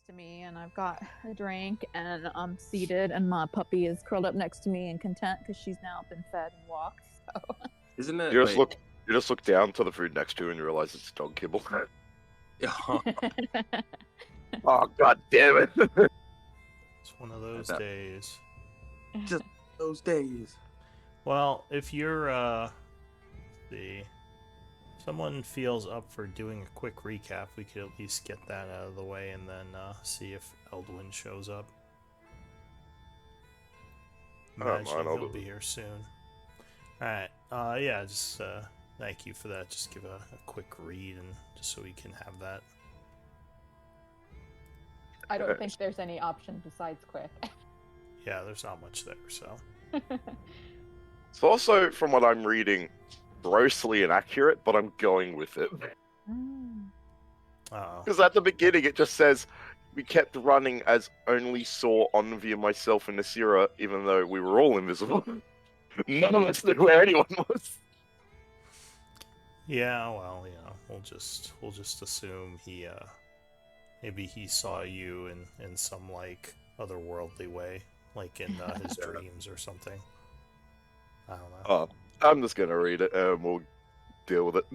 to me, and I've got a drink, and I'm seated, and my puppy is curled up next to me and content because she's now been fed and walked. So. Isn't it? You just Wait. look. You just look down to the food next to you and you realize it's dog kibble. Oh god damn it! It's one of those That- days. Just those days. Well, if you're someone feels up for doing a quick recap, we could at least get that out of the way and then see if Eldwin shows up. I don't Imagine mind, I'll he'll do be it. here soon. Alright, yeah, just thank you for that. Just give a quick read and just so we can have that. I don't think there's any option besides quick. Yeah, there's not much there, so. It's also, from what I'm reading, grossly inaccurate, but I'm going with it. Uh-oh. Because at the beginning it just says, we kept running as only saw Envy, myself, and Nasira, even though we were all invisible. None of us knew where anyone was. Yeah, well, you know, we'll just assume he maybe he saw you in some like otherworldly way, like in his dreams or something. I don't know. Oh, I'm just gonna read it and we'll deal with it.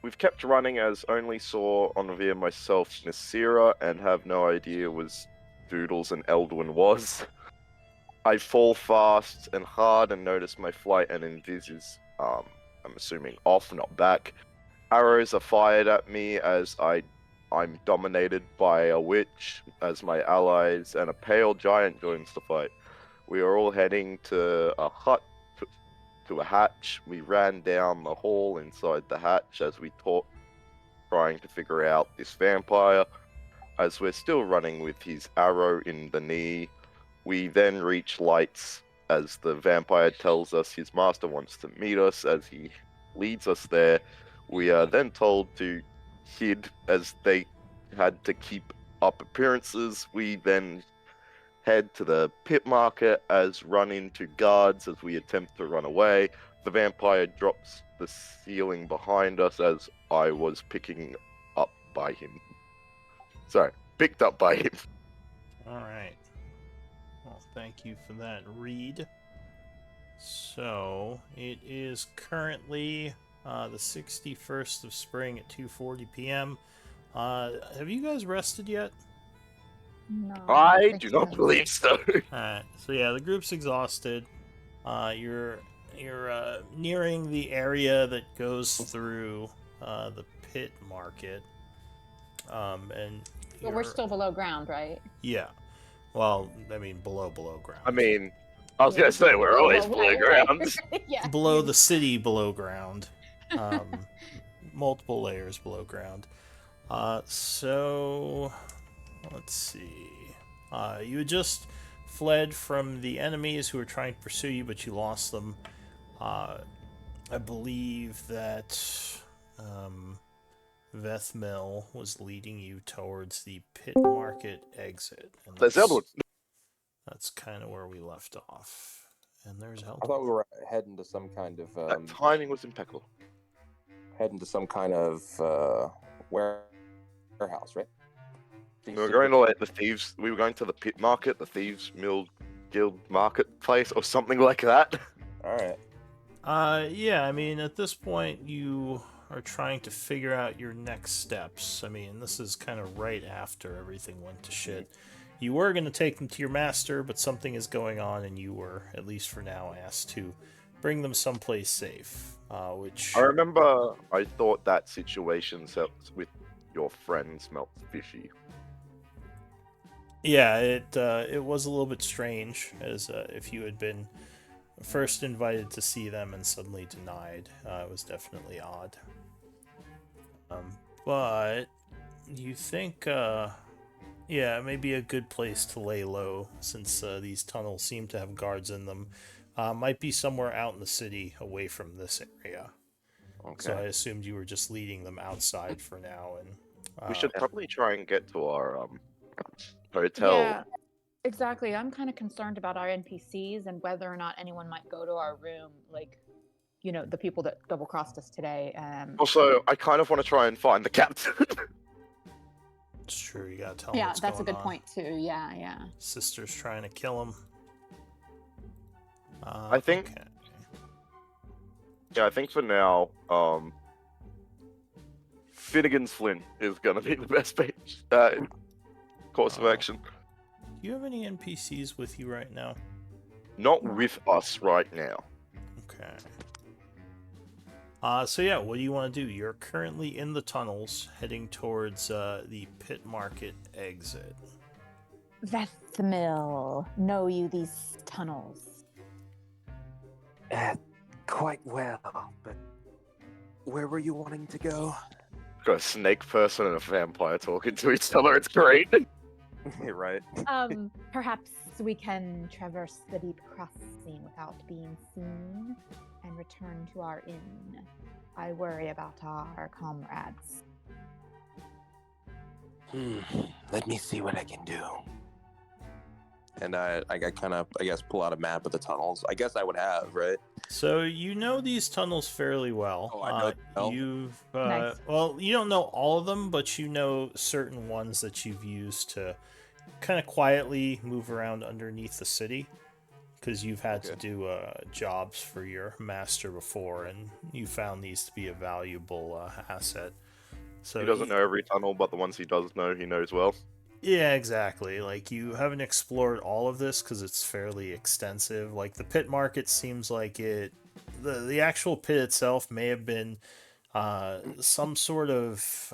We've kept running as only saw Envy, myself, Nasira, and have no idea was Doodles and Eldwin was. I fall fast and hard and notice my flight and invis is, I'm assuming off, not back. Arrows are fired at me as I'm dominated by a witch as my allies, and a pale giant joins the fight. We are all heading to a hut, to a hatch. We ran down the hall inside the hatch as we talked, trying to figure out this vampire. As we're still running with his arrow in the knee, we then reach lights as the vampire tells us his master wants to meet us. As he leads us there, we are then told to hid as they had to keep up appearances. We then head to the pit market as run into guards as we attempt to run away. The vampire drops the ceiling behind us as I was picking up by him. Sorry, picked up by him. All right. Well, thank you for that read. So it is currently the 61st of spring at 2:40 p.m. Have you guys rested yet? No, I think do not so. believe so. Alright, so yeah, the group's exhausted. You're nearing the area that goes through the pit market. And But we're you're- still below ground, right? yeah. Well, I mean below ground. I mean, I was gonna say we're always below ground. Yeah. Below the city, below ground. Multiple layers below ground. So let's see. You had just fled from the enemies who were trying to pursue you, but you lost them. I believe that Vethmil was leading you towards the pit market exit. And There's Eldwin. that's kind of where we left off. And there's I Eldwin. thought we were heading to some kind of That timing was impeccable. warehouse, right? We were going to like the thieves. We were going to the pit market, the thieves' mill guild marketplace, or something like that. All right. Yeah, I mean, at this point, you are trying to figure out your next steps. I mean, this is kind of right after everything went to shit. You were going to take them to your master, but something is going on, and you were, at least for now, asked to bring them someplace safe. Which I remember I thought that situation with your friend smelt fishy. yeah, it was a little bit strange, as if you had been first invited to see them and suddenly denied. It was definitely odd. But you think, yeah, it may be a good place to lay low since these tunnels seem to have guards in them. Might be somewhere out in the city away from this area. Okay. So I assumed you were just leading them outside for now. And We should probably try and get to our hotel. Yeah, exactly. I'm kind of concerned about our NPCs and whether or not anyone might go to our room, like, the people that double crossed us today. Also, I kind of want to try and find the captain. It's true. You gotta tell him Yeah, what's that's a going good on. point too. Yeah. Sister's trying to kill him. I think- Okay. Yeah, I think for now, Finnegan's Flynn is gonna be the best course of Oh. action. Do you have any NPCs with you right now? Not with us right now. Okay. So yeah, what do you want to do? You're currently in the tunnels, heading towards the pit market exit. Vethmil, know you these tunnels? Quite well, but where were you wanting to go? Got a snake person and a vampire talking to each other. It's great. Right. Perhaps we can traverse the deep crossing without being seen and return to our inn. I worry about our comrades. Let me see what I can do. And I kind of, I guess, pull out a map of the tunnels. I guess I would have, right? So you know these tunnels fairly well. Oh, I know them well. You've Nice. well, you don't know all of them, but you know certain ones that you've used to kind of quietly move around underneath the city, because you've had to Okay. do jobs for your master before, and you found these to be a valuable asset. So He doesn't know every tunnel, but the ones he does know, he knows well. Yeah, exactly. Like, you haven't explored all of this because it's fairly extensive. Like, the pit market seems like the actual pit itself may have been some sort of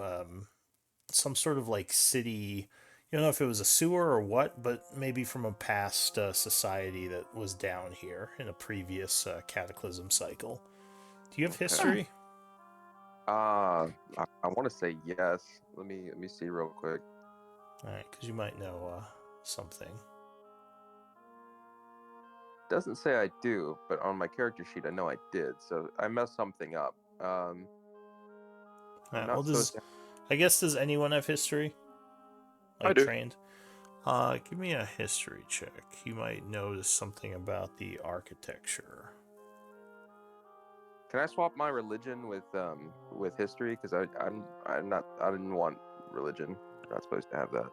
like city. You don't know if it was a sewer or what, but maybe from a past society that was down here in a previous cataclysm cycle. Do you have history? I want to say yes. Let me see real quick. All right, because you might know something. Doesn't say I do, but on my character sheet I know I did. So I messed something up. All right, not well, supposed I guess, does anyone have history? I Like, do. trained? Give me a history check. You might notice something about the architecture. Can I swap my religion with history? Because I didn't want religion. Not supposed to have that.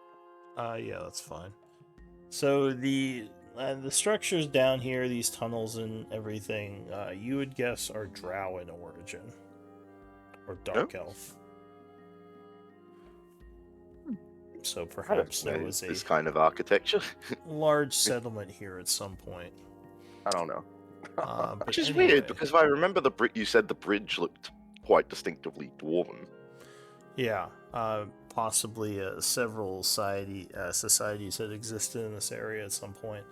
Yeah, that's fine. So the structures down here, these tunnels and everything, you would guess are Drow in origin, or Dark Elf. So perhaps there was this a kind of architecture. large settlement here at some point. I don't know. But Which is anyway, weird, because if I remember you said the bridge looked quite distinctively dwarven. yeah, possibly several societies had existed in this area at some point.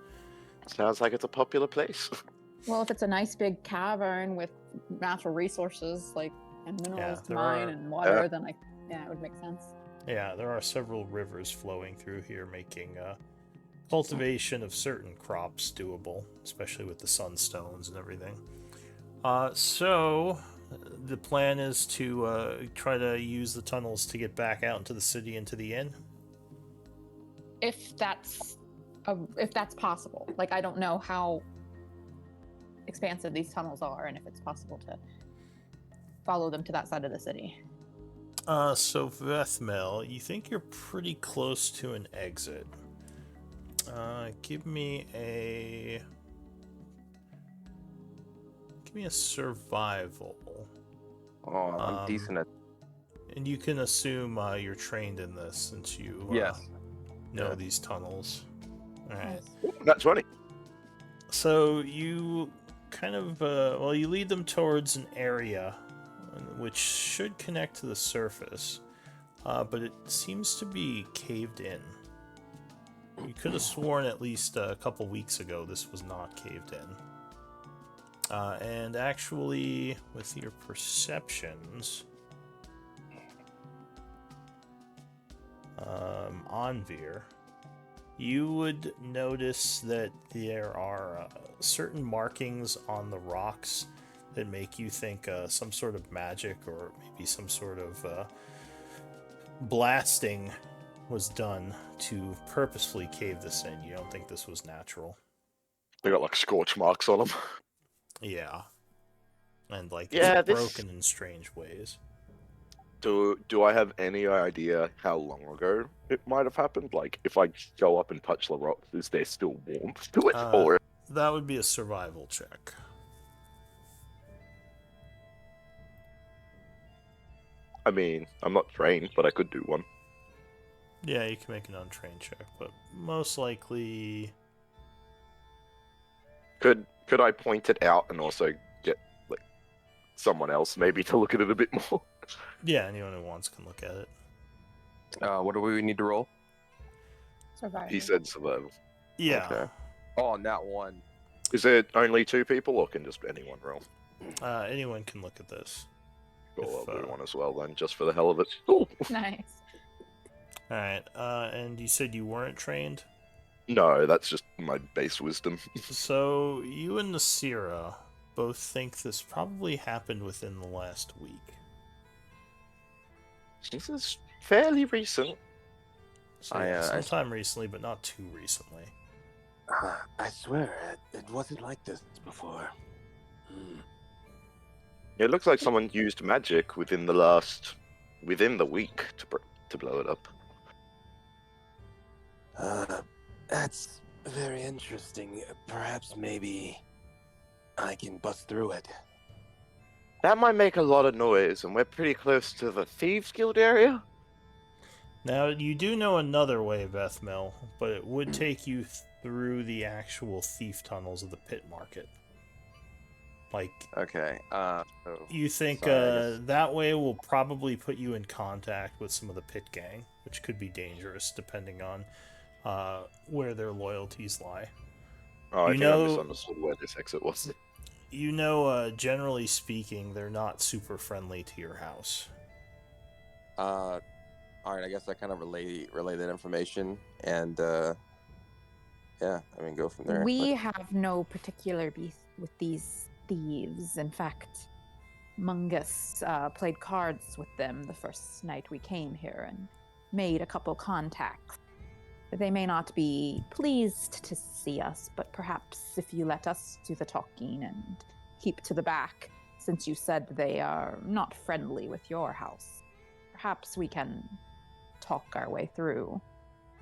Sounds like it's a popular place. Well, if it's a nice big cavern with natural resources like and minerals to there mine are- and water, then it would make sense. Yeah, there are several rivers flowing through here, making cultivation of certain crops doable, especially with the sunstones and everything. So the plan is to try to use the tunnels to get back out into the city, into the inn. If that's possible. Like, I don't know how expansive these tunnels are and if it's possible to follow them to that side of the city. So Vethmel, you think you're pretty close to an exit. Give me a survival. Oh, I'm decent at. And you can assume you're trained in this since you Yes. know Yeah. these tunnels. Alright. That's 20. So you kind of, you lead them towards an area which should connect to the surface, but it seems to be caved in. You could have sworn at least a couple weeks ago this was not caved in. And actually, with your perceptions, Anvir, you would notice that there are certain markings on the rocks that make you think some sort of magic or maybe some sort of blasting was done to purposefully cave this in. You don't think this was natural? They got like scorch marks on them. Yeah. and like Yeah, it's this- broken in strange ways. Do I have any idea how long ago it might have happened? Like, if I go up and touch the rock, is there still warmth to it? Or That would be a survival check. I mean, I'm not trained, but I could do one. Yeah, you can make an untrained check, but most likely, Could I point it out and also get like someone else maybe to look at it a bit more? yeah, anyone who wants can look at it. What do we need to roll? Survival. He said survival. Yeah. Okay. Oh, not one. Is it only 2 people, or can just anyone roll? Anyone can look at this. Cool, If, I'll do uh, one as well then, just for the hell of it. Ooh. Nice. All right. And you said you weren't trained, No, that's just my base wisdom. so you and Nasira both think this probably happened within the last week. This is fairly recent. So I, yeah, I- sometime recently, but not too recently. I swear, it wasn't like this before. Hmm. It looks like someone used magic within the week to blow it up. That's very interesting. Perhaps maybe I can bust through it. That might make a lot of noise, and we're pretty close to the Thieves Guild area. Now, you do know another way, Vethmel, but it would take you through the actual thief tunnels of the pit market. Like, Okay. So you think sorry, I guess- that way will probably put you in contact with some of the pit gang, which could be dangerous depending on where their loyalties lie. Oh, I You think I know- misunderstood where this exit was. You know, generally speaking, they're not super friendly to your house. all right. I guess I kind of relay that information, and yeah, I mean, go from there. We have no particular beef with these thieves. In fact, Mungus played cards with them the first night we came here and made a couple contacts. They may not be pleased to see us, but perhaps if you let us do the talking and keep to the back, since you said they are not friendly with your house, perhaps we can talk our way through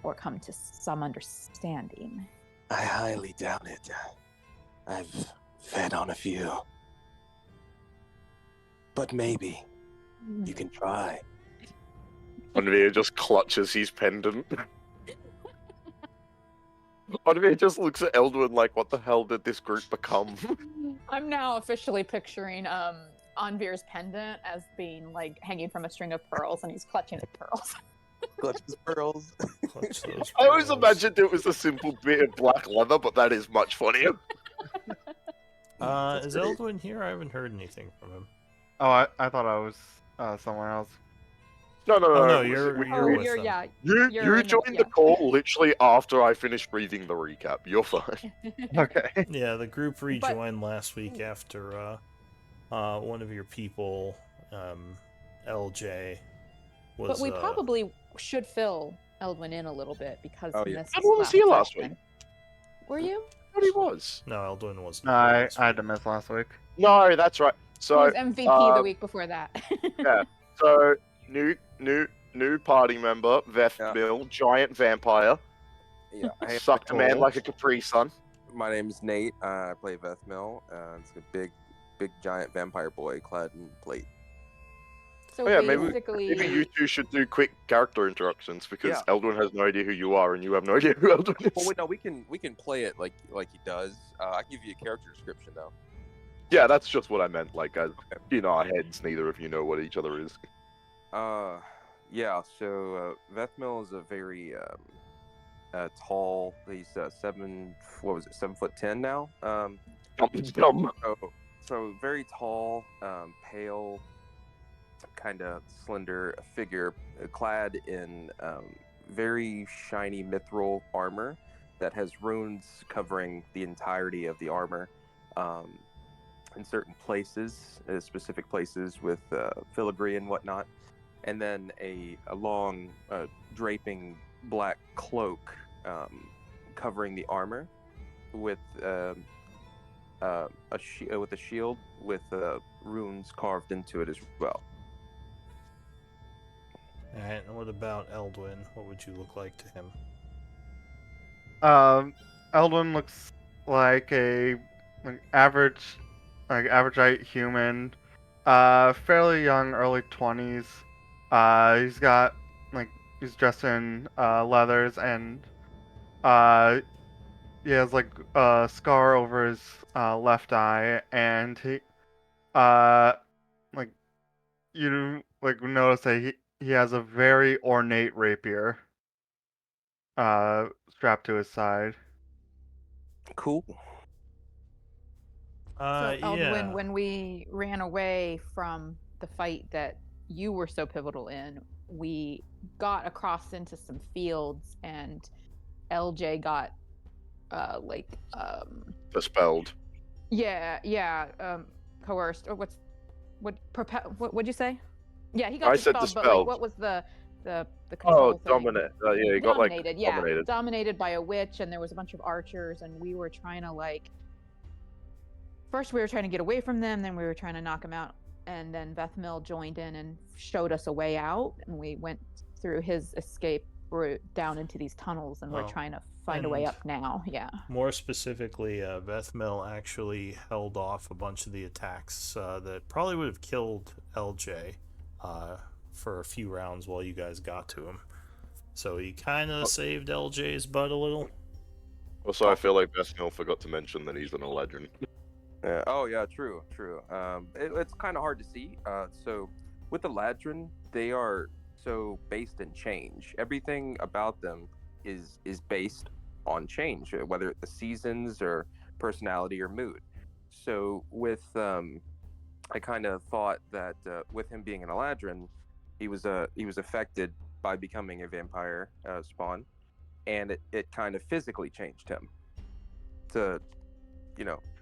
or come to some understanding. I highly doubt it. I've fed on a few. But maybe you can try. Onvir just clutches his pendant. Onvir just looks at Eldwin like, what the hell did this group become? I'm now officially picturing Anvir's pendant as being like hanging from a string of pearls, and he's clutching his pearls. Clutches pearls. Clutch those I always pearls. imagined it was a simple bit of black leather, but that is much funnier. That's Is great. Eldwin here? I haven't heard anything from him. Oh, I thought I was somewhere else. No, Oh, no, we- you're we- Oh, with you're them. yeah. You you're in the- joined yeah. the call literally after I finished reading the recap. You're fine. Okay. Yeah, the group rejoined last week after one of your people, LJ, was. But we probably should fill Eldwin in a little bit because Oh, he yeah. missed Eldwin was here last session. week. Were you? What he was? No, Eldwin wasn't. No, here I last had week. to miss last week. No, that's right. He So was MVP the uh, week before that. So new party member, Veth Yeah. Mill, giant vampire, Yeah. Hey, sucked a man Nicole. like a Capri Sun. my name's Nate. I play Vethmil. It's a big, giant vampire boy clad in plate. So Oh, yeah, maybe basically, you two should do quick character introductions because Yeah. Eldwin has no idea who you are and you have no idea who Eldwin is. Well, wait, no, we can play it like he does. I can give you a character description though. Yeah, that's just what I meant. Like, in our heads, neither of you know what each other is. Yeah. So Vethmil is a very tall. He's 7'10" now. Dumb. So very tall, pale, kind of slender figure, clad in very shiny mithril armor that has runes covering the entirety of the armor. In certain places, specific places with filigree and whatnot, and then a long draping black cloak covering the armor with a shield with runes carved into it as well. Alright, and what about Eldwin? What would you look like to him? Eldwin looks like a average height human, fairly young, early 20s. He's got he's dressed in leathers, and he has a scar over his left eye, and he like you notice that he has a very ornate rapier strapped to his side. Cool. So, Eldwin, Yeah. when we ran away from the fight that you were so pivotal in, we got across into some fields, and LJ got Dispelled. coerced, or what'd you say? Yeah, he I got said dispelled, but dispelled. what was the Oh, control thing? dominate. Yeah, he got Dominated, yeah. dominated. Dominated by a witch, and there was a bunch of archers, and we were trying to first we were trying to get away from them, then we were trying to knock them out, and then Vethmil joined in and showed us a way out, and we went through his escape route down into these tunnels, and we're Oh, trying to find a way and- up now. Yeah. More specifically, Vethmil actually held off a bunch of the attacks that probably would have killed LJ for a few rounds while you guys got to him. So he kind of saved LJ's butt a little. Also, I feel like Bethmill forgot to mention that he's an Eladrin. Yeah. Oh yeah, true. It's kind of hard to see. So with the Ladrin, they are so based in change. Everything about them is based on change, whether it's the seasons or personality or mood. So with I kind of thought that with him being an Eladrin, he was affected by becoming a vampire spawn, and it kind of physically changed him to,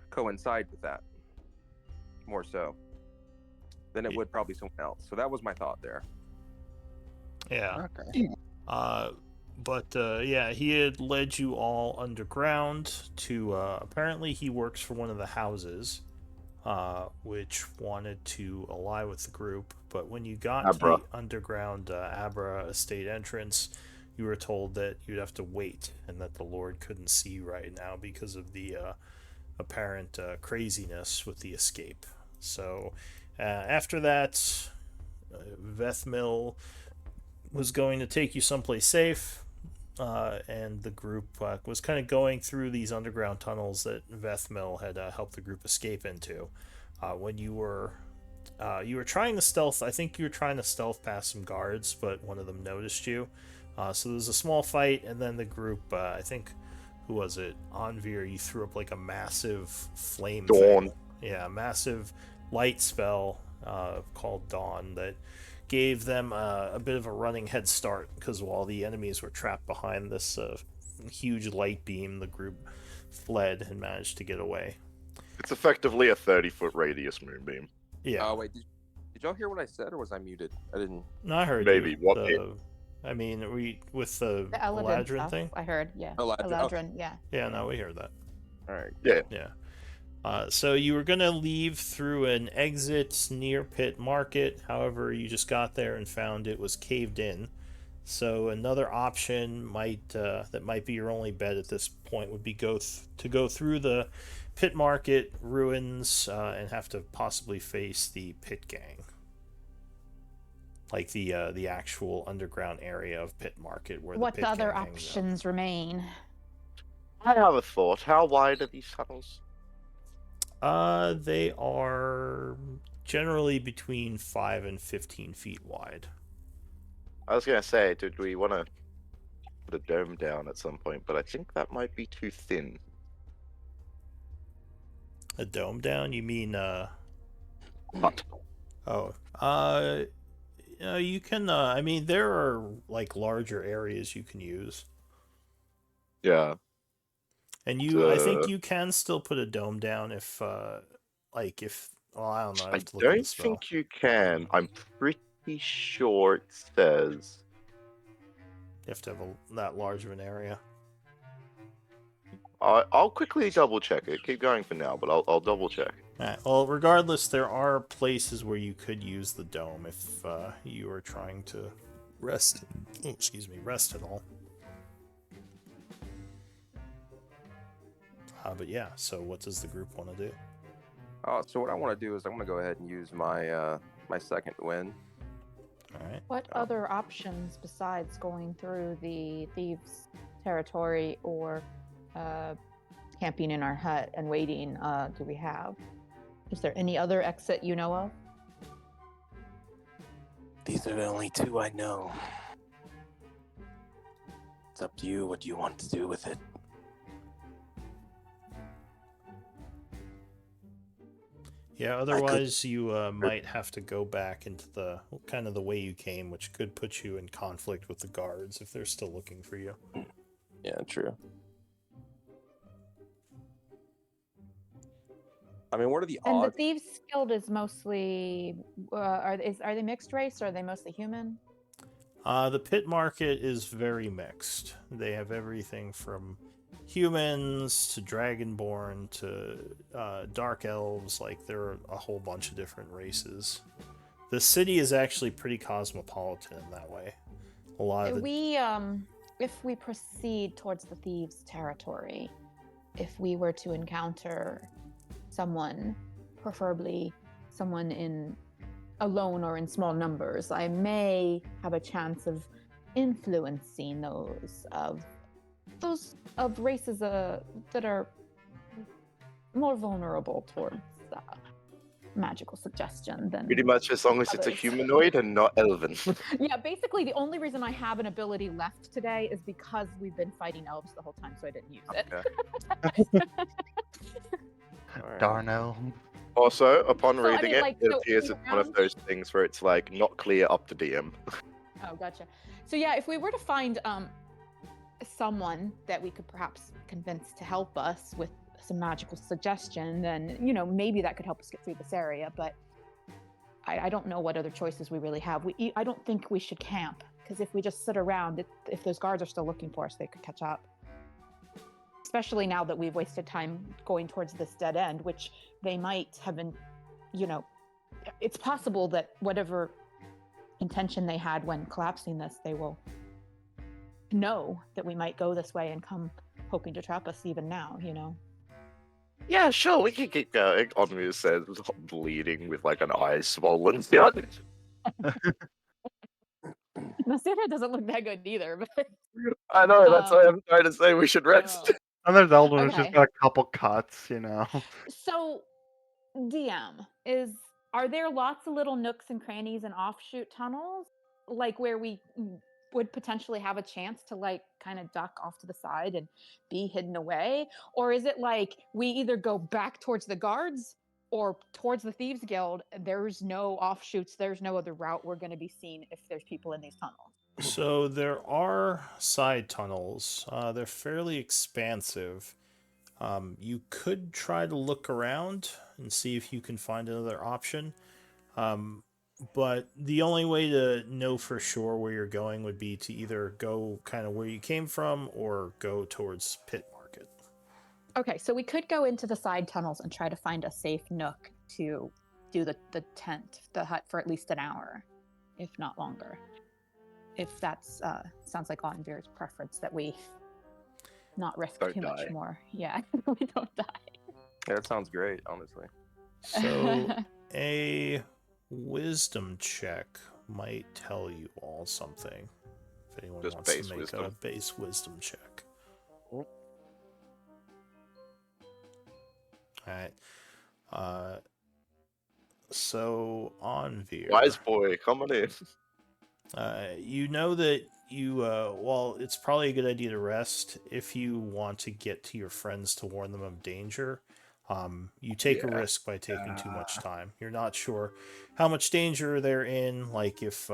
coincide with that more so than it would probably someone else. So that was my thought there. Yeah. Okay. Yeah, he had led you all underground to, apparently he works for one of the houses, which wanted to ally with the group, but when you got Abra. to the underground Abra estate entrance, you were told that you'd have to wait, and that the Lord couldn't see you right now because of the apparent craziness with the escape. So, after that, Vethmil was going to take you someplace safe, and the group was kind of going through these underground tunnels that Vethmil had helped the group escape into. When you were trying to stealth, I think you were trying to stealth past some guards, but one of them noticed you. So there was a small fight, and then the group, I think, who was it? Anvir, you threw up a massive flame Dawn. thing. Yeah, a massive light spell called Dawn that gave them a bit of a running head start, because while the enemies were trapped behind this huge light beam, the group fled and managed to get away. It's effectively a 30-foot radius moonbeam. Yeah. Oh wait, did y'all hear what I said, or was I muted? I didn't. No, I heard Maybe. you. What I mean, with the The Eladrin Eladrin stuff, thing? I heard. Yeah. Eladrin, Eladrin, yeah. Yeah, no, we heard that. All right. Yeah. So you were going to leave through an exit near Pit Market. However, you just got there and found it was caved in. So another option that might be your only bet at this point would be to go through the Pit Market ruins and have to possibly face the Pit Gang. Like the actual underground area of Pit Market where What the Pit other Gang hangs out. options remain? I have a thought. How wide are these tunnels? They are generally between 5 and 15 feet wide. I was gonna say, did we want to put a dome down at some point? But I think that might be too thin. A dome down? You mean Hut. Oh, you can. I mean, there are larger areas you can use, Yeah. and I think you can still put a dome down if, Well, I don't know. I I have to look at the don't spell. think you can. I'm pretty sure it says. You have to have that large of an area. I'll quickly double check it. Keep going for now, but I'll double check. Alright, well, regardless, there are places where you could use the dome if you are trying to rest. Rest at all. But yeah, so what does the group want to do? So what I want to do is I want to go ahead and use my my second wind. All right. What other options besides going through the thieves' territory or camping in our hut and waiting do we have? Is there any other exit you know of? These are the only two I know. It's up to you what you want to do with it. Yeah, otherwise you might have to go back into the kind of the way you came, which could put you in conflict with the guards if they're still looking for you. Yeah, true. I mean, what are the And the odds? thieves' guild is mostly are they mixed race or are they mostly human? The pit market is very mixed. They have everything from humans to dragonborn to dark elves. Like, there are a whole bunch of different races. The city is actually pretty cosmopolitan in that way. A lot of If we proceed towards the thieves' territory, if we were to encounter someone, preferably someone in alone or in small numbers, I may have a chance of influencing those of races that are more vulnerable towards magical suggestion than Pretty much as long as it's a others. humanoid and not elven. Yeah, basically the only reason I have an ability left today is because we've been fighting elves the whole time, so I didn't use it. Okay. All right. Darno. Also, upon So, I reading mean, it, like, it so appears in it's one of round- those things where it's like not clear up to DM. Oh, gotcha. So yeah, if we were to find someone that we could perhaps convince to help us with some magical suggestion, then maybe that could help us get through this area. But I don't know what other choices we really have. I don't think we should camp, because if we just sit around, if those guards are still looking for us, they could catch up. Especially now that we've wasted time going towards this dead end, which they might have been, it's possible that whatever intention they had when collapsing this, they will know that we might go this way and come hoping to trap us even now, Yeah, sure, we can keep going. Onmu says, bleeding with like an eye swollen. Nasira doesn't look that good either, but I know, that's why I'm trying to say we should rest. And there's Eldon who's just Okay. got a couple cuts, So, DM, are there lots of little nooks and crannies and offshoot tunnels, like where we would potentially have a chance to like kind of duck off to the side and be hidden away? Or is it like we either go back towards the guards or towards the Thieves Guild? There's no offshoots, there's no other route we're going to be seen if there's people in these tunnels. So there are side tunnels. They're fairly expansive. You could try to look around and see if you can find another option. But the only way to know for sure where you're going would be to either go kind of where you came from or go towards Pit Market. Okay, so we could go into the side tunnels and try to find a safe nook to do the hut for at least an hour, if not longer. If that's sounds like Onvir's preference, that we not risk Don't too much die. more. Yeah, we don't die. Yeah, that sounds great, honestly. So a wisdom check might tell you all something. If anyone Just wants base to make wisdom. a base wisdom check. Mm. Alright. So Onvir. Wise boy, come on in. You know that while it's probably a good idea to rest, if you want to get to your friends to warn them of danger, you take a risk by taking too much time. You're not sure how much danger they're in, like if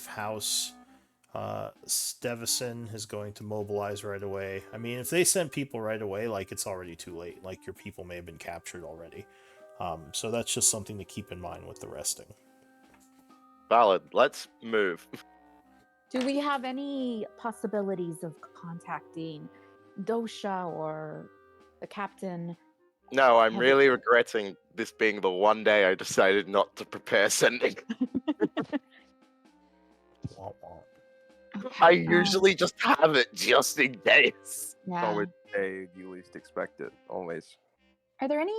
House Stevison is going to mobilize right away. I mean, if they send people right away, like, it's already too late. Like, your people may have been captured already. So that's just something to keep in mind with the resting. Valid, let's move. Do we have any possibilities of contacting Dosha or the captain No, I'm Heavy. really regretting this being the one day I decided not to prepare sending. Womp womp. I Okay, usually just have it just in case. It's yeah. always the day you least expect it. Always. Are there any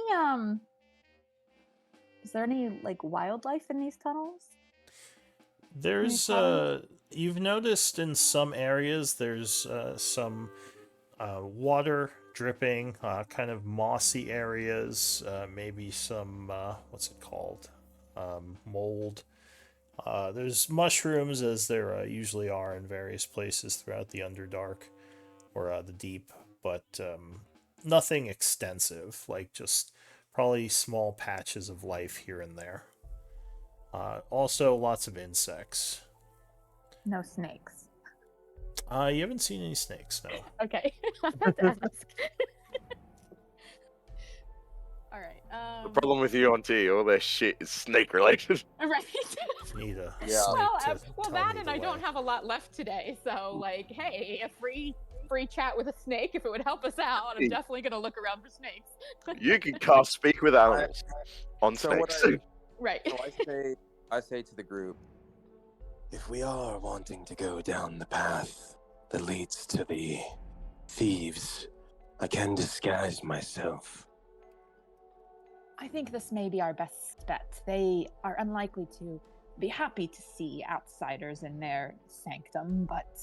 is there any like wildlife in these tunnels? There's patterns? you've noticed in some areas there's some water dripping, kind of mossy areas, maybe some what's it called, mold. There's mushrooms, as there usually are in various places throughout the Underdark or the Deep, but nothing extensive, like just probably small patches of life here and there. Also, lots of insects. No snakes. You haven't seen any snakes, no. Okay. I had to ask. All right. The problem with UNT, all their shit is snake related. Right. Need a Yeah. snake Well, to well, tell that me and the I don't way. have a lot left today, so like, hey, a free chat with a snake if it would help us out. I'm Hey. definitely gonna look around for snakes. You can cast speak with animals on So what snakes. Right. So I say to the group, If we are wanting to go down the path that leads to the thieves, I can disguise myself. I think this may be our best bet. They are unlikely to be happy to see outsiders in their sanctum, but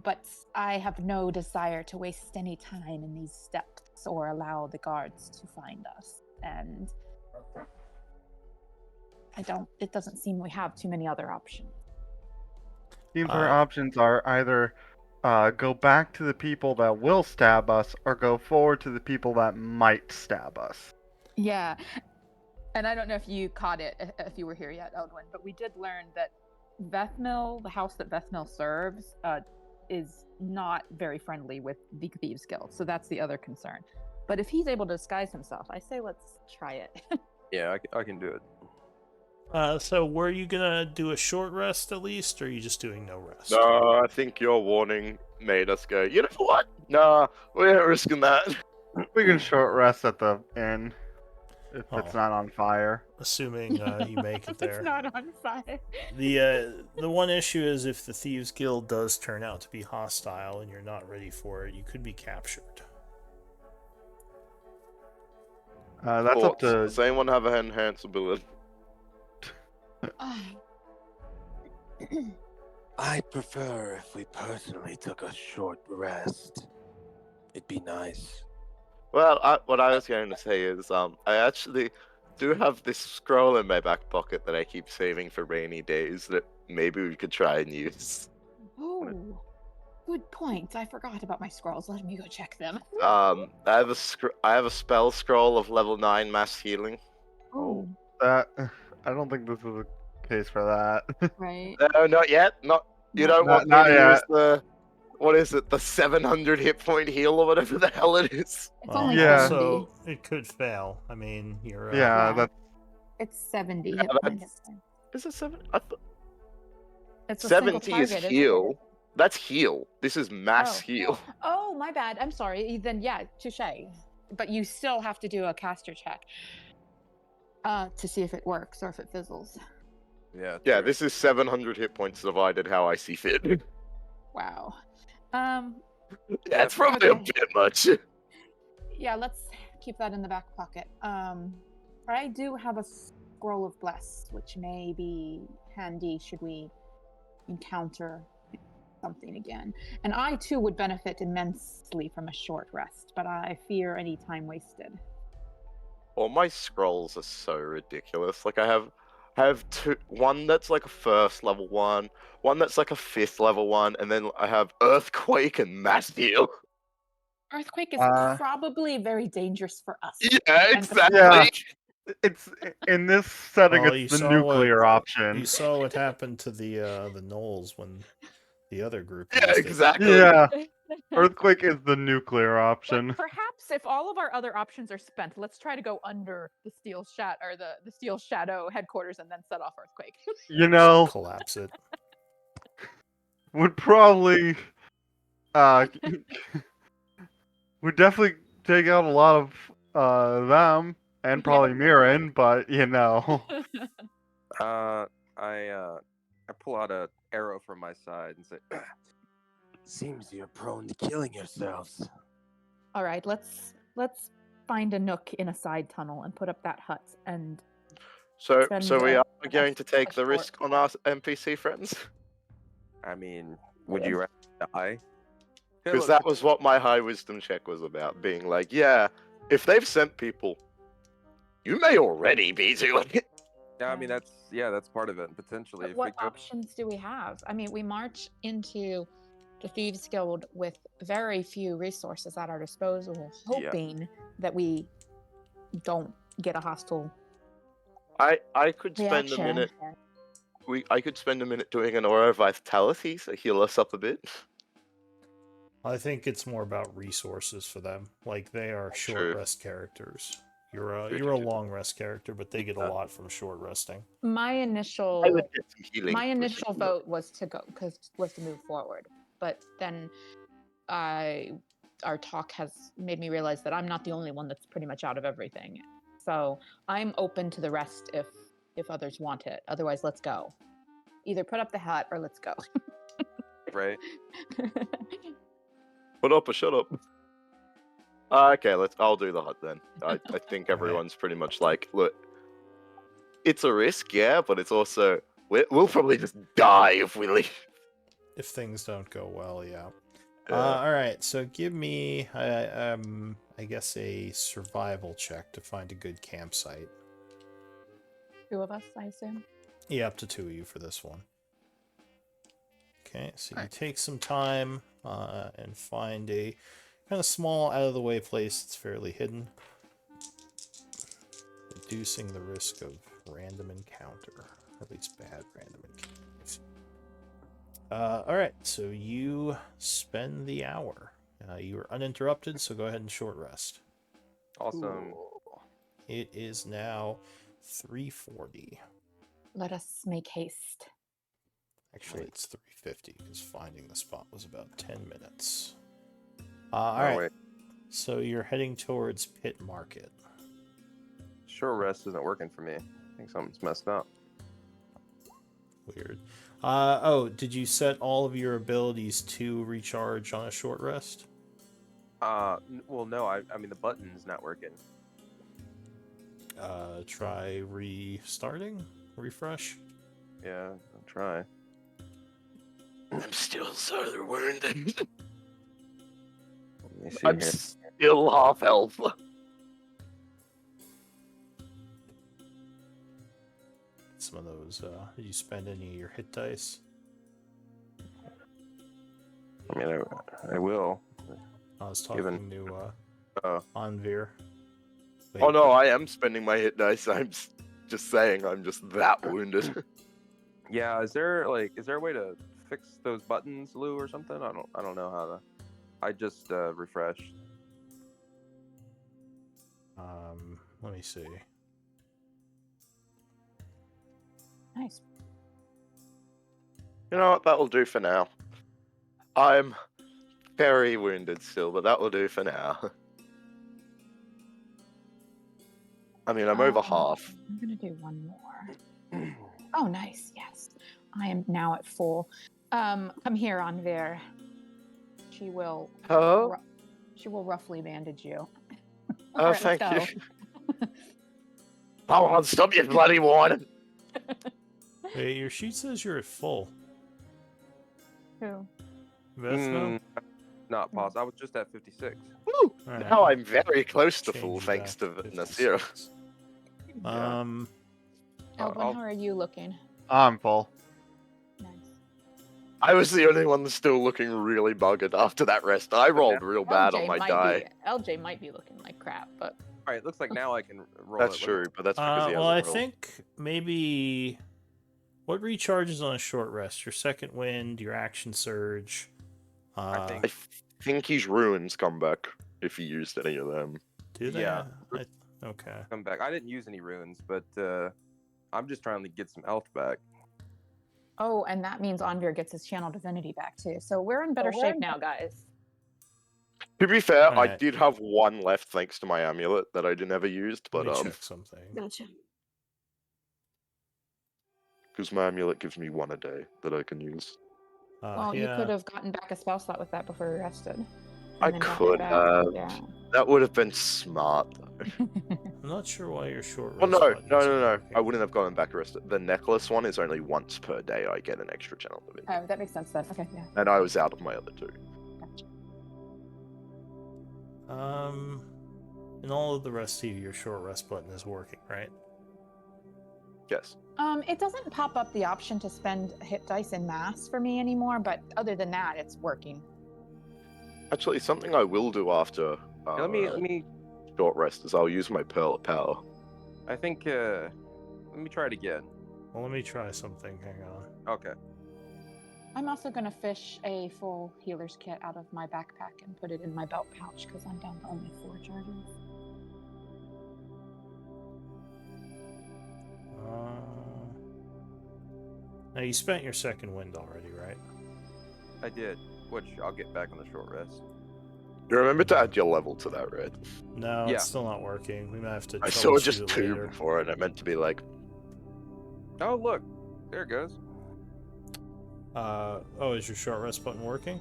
but I have no desire to waste any time in these steps or allow the guards to find us. And it doesn't seem we have too many other options. Seems our options are either go back to the people that will stab us or go forward to the people that might stab us. Yeah. And I don't know if you caught it, if you were here yet, Eldwin, but we did learn that Vethmil, the house that Vethmil serves, is not very friendly with the Thieves Guild. So that's the other concern. But if he's able to disguise himself, I say let's try it. yeah, I can do it. So were you gonna do a short rest at least, or are you just doing no rest? No, I think your warning made us go, you know what? Nah, we ain't risking that. We can short rest at the inn if Oh. it's not on fire. Assuming you make it there. It's not on fire. The one issue is if the Thieves Guild does turn out to be hostile and you're not ready for it, you could be captured. That's up to. Does anyone have an enhanced ability? I prefer if we personally took a short rest. It'd be nice. Well, what I was going to say is, I actually do have this scroll in my back pocket that I keep saving for rainy days that maybe we could try and use. Oh, good point. I forgot about my scrolls. Let me go check them. I have a spell scroll of level 9 mass healing. Oh, That I don't think this is a case for that. right. No, not yet. You don't want me not to yet. use the, what is it, the 700 hit point heal or whatever the hell it is. It's Well, only Yeah. 70. Also, it could fail. I mean, you're Yeah, Yeah. that's It's 70 Yeah, hit points. Is it 7? I thought It's a single 70 is target, isn't it? heal. That's heal. This is mass heal. Oh, my bad. I'm sorry. Then yeah, touche. But you still have to do a caster check to see if it works or if it fizzles. Yeah. Yeah, true. this is 700 hit points divided how I see fit. Wow. That's probably a Okay. bit much. Yeah, let's keep that in the back pocket. I do have a scroll of bless, which may be handy should we encounter something again. And I too would benefit immensely from a short rest, but I fear any time wasted. All my scrolls are so ridiculous. Like I have one that's like a first level one that's like a 5th level one, and then I have Earthquake and Mass Heal. Earthquake is Uh, probably very dangerous for us. Yeah, And- exactly. Yeah. It's in this setting. Well, you It's the saw nuclear what- option. You saw what happened to the Knolls when the other group. Yeah, used it. exactly. Yeah, earthquake is the nuclear option. Perhaps if all of our other options are spent, let's try to go under the Steel the Steel Shadow headquarters and then set off Earthquake. You know, Collapse it. would probably We definitely take out a lot of them and probably Mirren, but you know. I pull out a arrow from my side and say, Seems you're prone to killing yourselves. All right, let's find a nook in a side tunnel and put up that hut and So spend we a- are a going to take a the short- risk on our NPC friends? I mean, would you rather die? Hey, Because look, that was what my high wisdom check was about, being like, yeah, if they've sent people, you may already be doing it. Yeah, I mean that's part of it potentially. But If what we go, options do we have? I mean, we march into the Thieves Guild with very few resources at our disposal, Yeah. hoping that we don't get a hostile I could spend reaction. a minute. I could spend a minute doing an aura of vitality to heal us up a bit. I think it's more about resources for them. Like they are short True. rest characters. You're a True. long rest character, but they get a lot from short resting. My initial I would get some healing. my for initial sure. vote was to go was to move forward, but then our talk has made me realize that I'm not the only one that's pretty much out of everything. So I'm open to the rest if others want it. Otherwise, let's go. Either put up the hut or let's go. right? Put up or shut up. Okay, I'll do the hut then. I think everyone's pretty much like, look, it's a risk, yeah, but it's also we'll probably just die if we leave. If things don't go well, yeah. Yeah. All right, so give me, I guess, a survival check to find a good campsite. 2 of us, I assume. Yeah, up to 2 of you for this one. Okay, so you take some time and find a kind of small, out-of-the-way place that's fairly hidden, reducing the risk of random encounter, at least bad random encounters. All right, so you spend the hour. You are uninterrupted, so go ahead and short rest. Awesome. It is now 3:40. Let us make haste. Actually, it's 3:50 because finding the spot was about 10 minutes. All right. Wait. So you're heading towards Pit Market. Short rest isn't working for me. I think something's messed up. Weird. Oh, did you set all of your abilities to recharge on a short rest? Well, no. I mean the button's not working. Try restarting? Refresh? Yeah, I'll try. I'm still so wounded. Let me see I'm here. still half health. Some of those, did you spend any of your hit dice? I mean, I will. I was talking Given- to Oh. Anvir. Oh no, I am spending my hit dice. I'm just saying, I'm just that wounded. Yeah, is there a way to fix those buttons, Lou, or something? I don't know how to. I just refreshed. Let me see. Nice. You know what? That'll do for now. I'm very wounded still, but that will do for now. I mean, I'm over half. I'm gonna do one more. Oh, nice. Yes, I am now at full. Come here, Anvir. She will. Oh, She will roughly bandage you. oh, Alright, let's thank you. go. Come on, stop your bloody whining. Hey, your sheet says you're at full. Who? Vesno? Not possible. I was just at 56. Woo! Alright. Now I'm very close to Change full, you thanks back to 56. Nasira. Yeah. Elvin, I'll- how are you looking? I'm full. Nice. I was the only one that's still looking really buggered after that rest. I rolled real bad on my die. LJ might be looking like crap, but All right, looks like now I can roll. That's it. true, but that's because he Well, I hasn't rolled. think maybe what recharges on a short rest? Your second wind, your action surge. I think- I think his runes come back if he used any of them. Do they? Yeah. Okay. Come back. I didn't use any runes, but I'm just trying to get some health back. oh, and that means Anvir gets his channel divinity back too. So we're in better shape now, guys. To be fair, I Alright. did have one left thanks to my amulet that I never used, Let but me check something. Gotcha. because my amulet gives me one a day that I can use. Well, you Yeah. could have gotten back a spell slot with that before you rested. and I then gotten it could back. have. Yeah. That would have been smart. I'm not sure why your short Well, rest no, buttons no, are no, no. working. I wouldn't have gone back arrested. The necklace one is only once per day. I get an extra channel of it, Oh, that makes sense then. Okay, yeah. and I was out of my other two. And all of the rest of you, your short rest button is working, right? Yes. It doesn't pop up the option to spend hit dice in mass for me anymore, but other than that, it's working. Actually, something I will do after Let me. short rest is I'll use my Pearl of Power. I think. Let me try it again. Well, let me try something. Hang on. Okay. I'm also going to fish a full healer's kit out of my backpack and put it in my belt pouch because I'm down to only 4 charges. Now, you spent your second wind already, right? I did. Which I'll get back on the short rest. You remember to add your level to that, right? No, Yeah. it's still not working. We might have to I saw just troubleshoot it 2 later. before, and I meant to be like, Oh look, there it goes. Oh, is your short rest button working?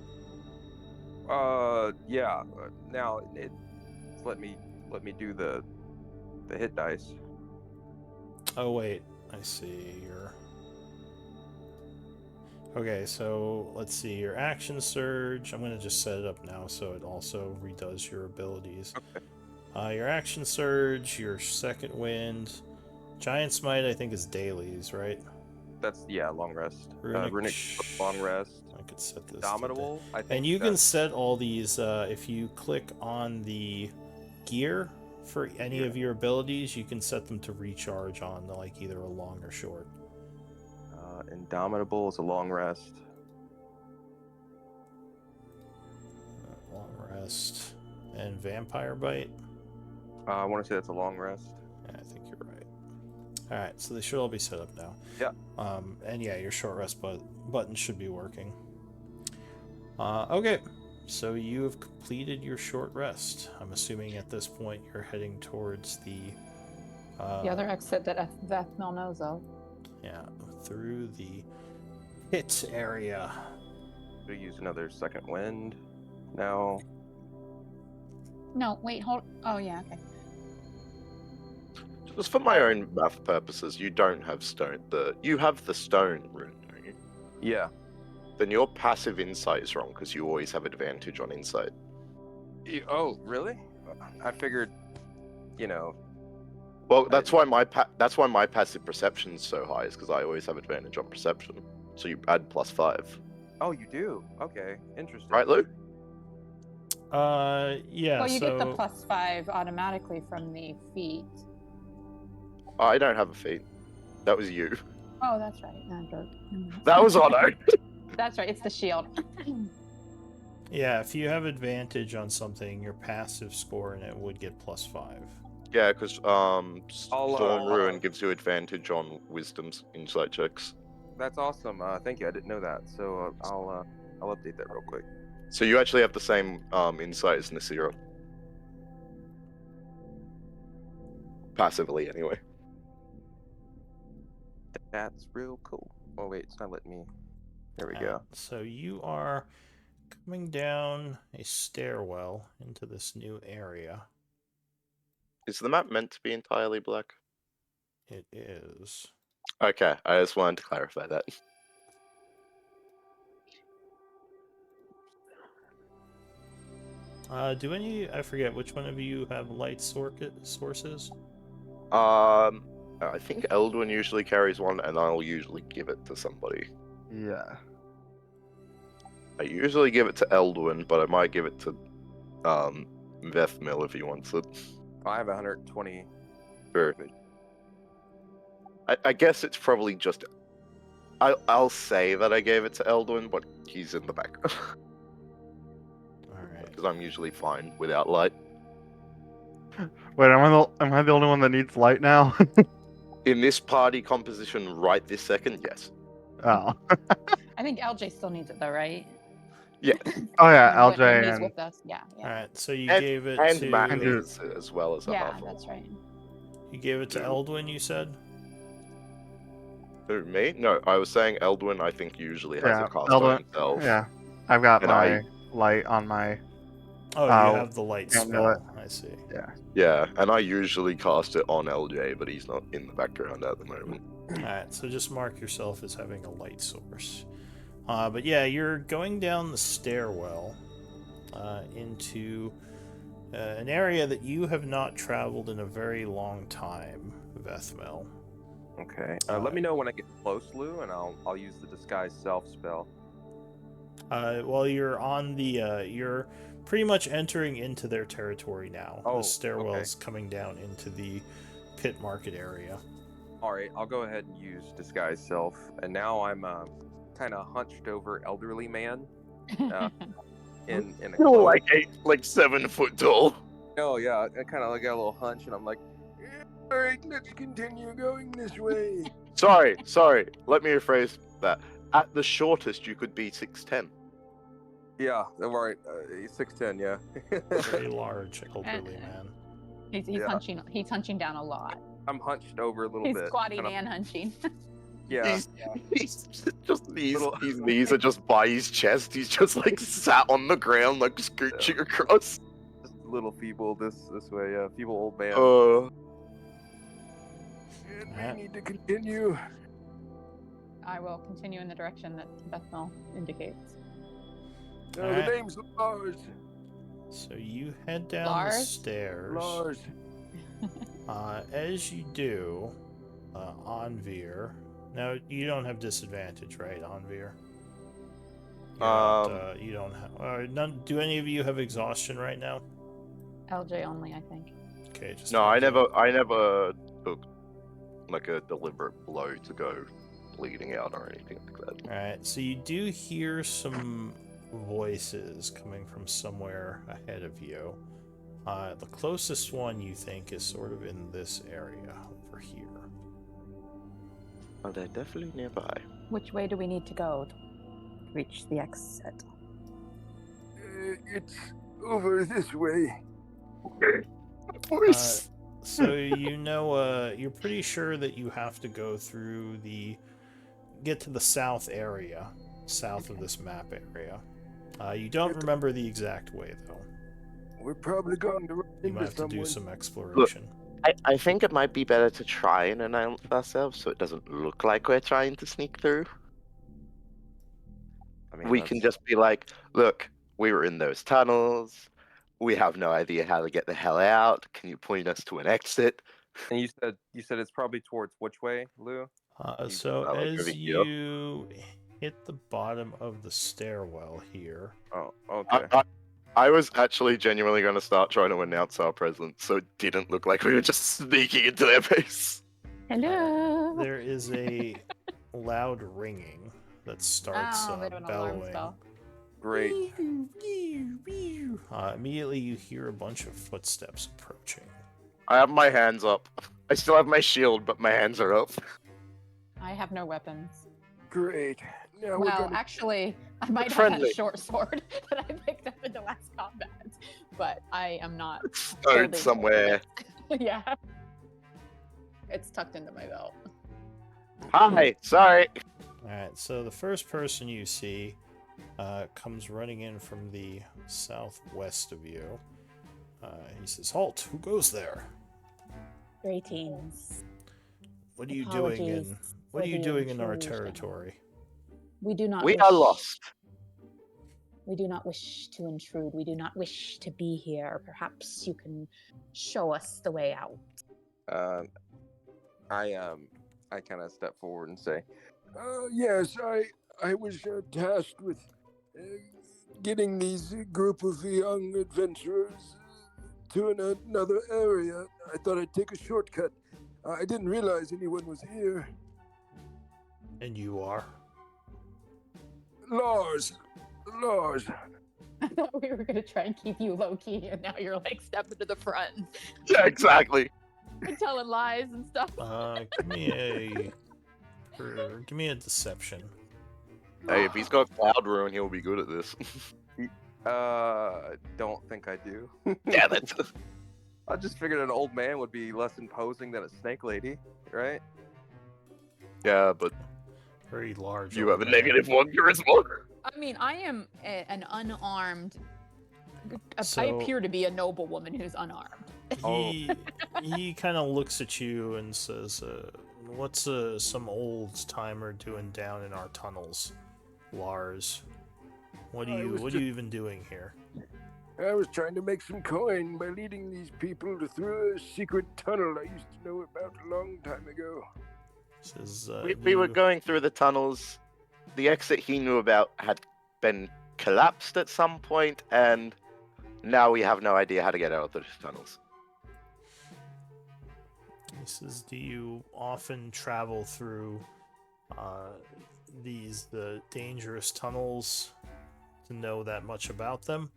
Yeah. Now it's let me do the hit dice. Oh, wait. I see. Okay, so let's see. Your action surge. I'm going to just set it up now so it also redoes your abilities. Okay. Your action surge, your second wind. Giant smite, I think, is dailies, right? That's long rest. Runic long rest. I could set this. Indomitable. I think And you can that's- set all these if you click on the gear for any of your abilities. You can set them to recharge on like either a long or short. Indomitable is a long rest. Long rest and vampire bite. I want to say that's a long rest. Yeah, I think you're right. All right, so they should all be set up now. Yeah. And yeah, your short rest button should be working. Okay, so you have completed your short rest. I'm assuming at this point you're heading towards the other exit that Vethmel knows of. Yeah, through the pit area. Do we use another second wind? No. No, wait, hold. Oh, yeah, okay. just for my own math purposes, you don't have stone. You have the stone rune, don't you? Yeah. Then your passive insight is wrong because you always have advantage on insight. Oh, really? I figured, Well, that's why my passive perception's so high, is because I always have advantage on perception. So you add +5. Oh, you do? Okay, interesting. Right, Lou? Yeah. Well, you get the so- +5 automatically from the feet. I don't have a feat. That was you. Oh, that's right. No, I'm joking. That was Otto. That's right. It's the shield. Yeah, if you have advantage on something, your passive score in it would get +5. Yeah, because Storm I'll, Ruin gives you advantage on Wisdom's insight checks. That's awesome. Thank you. I didn't know that. So I'll update that real quick. So you actually have the same insight as Nasira. Passively, anyway. That's real cool. Oh wait, it's not letting me. There we go. So you are coming down a stairwell into this new area. Is the map meant to be entirely black? It is. Okay, I just wanted to clarify that. I forget which one of you have light sources? I think Eldwin usually carries one, and I'll usually give it to somebody. Yeah. I usually give it to Eldwin, but I might give it to Vethmil if he wants it. I have 120. Sure. I guess it's probably just. I'll say that I gave it to Eldwin, but he's in the back. Alright. Because I'm usually fine without light. Wait, am I the only one that needs light now? In this party composition right this second, yes. Oh. I think LJ still needs it though, right? Yeah. Oh yeah, And when LJ he's and with us. Yeah, All yeah. right, so you And- gave it And to Mac Andrew. is as well as a Yeah, half. that's right. you gave it to Eldwin. You said. Who, me? No, I was saying Eldwin, I think, usually has yeah, a cast Eldon. on himself. Yeah, I've got And my light on my. Oh, you Oh, have the light amulet. spell. I see. Yeah, and I usually cast it on LJ, but he's not in the background at the moment. Alright, so just mark yourself as having a light source. But yeah, you're going down the stairwell into an area that you have not traveled in a very long time, Vethmel. Okay. Let me know when I get close, Lou, and I'll use the disguise self spell. Well, you're on the you're pretty much entering into their territory now. Oh, The stairwell's coming down into the pit market area. All right, I'll go ahead and use disguise self, and now I'm kind of hunched over elderly man. In a You're cloak. like 7 foot tall. Oh yeah, I kind of like got a little hunch, and I'm like, all right, let's continue going this way. Sorry. Let me rephrase that. At the shortest, you could be 6'10". Yeah, all right, 6'10", yeah. Very large elderly man. He's Yeah. hunching down a lot. I'm hunched over a little He's bit. squatting kinda- and hunching. Yeah, He's just Little- his knees are just by his chest. He's just like sat on the ground, like scooching across. just a little feeble this way. Yeah, feeble old man. Alright. We need to continue. I will continue in the direction that Bethnal indicates. Alright. name's Lars. So you head down the Lars? stairs. Lars. As you do, Anvir. Now you don't have disadvantage, right, Anvir? You don't have. None. Do any of you have exhaustion right now? LJ only, I think. Okay, just No, I LJ. never took like a deliberate blow to go bleeding out or anything like that. Alright, so you do hear some voices coming from somewhere ahead of you. The closest one you think is sort of in this area over here. Oh, they're definitely nearby. Which way do we need to go to reach the exit? It's over this way. Voice. So you're pretty sure that you have to go through get to the south area, south of this map area. You don't remember the exact way though. We're probably going to run You into might have to do someone. some exploration. I think it might be better to try and announce ourselves so it doesn't look like we're trying to sneak through. I mean, We can just be like, look, we were in those tunnels. We have no idea how to get the hell out. Can you point us to an exit? And you said it's probably towards which way, Lou? So like as over here. you hit the bottom of the stairwell here, Oh, okay. I was actually genuinely going to start trying to announce our presence so it didn't look like we were just sneaking into their base. Hello. there is a loud ringing that starts Oh, they have an alarm bellowing. spell. Great. Immediately you hear a bunch of footsteps approaching. I have my hands up. I still have my shield, but my hands are up. I have no weapons. Great. Now Well, actually, I might have had friendly. a short sword that I picked up in the last combat, but I am not. Stowed holding somewhere. it. Yeah. It's tucked into my belt. Hi, sorry. Alright, so the first person you see comes running in from the southwest of you. He says, "Halt! Who goes there? Greetings. What are you doing in? Apologies What are for you the doing in our intrusion. territory?" We do not. We are wish- lost. We do not wish to intrude. We do not wish to be here. Perhaps you can show us the way out. I kind of step forward and say, "Yes, I was tasked with getting these group of young adventurers to another area. I thought I'd take a shortcut. I didn't realize anyone was here. And you are? Lars. I thought we were gonna try and keep you low key, and now you're like stepping to the front, Yeah, exactly. and telling lies and stuff. Give me a deception. Hey, if he's got Cloud Rune, he'll be good at this. Don't think I do. Damn it. I just figured an old man would be less imposing than a snake lady, right? Yeah, but Very large. you have a old man. -1 charisma. I mean, I am an unarmed. I So- appear to be a noble woman who's unarmed. He kind of looks at you and says, "What's some old timer doing down in our tunnels, Lars? What are you even doing here?" I was trying to make some coin by leading these people through a secret tunnel I used to know about a long time ago. Says, We were "You- going through the tunnels. The exit he knew about had been collapsed at some point, and now we have no idea how to get out of those tunnels. He says, "Do you often travel through the dangerous tunnels to know that much about them?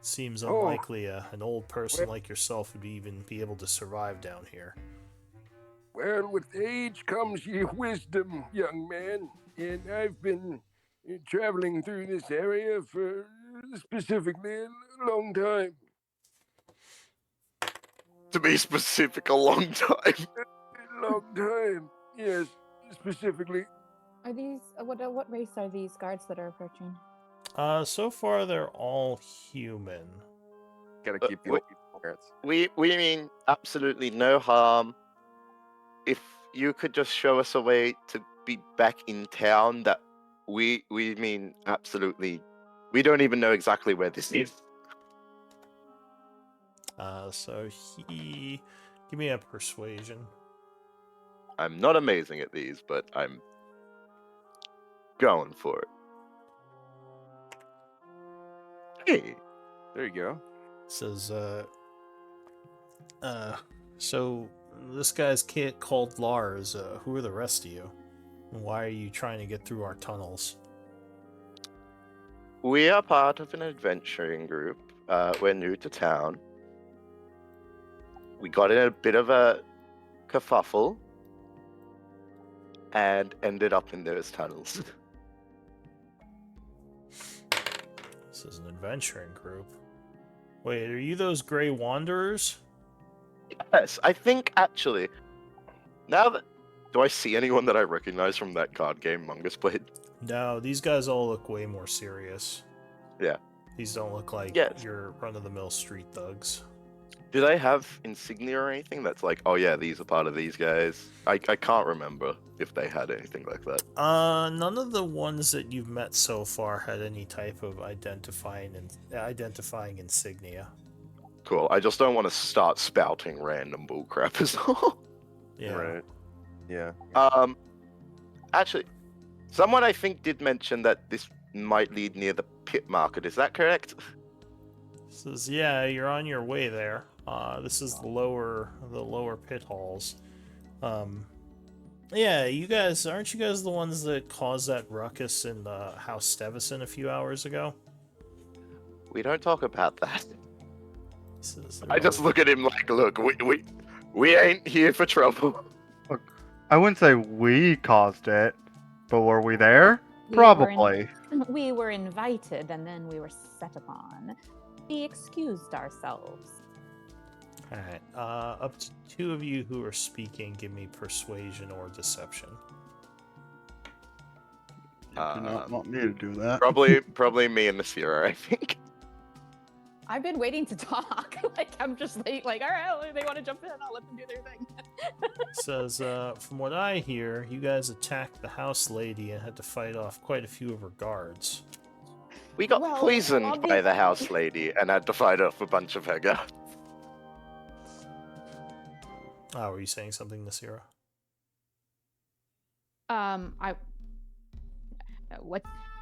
Seems Oh. unlikely an old person like yourself would even be able to survive down here." Well, with age comes ye wisdom, young man, and I've been traveling through this area for specifically a long time. To be specific, a long time. A long time, yes, specifically. Are these what race are these guards that are approaching? So far they're all human. Gotta keep the wait. old parents. We mean absolutely no harm. If you could just show us a way to be back in town, that we mean absolutely. We don't even know exactly where this is. So he give me a persuasion. I'm not amazing at these, but I'm going for it. Hey, There you go. Says, so this guy's kid called Lars. Who are the rest of you? And why are you trying to get through our tunnels? we are part of an adventuring group. We're new to town. We got in a bit of a kerfuffle and ended up in those tunnels. This is an adventuring group. Wait, are you those Grey Wanderers? Yes, I think actually. Now that do I see anyone that I recognize from that card game Mungus played? No, these guys all look way more serious. Yeah. These don't look like Yes. your run-of-the-mill street thugs. Do they have insignia or anything that's like, oh yeah, these are part of these guys? I can't remember if they had anything like that. None of the ones that you've met so far had any type of identifying insignia. Cool. I just don't want to start spouting random bullcrap as well. Yeah. Right. Yeah. Actually, someone I think did mention that this might lead near the pit market. Is that correct? Says, yeah, you're on your way there. This is the lower pit halls. Yeah, aren't you guys the ones that caused that ruckus in House Stevison a few hours ago? We don't talk about that. Says, I just look at him like, look, we ain't here for trouble. I wouldn't say we caused it, but were we there? We were in- Probably. We were invited and then we were set upon. We excused ourselves. Alright, up to two of you who are speaking, give me persuasion or deception. You do not want me to do that. Probably me and Nasira, I think. I've been waiting to talk. Like I'm just like, all right, they want to jump in. I'll let them do their thing. Says, from what I hear, you guys attacked the house lady and had to fight off quite a few of her guards. We got Well, poisoned by the obviously- house lady and had to fight off a bunch of her guards. Oh, were you saying something, Nasira?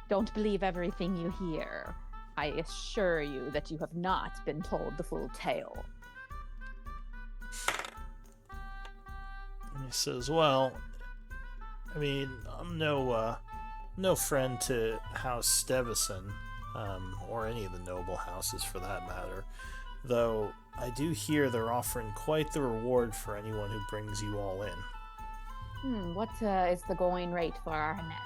Don't believe everything you hear. I assure you that you have not been told the full tale. And he says, well, I mean, I'm no friend to House Stevison, or any of the noble houses for that matter, though I do hear they're offering quite the reward for anyone who brings you all in. What is the going rate for our net?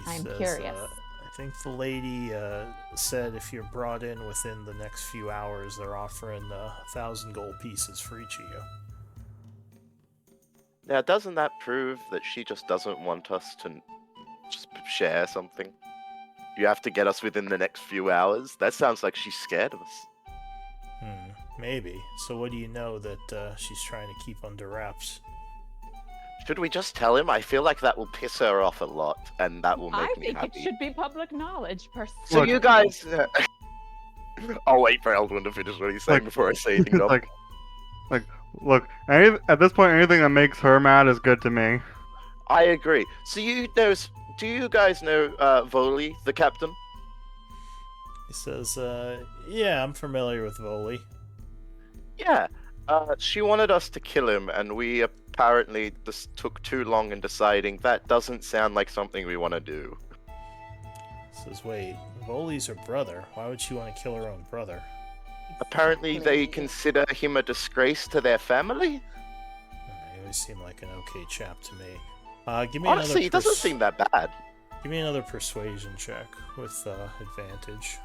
I'm Says, curious. I think the lady said if you're brought in within the next few hours, they're offering 1,000 gold pieces for each of you. Now, doesn't that prove that she just doesn't want us to just share something? You have to get us within the next few hours? That sounds like she's scared of us. Maybe. So what do you know that she's trying to keep under wraps? Should we just tell him? I feel like that will piss her off a lot, and that will make I me think happy. it should be public knowledge, personally. So Look- you guys... I'll wait for Eldwin to finish what he's saying before I say anything else. Look, at this point, anything that makes her mad is good to me. I agree. So do you guys know Voli, the captain? He says, yeah, I'm familiar with Voli. Yeah. She wanted us to kill him, and we apparently just took too long in deciding. That doesn't sound like something we want to do. Says, wait, Voli's her brother. Why would she want to kill her own brother? Apparently they consider him a disgrace to their family? He always seemed like an okay chap to me. Give me Honestly, he another doesn't seem that bad. Give me another persuasion check with advantage.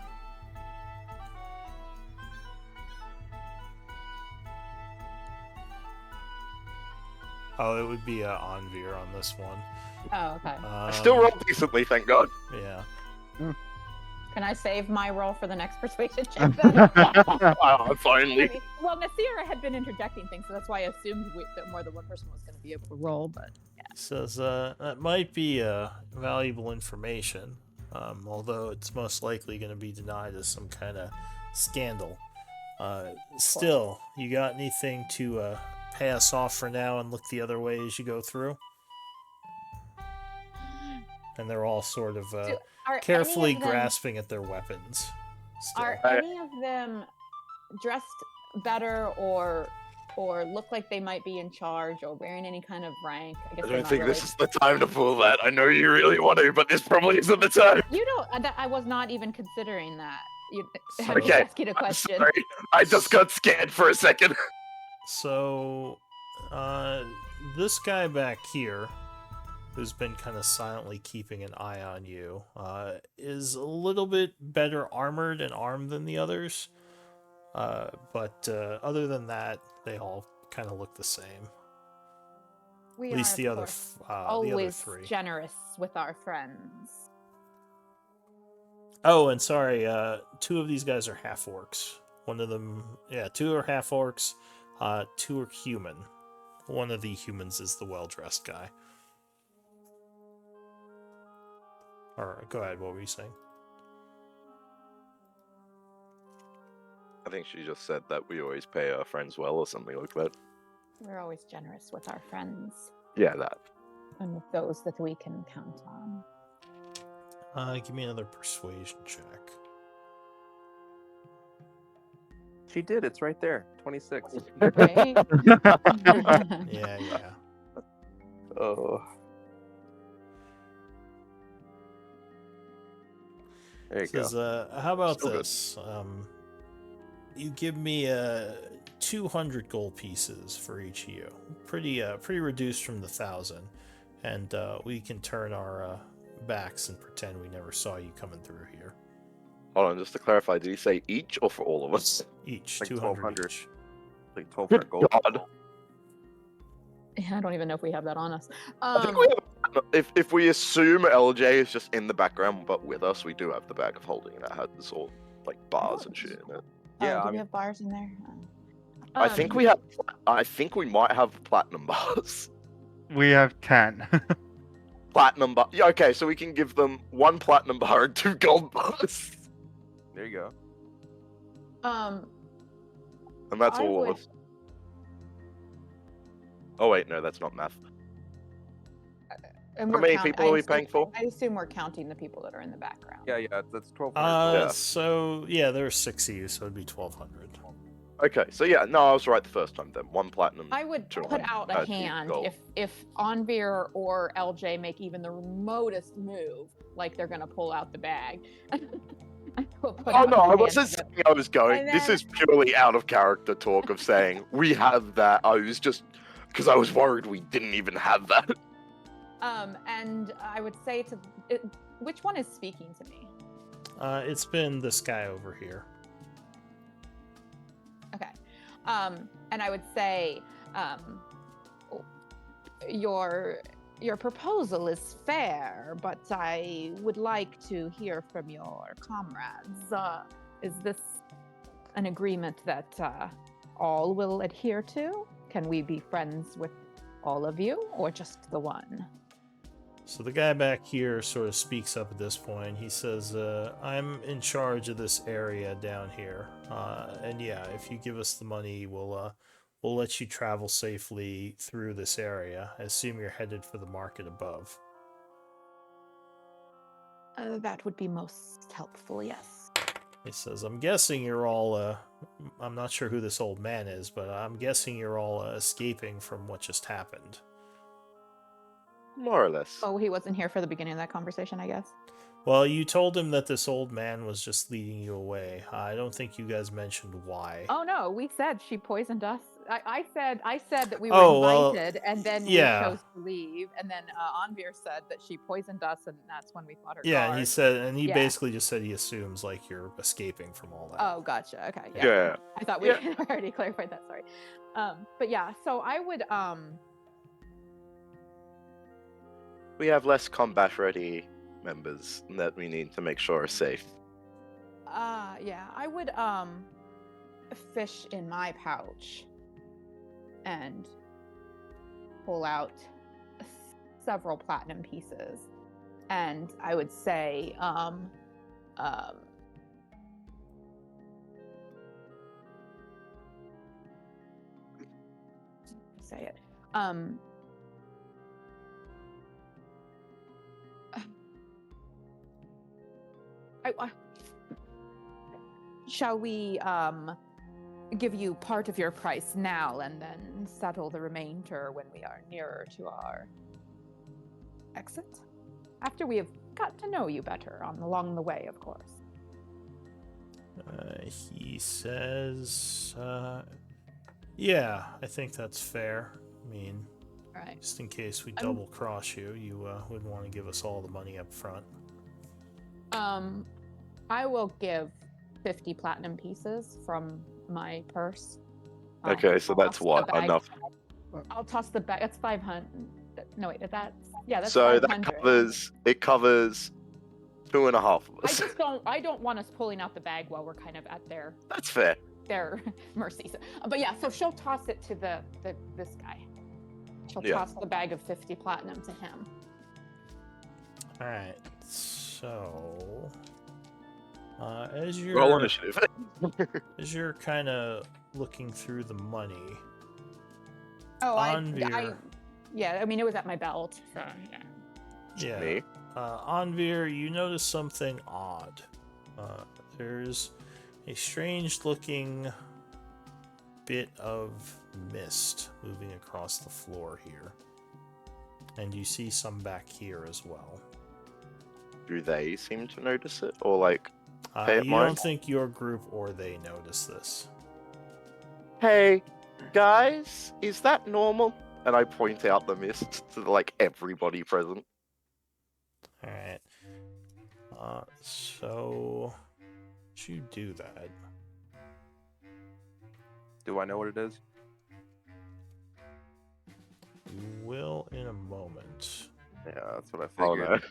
Oh, it would be Anvir on this one. Oh, okay. I still rolled decently, thank God. Yeah. Can I save my roll for the next persuasion check then? Finally. I mean, well, Nasira had been interjecting things, so that's why I assumed that more than one person was going to be able to roll, but yeah. Says that might be valuable information, although it's most likely going to be denied as some kind of scandal. Still, you got anything to pay us off for now and look the other way as you go through? And they're all sort of Are carefully any of them- grasping at their weapons. Still. Are any of them dressed better or look like they might be in charge or wearing any kind of rank? I guess I they're don't not think really. this is the time to pull that. I know you really want to, but this probably isn't the time. You know, I was not even considering that. I'm Okay, just asking a I'm question. sorry. I just got scared for a second. So, this guy back here, who's been kind of silently keeping an eye on you, is a little bit better armored and armed than the others. But other than that, they all kind of look the same. We At least are, the of other, course, the other always three. generous with our friends. Oh, and sorry, two of these guys are half orcs. One of them, yeah, two are half orcs. Two are human. One of the humans is the well-dressed guy. Or go ahead. What were you saying? I think she just said that we always pay our friends well or something like that. We're always generous with our friends Yeah, that. and with those that we can count on. Give me another persuasion check. She did. It's right there. 26. Right? Yeah. Oh. There you Says, go. how about Still good. this? You give me 200 gold pieces for each of you. Pretty reduced from the 1,000, and we can turn our backs and pretend we never saw you coming through here. Hold on, just to clarify, did he say each or for all of us? Each Like 200 1,200. each. Like 1,200 Good gold. God. Yeah, I don't even know if we have that on us. I think we have, if we assume LJ is just in the background but with us, we do have the bag of holding that has all like bars and shit in it. Yeah, do I we mean- have bars in there? I think we have. I think we might have platinum bars. We have 10. Platinum bar. Yeah, okay, so we can give them 1 platinum bar and 2 gold bars, There you go. and that's I all would- of us. Oh wait, no, that's not math. And How we're many count- people I are we assume- paying for? I assume we're counting the people that are in the background. Yeah, that's 1,200. Yeah. So yeah, there are 6 of you, so it'd be 1,200. Okay, so yeah, no, I was right the first time then. 1 platinum. I would put 200, out a 2 hand gold. if Anvir or LJ make even the remotest move, like they're gonna pull out the bag. I will put Oh out no, my I hand wasn't for them. saying I was going. And This then- is purely out of character talk of saying we have that. I was just because I was worried we didn't even have that. And I would say which one is speaking to me? It's been this guy over here. Okay. And I would say, your proposal is fair, but I would like to hear from your comrades. Is this an agreement that all will adhere to? Can we be friends with all of you, or just the one? So the guy back here sort of speaks up at this point. He says, I'm in charge of this area down here. And yeah, if you give us the money, we'll let you travel safely through this area. I assume you're headed for the market above. That would be most helpful, yes. He says, I'm guessing you're all, I'm not sure who this old man is, but I'm guessing you're all escaping from what just happened. More or less. Oh, he wasn't here for the beginning of that conversation, I guess. Well, you told him that this old man was just leading you away. I don't think you guys mentioned why. Oh no, we said she poisoned us. I said that we were invited, and then we chose to leave. And then Anvir said that she poisoned us, and that's when we fought her. Yeah, guard. he said, and he basically just said he assumes like you're escaping from all that. Oh, gotcha. Okay, Yeah. I thought we had already clarified that. Sorry. But yeah, so I would We have less combat-ready members that we need to make sure are safe. Yeah, I would fish in my pouch and pull out several platinum pieces, and I would say say it shall we give you part of your price now and then settle the remainder when we are nearer to our exit? After we have got to know you better along the way, of course. He says, yeah, I think that's fair. I mean, Right. just in case we double cross you, you would want to give us all the money up front. I will give 50 platinum pieces from my purse. Okay, so that's toss the what? bag. Enough. I'll toss the bag. That's 500. No, wait, that's So 500. that covers 2.5 of us. I don't want us pulling out the bag while we're kind of at their That's fair. mercy. So, but yeah, so she'll toss it to this guy. She'll toss the bag of 50 platinum to him. All right, so as Roll initiative. as you're kind of looking through the money, I mean, it was at my belt. So, yeah. Me? Anvir, you notice something odd. There's a strange-looking bit of mist moving across the floor here, and you see some back here as well. Do they seem to notice it, or like? Pay it You mind? don't think your group or they notice this? Hey, guys, is that normal? And I point out the mist to like everybody present. All right. So you do that. Do I know what it is? You will in a moment. Yeah, that's what I Oh figured. no.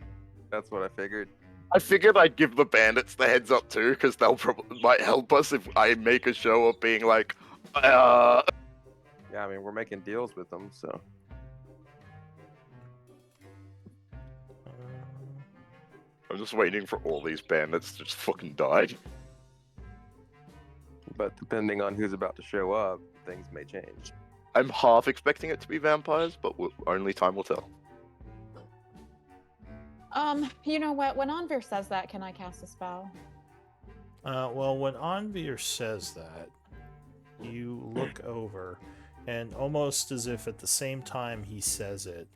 That's what I figured. I figured I'd give the bandits the heads up too, because they'll probably might help us if I make a show of being like, Yeah, I mean, we're making deals with them, so. I'm just waiting for all these bandits to just fucking die. But depending on who's about to show up, things may change. I'm half expecting it to be vampires, but only time will tell. You know what? When Anvir says that, can I cast a spell? Well, when Anvir says that, you look over, and almost as if at the same time he says it,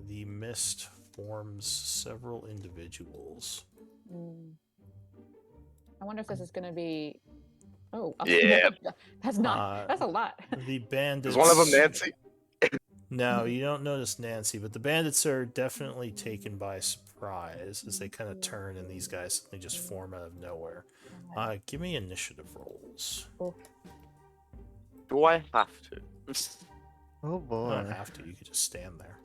the mist forms several individuals. I wonder if this is going to be. Oh, Yeah. that's not. That's a lot. The bandits. Is one of them Nancy? No, you don't notice Nancy, but the bandits are definitely taken by surprise as they kind of turn and these guys suddenly just form out of nowhere. Give me initiative rolls. Do I have to? Oh You boy. don't have to, you could just stand there.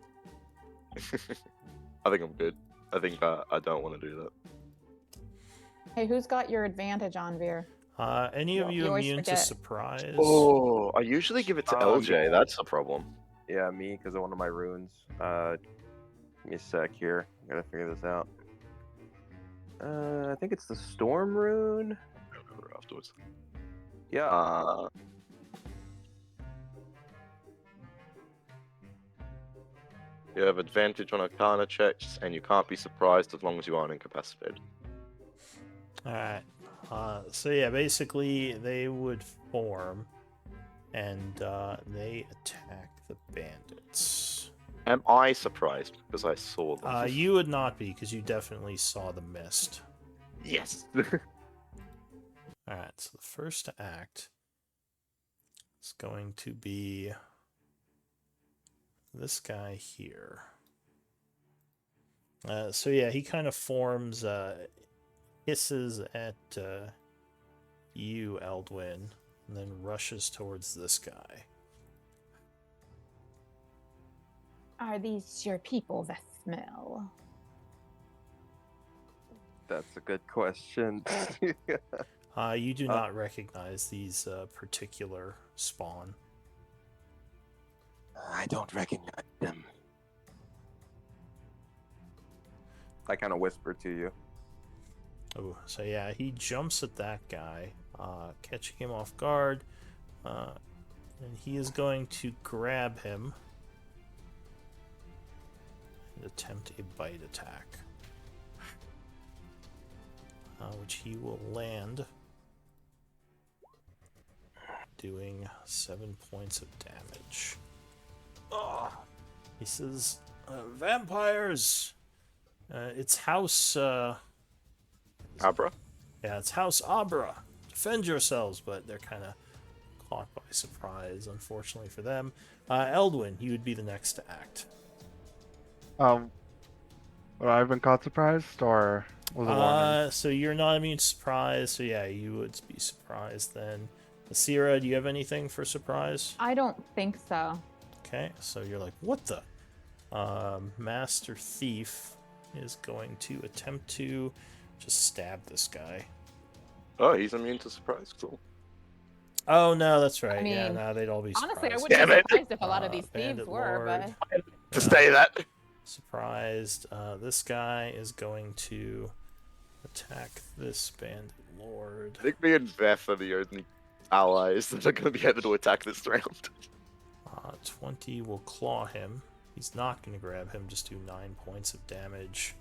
I think I'm good. I think I don't want to do that. Hey, who's got your advantage on Veer? Any of Well, you you always immune to forget. surprise? Oh, I usually give it to LJ. no. That's the problem. Yeah, me because of one of my runes. Give me a sec here. I gotta figure this out. I think it's the storm rune. Afterwards. Yeah. You have advantage on Arcana checks, and you can't be surprised as long as you aren't incapacitated. Alright. So yeah, basically they would form and they attack the bandits. Am I surprised because I saw them? You would not be because you definitely saw the mist. Yes. Alright, so the first to act is going to be this guy here. So yeah, he kind of forms, hisses at you, Eldwin, and then rushes towards this guy. Are these your people, Vethmil? That's a good question. You do not recognize these particular spawn. I don't recognize them. I kind of whisper to you. Oh, so yeah, he jumps at that guy, catching him off guard, and he is going to grab him and attempt a bite attack, which he will land, doing 7 points of damage. He says, vampires! It's House... Abra? Yeah, it's House Abra. Defend yourselves, but they're kind of caught by surprise, unfortunately for them. Eldwin, you would be the next to act. Would I have been caught surprised, or was it warning? So you're not immune to surprise, so yeah, you would be surprised then. Asira, do you have anything for surprise? I don't think so. Okay, so you're like, what the? Master Thief is going to attempt to just stab this guy. Oh, he's immune to surprise. Cool. Oh no, that's right. I mean, yeah, no, they'd all be surprised. Honestly, I wouldn't Damn be it. surprised if a lot of these thieves Bandit were, Lord. but To say that. Surprised. This guy is going to attack this bandit lord. I think me and Veth are the only allies that are going to be able to attack this round. 20 will claw him. He's not going to grab him, just do 9 points of damage.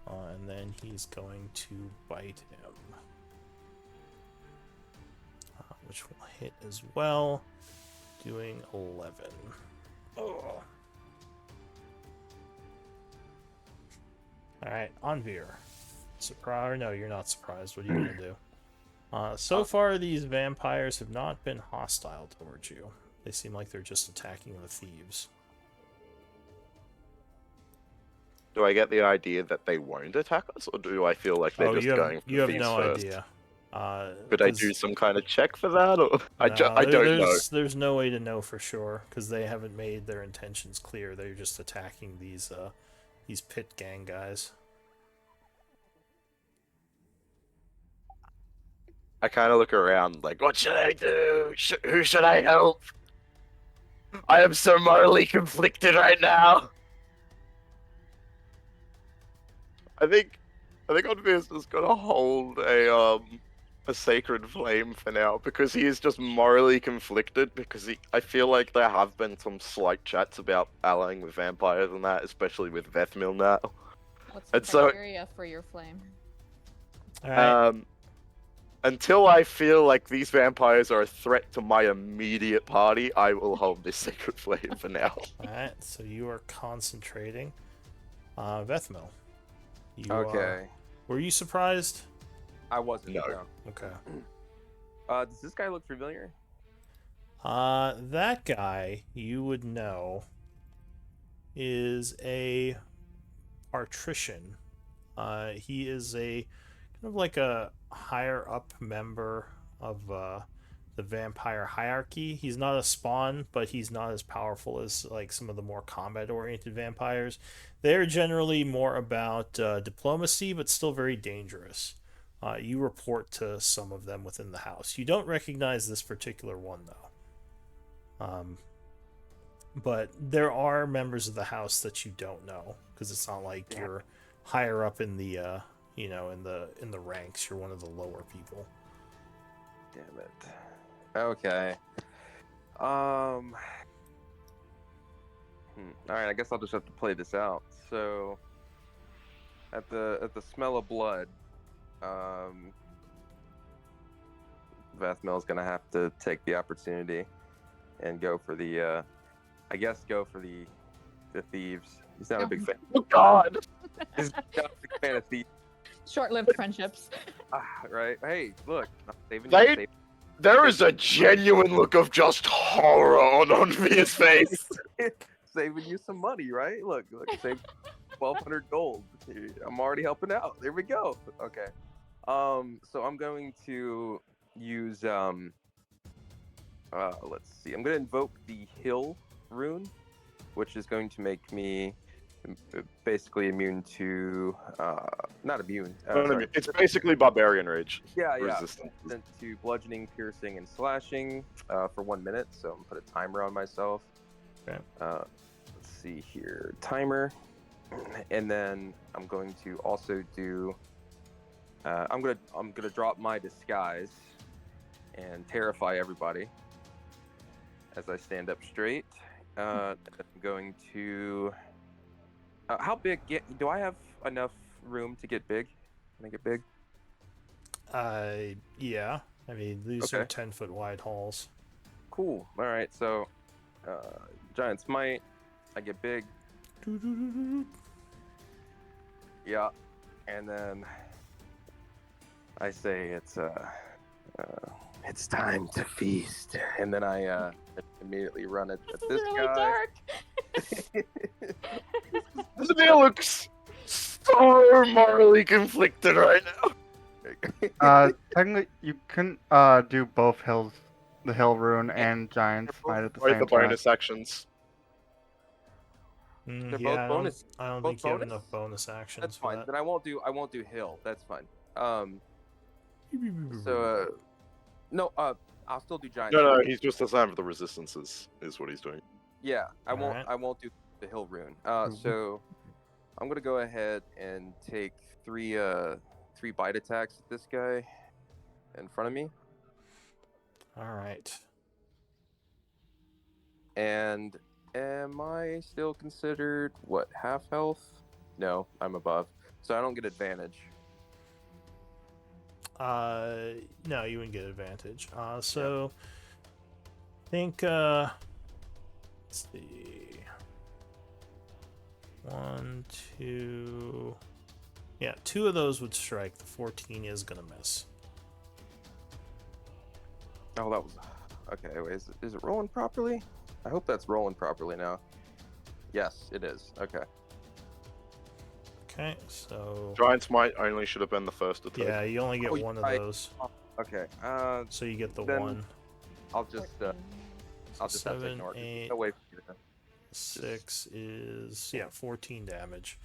And then he's going to bite him. Which will hit as well, doing 11. Oh. Alright, Anvir. Surprise? No, you're not surprised. What are you going to do? So far, these vampires have not been hostile towards you. They seem like they're just attacking the thieves. Do I get the idea that they won't attack us, or do I feel like they're just going for you have thieves no first? idea. Could I do some kind of check for that, or I don't know. There's no way to know for sure because they haven't made their intentions clear. They're just attacking these pit gang guys. I kind of look around like, what should I do? Who should I help? I am so morally conflicted right now. I think Obvious is gonna hold a sacred flame for now because he is just morally conflicted because I feel like there have been some slight chats about allying with vampires and that, especially with Vethmil now. what's the And so- criteria for your flame? All right. Until I feel like these vampires are a threat to my immediate party, I will hold this sacred flame for now. All right. So you are concentrating. Vethmil. Okay. Were you surprised? I wasn't. No. No. Okay. Does this guy look familiar? That guy, you would know, is a patrician. He is a kind of like a higher up member of the vampire hierarchy. He's not a spawn, but he's not as powerful as like some of the more combat oriented vampires. They're generally more about diplomacy, but still very dangerous. You report to some of them within the house. You don't recognize this particular one though. But there are members of the house that you don't know because it's not like you're higher up in the in the ranks. You're one of the lower people. Damn it. Okay. All right, I guess I'll just have to play this out. So at the smell of blood, Vathmel's gonna have to take the opportunity and go for the thieves. He's not a big fan. Oh God! He's not a big fan of thieves. Short-lived friendships. Right? Hey, look, I'm saving They- you. There is a genuine look of just horror on Onvia's face. Saving you some money, right? Look, save 1,200 gold. I'm already helping out. There we go. Okay. So I'm going to use let's see. I'm going to invoke the Hill rune, which is going to make me basically immune to not immune. Sorry. It's basically barbarian rage. Yeah. Resistance. Sent to bludgeoning, piercing, and slashing for 1 minute. So I'm gonna put a timer on myself. Okay. Let's see here, timer, and then I'm going to also do. I'm gonna drop my disguise and terrify everybody as I stand up straight. I'm going to. How big? Do I have enough room to get big? Can I get big? Yeah. I mean, these Okay. are 10-foot wide halls. Cool. All right. So, giant smite. I get big. Yeah. And then I say it's time to feast. And then I immediately run at This this is really guy. dark. Isabel looks so morally conflicted right now. Technically, you can do both hills, the hill rune and giant smite at the Right, same the time. bonus actions. They're Yeah, both bonus. I don't both think you have bonus? enough bonus actions That's for fine. that. Then I won't do hill. That's fine. So no, I'll still do giant. No, smite. he's just assigned for the resistances, is what he's doing. Yeah, I won't. Alright. I won't do the hill rune. So I'm gonna go ahead and take three bite attacks at this guy in front of me, All right. and am I still considered half health? No, I'm above, so I don't get advantage. No, you wouldn't get advantage. So I think let's see. 1, 2. Yeah, 2 of those would strike. The 14 is gonna miss. Oh, that was okay. Wait, is it rolling properly? I hope that's rolling properly now. Yes, it is. Okay. Okay, so Giant Smite only should have been the first attack. yeah, you only get Oh, one of right. those, Okay. so you get the Then- one. I'll just have to 7, ignore it. 8, No way for you to 6 is 14 damage.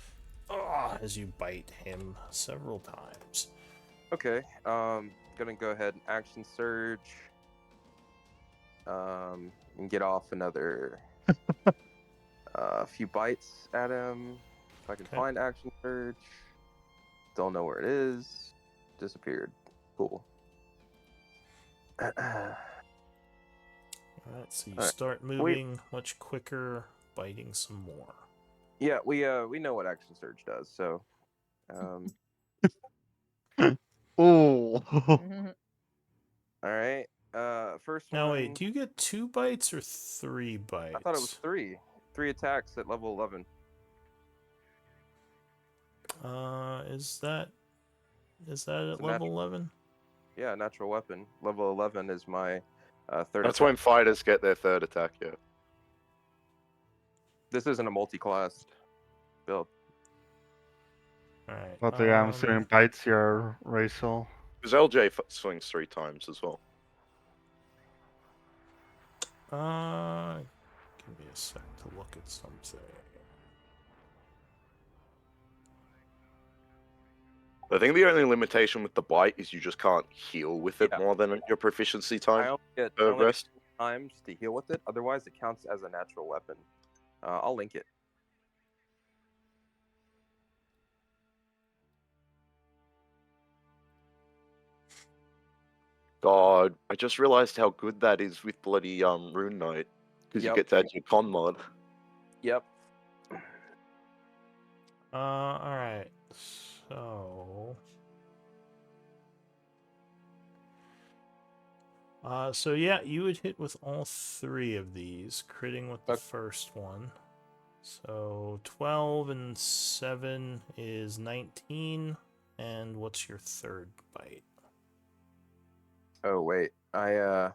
As you bite him several times. Okay, gonna go ahead and action surge. And get off another few bites at him. If I can Okay. find action surge. Don't know where it is. Disappeared. Cool. Alright, so you Alright. start moving much quicker, biting some more. Yeah, we know what action surge does. So, Ooh. Mhm. all right. First Now one. wait, do you get 2 bites or 3 bites? I thought it was 3. 3 attacks at level 11. Is that at It's a level 11? Yeah, natural weapon. Level 11 is my Third That's attack. when fighters get their third attack, yeah. This isn't a multi-class build. Alright. But yeah, I'm assuming bites your racial. Because LJ swings 3 times as well. Give me a sec to look at something. I think the only limitation with the bite is you just can't heal with it Yeah. more than your proficiency I time. only get Rest. times to heal with it. Otherwise, it counts as a natural weapon. I'll link it. God, I just realized how good that is with bloody Rune Knight. Because you Yep. get to add your con mod. Yep. Alright. So. So yeah, you would hit with all 3 of these, critting with the Okay. first one. So 12 and 7 is 19. And what's your third bite? Oh wait, You're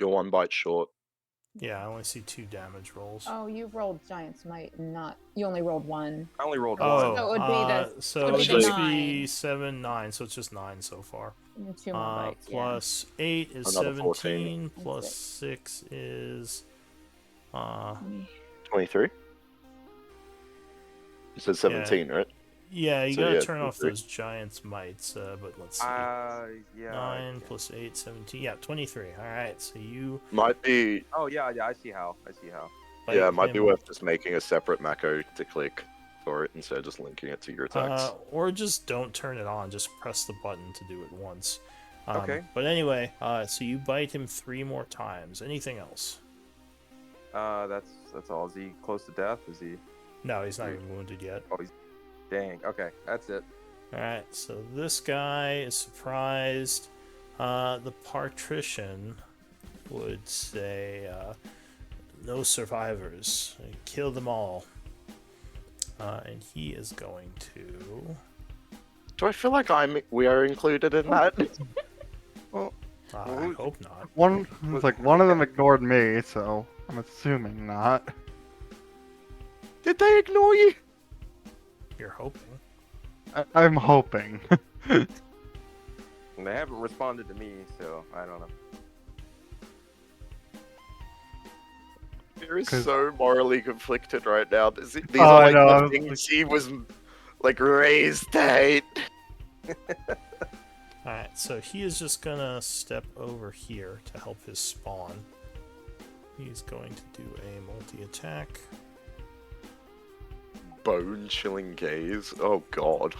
1 bite short. Yeah, I only see 2 damage rolls. Oh, you rolled Giant's Might, not you only rolled 1. I only rolled Oh, one. So it would be the- so it it would would be the just 9. be 7, 9, so it's just 9 so far. 2 more bites. Plus 8 is Another 14. 17, That's plus it. 6 is 23? You said 17, right? yeah, you So, gotta yeah, turn off 23. those Giant's Mites, but let's see. Yeah. 9 plus 8, 17. Yeah, 23. Alright, so you Might be, Oh yeah. I see how. bite yeah, it might be him, worth just making a separate macro to click for it instead of just linking it to your attacks. or just don't turn it on, just press the button to do it once. Okay. But anyway, so you bite him 3 more times. Anything else? That's all. Is he close to death? Is he? No, he's not even wounded yet. Oh, he's. Dang. Okay, that's it. Alright, so this guy is surprised. The patrician would say, no survivors. Kill them all. And he is going to... Do I feel like we are included in that? I hope not. One of them ignored me, so I'm assuming not. Did they ignore you? You're hoping. I'm hoping. And they haven't responded to me, so I don't know. You're 'Cause- so morally conflicted right now. These Oh, are I like know, I the was things he was like raised to hate. Alright, so he is just gonna step over here to help his spawn. He's going to do a multi-attack. Bone chilling gaze. Oh god.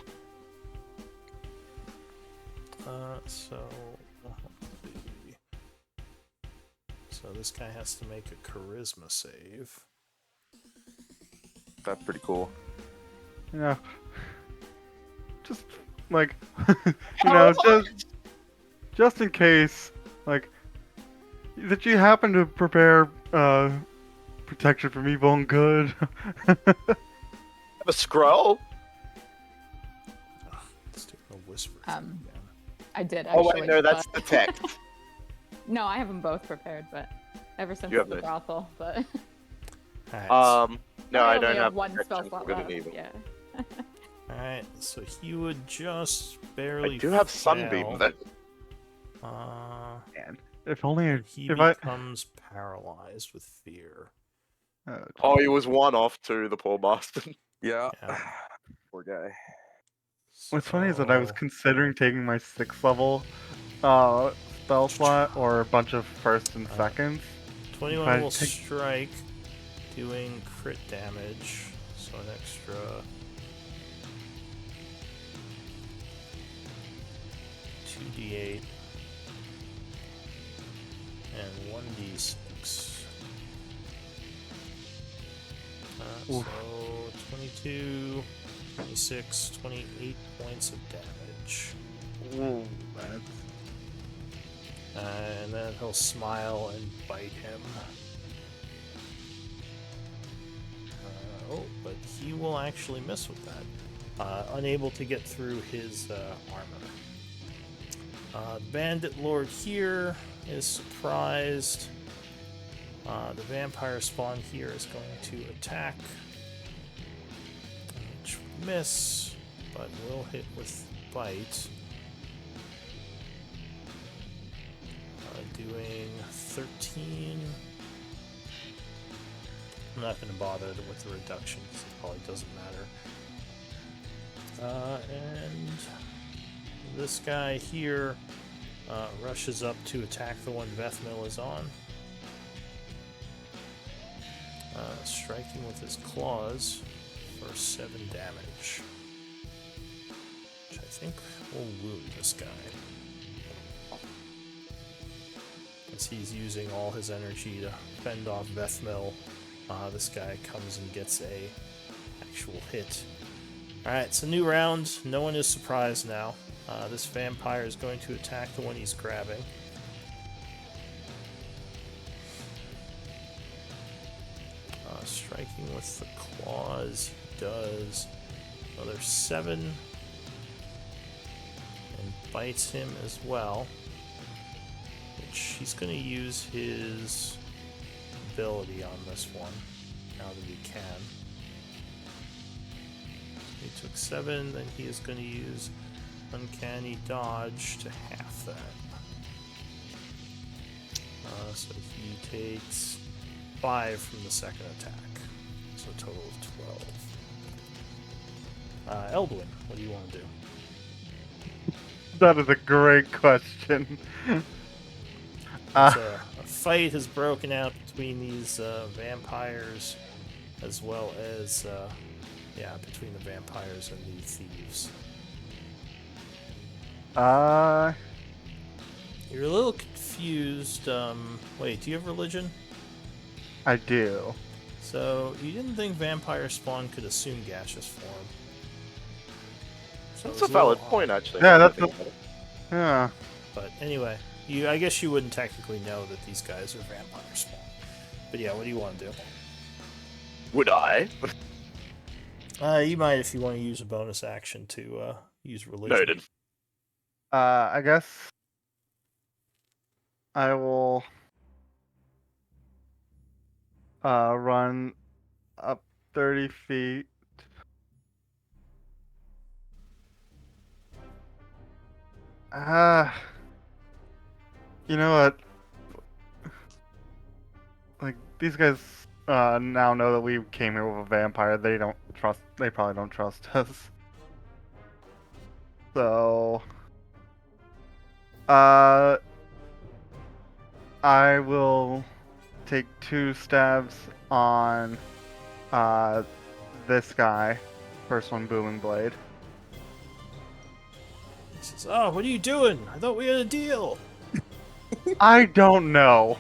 So this guy has to make a charisma save. That's pretty cool. Yeah. Just like just in case, like, did you happen to prepare protection from evil and good? A scroll? Let's do a whisper. Um, thing again. I did actually. Oh wait, no, that's but... the text. No, I have them both prepared, but ever since You have the those. brothel, but Alright, No, I only don't have one protection spell from slot good and left. evil. Yeah. alright, so he would just barely I do have sunbeam fail. though. Man, if only He if I. becomes paralyzed with fear. Oh, he was 1 off too, the poor bastard. Yeah. Yeah. Poor guy. What's funny is that I was So- considering taking my 6th level spell slot or a bunch of first and seconds. 21 I will take- strike, doing crit damage, so an extra 2d8 and 1d6. So Oof. 22, 26, 28 points of damage. Ooh, that's... And then he'll smile and bite him. But he will actually miss with that. Unable to get through his armor. Bandit Lord here is surprised. The vampire spawn here is going to attack. Which miss, but will hit with bite. Doing 13. I'm not going to bother with the reduction because it probably doesn't matter. And this guy here rushes up to attack the one Vethmil is on. Striking with his claws for 7 damage. Which I think will wound this guy. As he's using all his energy to fend off Vethmil, this guy comes and gets a actual hit. Alright, it's a new round. No one is surprised now. This vampire is going to attack the one he's grabbing. Striking with the claws, he does another 7. And bites him as well. Which he's going to use his ability on this one, now that he can. He took 7, then he is going to use Uncanny Dodge to half that. So he takes 5 from the second attack. So a total of 12. Eldwin, what do you want to do? That is a great question. A fight has broken out between these vampires, as well as, between the vampires and the thieves. You're a little confused. Wait, do you have religion? I do. So, you didn't think vampire spawn could assume gaseous form. So That's a valid point, actually. Yeah, that's yeah. But anyway, I guess you wouldn't technically know that these guys are vampire spawn. But yeah, what do you want to do? Would I? You might if you want to use a bonus action to use religion. Noted. I guess I will run up 30 feet. You know what? Like, these guys now know that we came here with a vampire. They probably don't trust us. So I will take 2 stabs on this guy. First one, Booming Blade. He says, "Oh, what are you doing? I thought we had a deal." I don't know.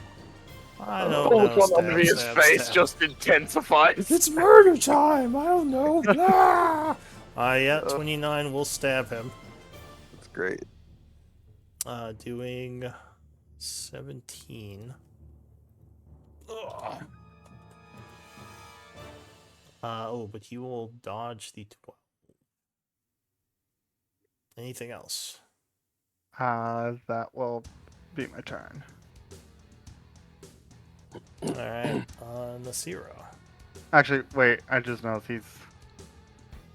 I don't All know. on Andrea's face just intensifies. It's murder time. I don't know. Yeah, 29 will stab him. That's great. Doing 17. Ugh. But you will dodge the 12. Anything else? That will be my turn. Alright, Nasira. Actually, wait, I just noticed he's...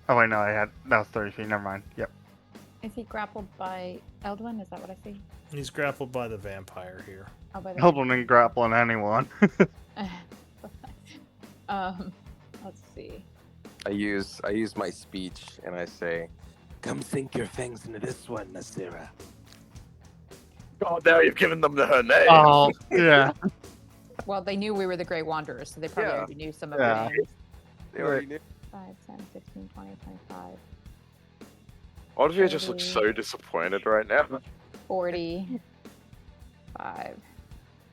Oh wait, no, that was 30 feet, never mind. Yep. Is he grappled by Eldwin? Is that what I see? He's grappled by the vampire here. Oh, by the Eldwin ain't grappling anyone. Let's see. I use my speech and I say, Come sink your fangs into this one, Nasira. God, now you've given them her name. Oh, yeah. Well, they knew we were the Grey Wanderers, so they probably Yeah. already knew some of Yeah. our names. they already knew. 5, 10, 15, 20, 25, Andrea just looks so disappointed right now. 40, 5.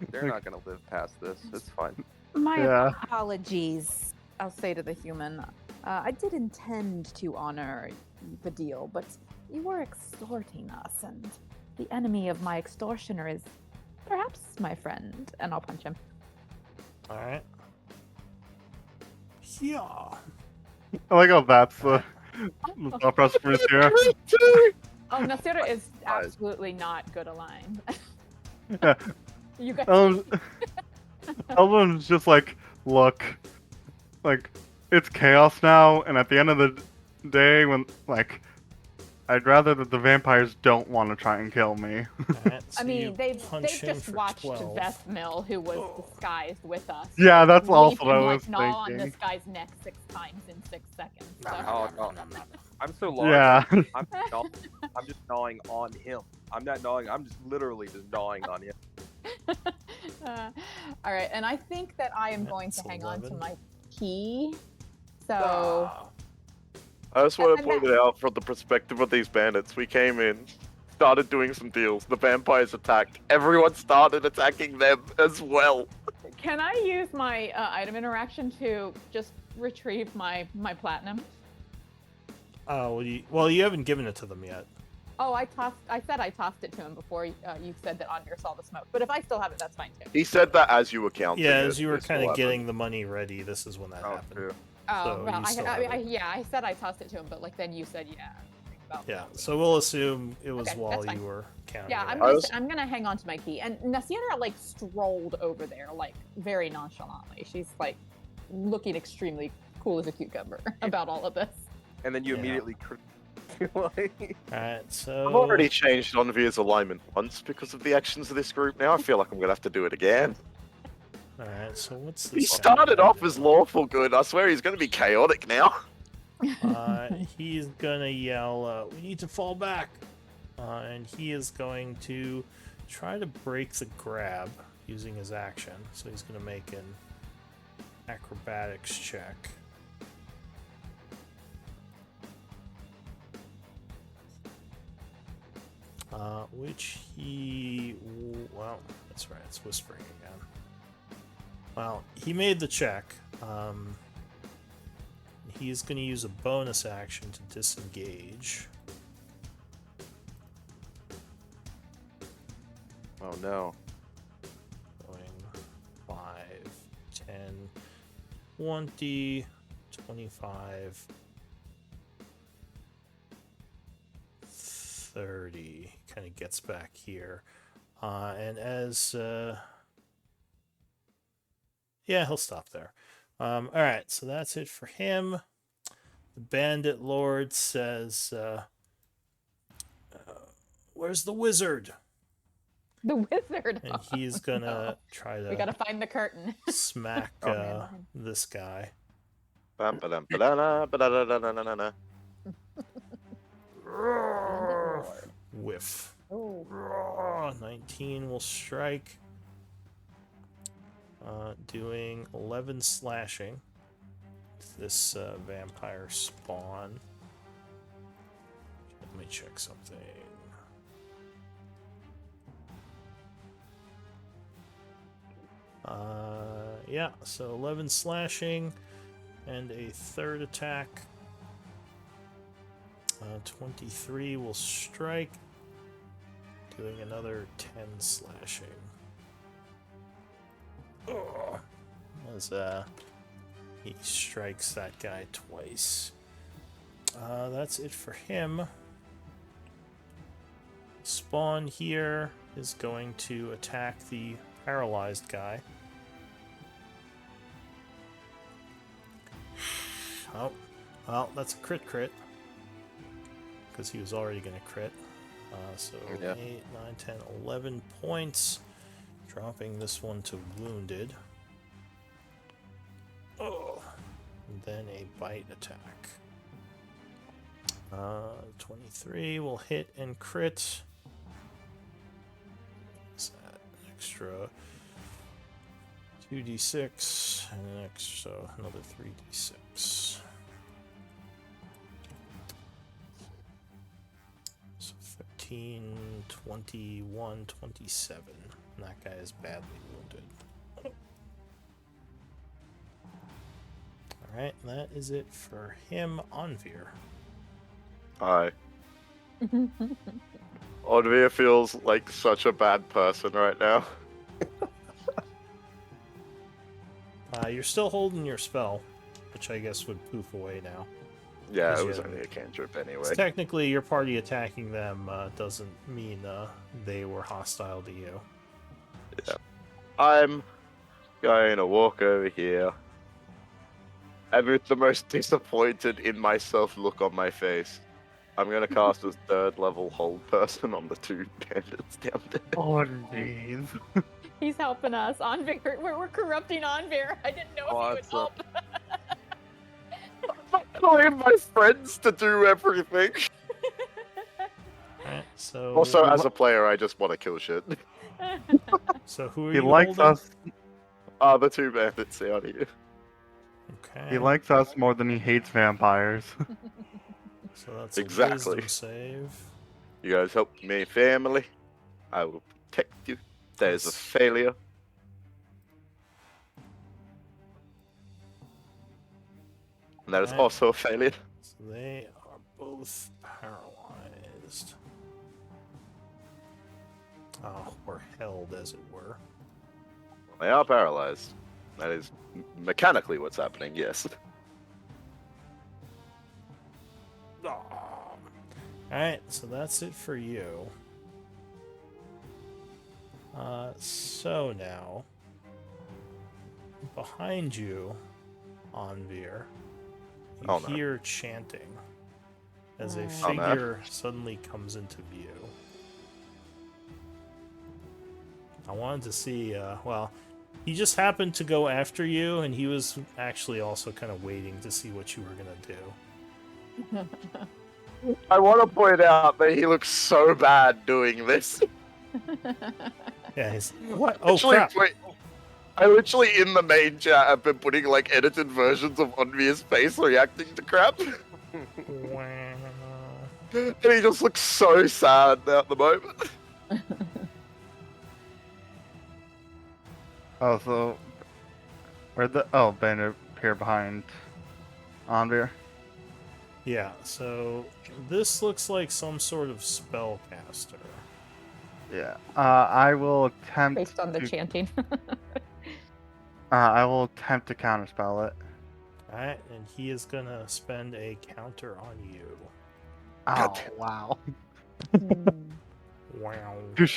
They're not gonna live past this. It's fine. My Yeah. apologies, I'll say to the human. I did intend to honor the deal, but you were extorting us, and the enemy of my extortioner is perhaps my friend, and I'll punch him. Alright. Yeah. I like how that's the thought process for Nasira. Oh, Nasira is absolutely not good aligned. You guys. Eldwin's just like, look, like, it's chaos now, and at the end of the day, when, like, I'd rather that the vampires don't want to try and kill me. Alright, so I mean, you they've punch him just for watched 12. Beth Mill, who was disguised with us. Yeah, that's leap also what and, I like, was gnaw on thinking. this guy's neck 6 times in 6 seconds. So. Oh, no. I'm so large. Yeah. I'm just gnawing on him. I'm not gnawing. I'm just literally just gnawing on him. All right, and I think that I am going to That's hang on to 11. my key. So Ah, I just want to And point it out from the perspective of these bandits. We came in, started doing some deals. The vampires attacked. Everyone started attacking them as well. can I use my item interaction to just retrieve my platinum? oh, well, you haven't given it to them yet. Oh, I said I tossed it to him before you said that Andir saw the smoke. But if I still have it, that's fine too. He said that as you were counting. Yeah, it, as you were this kind of 11. getting the money ready, this is when that Oh, happened. true. Oh, So well, you still have it. yeah, I said I tossed it to him, but like then you said yeah. About Yeah, so we'll assume it was Okay, while that's fine. you were counting. Yeah, it I'm out. I'm gonna hang on to my key. And Nasiera like strolled over there like very nonchalantly. She's like looking extremely cool as a cucumber about all of this. And then you Yeah. immediately. Alright, so I've already changed Onvir's alignment once because of the actions of this group. Now I feel like I'm gonna have to do it again. Alright, so what's He this? guy started gonna off do? as lawful good. I swear he's gonna be chaotic now. He's gonna yell, we need to fall back. And he is going to try to break the grab using his action. So he's gonna make an acrobatics check. Which well, that's right, it's whispering again. Well, he made the check. He's going to use a bonus action to disengage. Oh no. Going 5, 10, 20, 25, 30. Kind of gets back here. And as... yeah, he'll stop there. Alright, so that's it for him. The Bandit Lord says, where's the wizard? The wizard. And he's gonna try We gotta to find the curtain. smack man. this guy. Bam, ba-dum, ba-da-da, ba-da-da-da-da-da-da. Whiff. Oh. 19 will strike. Doing 11 slashing. This vampire spawn. Let me check something. Yeah, so 11 slashing and a third attack. 23 will strike, doing another 10 slashing. Ugh. As he strikes that guy twice. That's it for him. Spawn here is going to attack the paralyzed guy. Oh, well, that's a crit. Because he was already going to crit. So Yeah. 8, 9, 10, 11 points. Dropping this one to wounded. Oh. And then a bite attack. 23 will hit and crit. What's that? Extra 2d6 and an extra, so another 3d6. So 13, 21, 27. And that guy is badly wounded. Alright, that is it for him. Onvir. Hi. Onvir feels like such a bad person right now. You're still holding your spell, which I guess would poof away now. Yeah, Yes, it was yeah. only a cantrip So anyway. technically, your party attacking them doesn't mean they were hostile to you. I'm going to walk over here, and with the most disappointed in myself look on my face, I'm going to cast as 3rd level hold person on the 2 bandits down there. Oh, jeez. He's helping us. Anvir, we're corrupting Anvir. I didn't know if he would Awesome. help. I need my friends to do everything. Alright, so Also, as a player, I just want to kill shit. so who are He you likes holding? us. The 2 bandits out here. Okay. He likes us more than he hates vampires. So that's Exactly. a wisdom save. You guys help me, family. I will protect you. There's a failure. And that is Alright. also a failure. So they are both paralyzed. Oh, or held, as it were. They are paralyzed. That is mechanically what's happening, yes. Alright, so that's it for you. So now, behind you, Anvir, you Oh, no. hear chanting as a Oh, no. figure suddenly comes into view. I wanted to see, well, he just happened to go after you, and he was actually also kind of waiting to see what you were going to do. I want to point out that he looks so bad doing this. Yeah, he's what? Oh Actually, crap! wait. I literally, in the main chat, have been putting, like, edited versions of Onvir's face reacting to crap. And he just looks so sad now at the moment. Oh, so where'd the bandit appear behind Anvir? Yeah, so this looks like some sort of spellcaster. Yeah. I will attempt Based on the to, chanting. I will attempt to counterspell it. Alright, and he is gonna spend a counter on you. Oh, wow. Wow. Touche.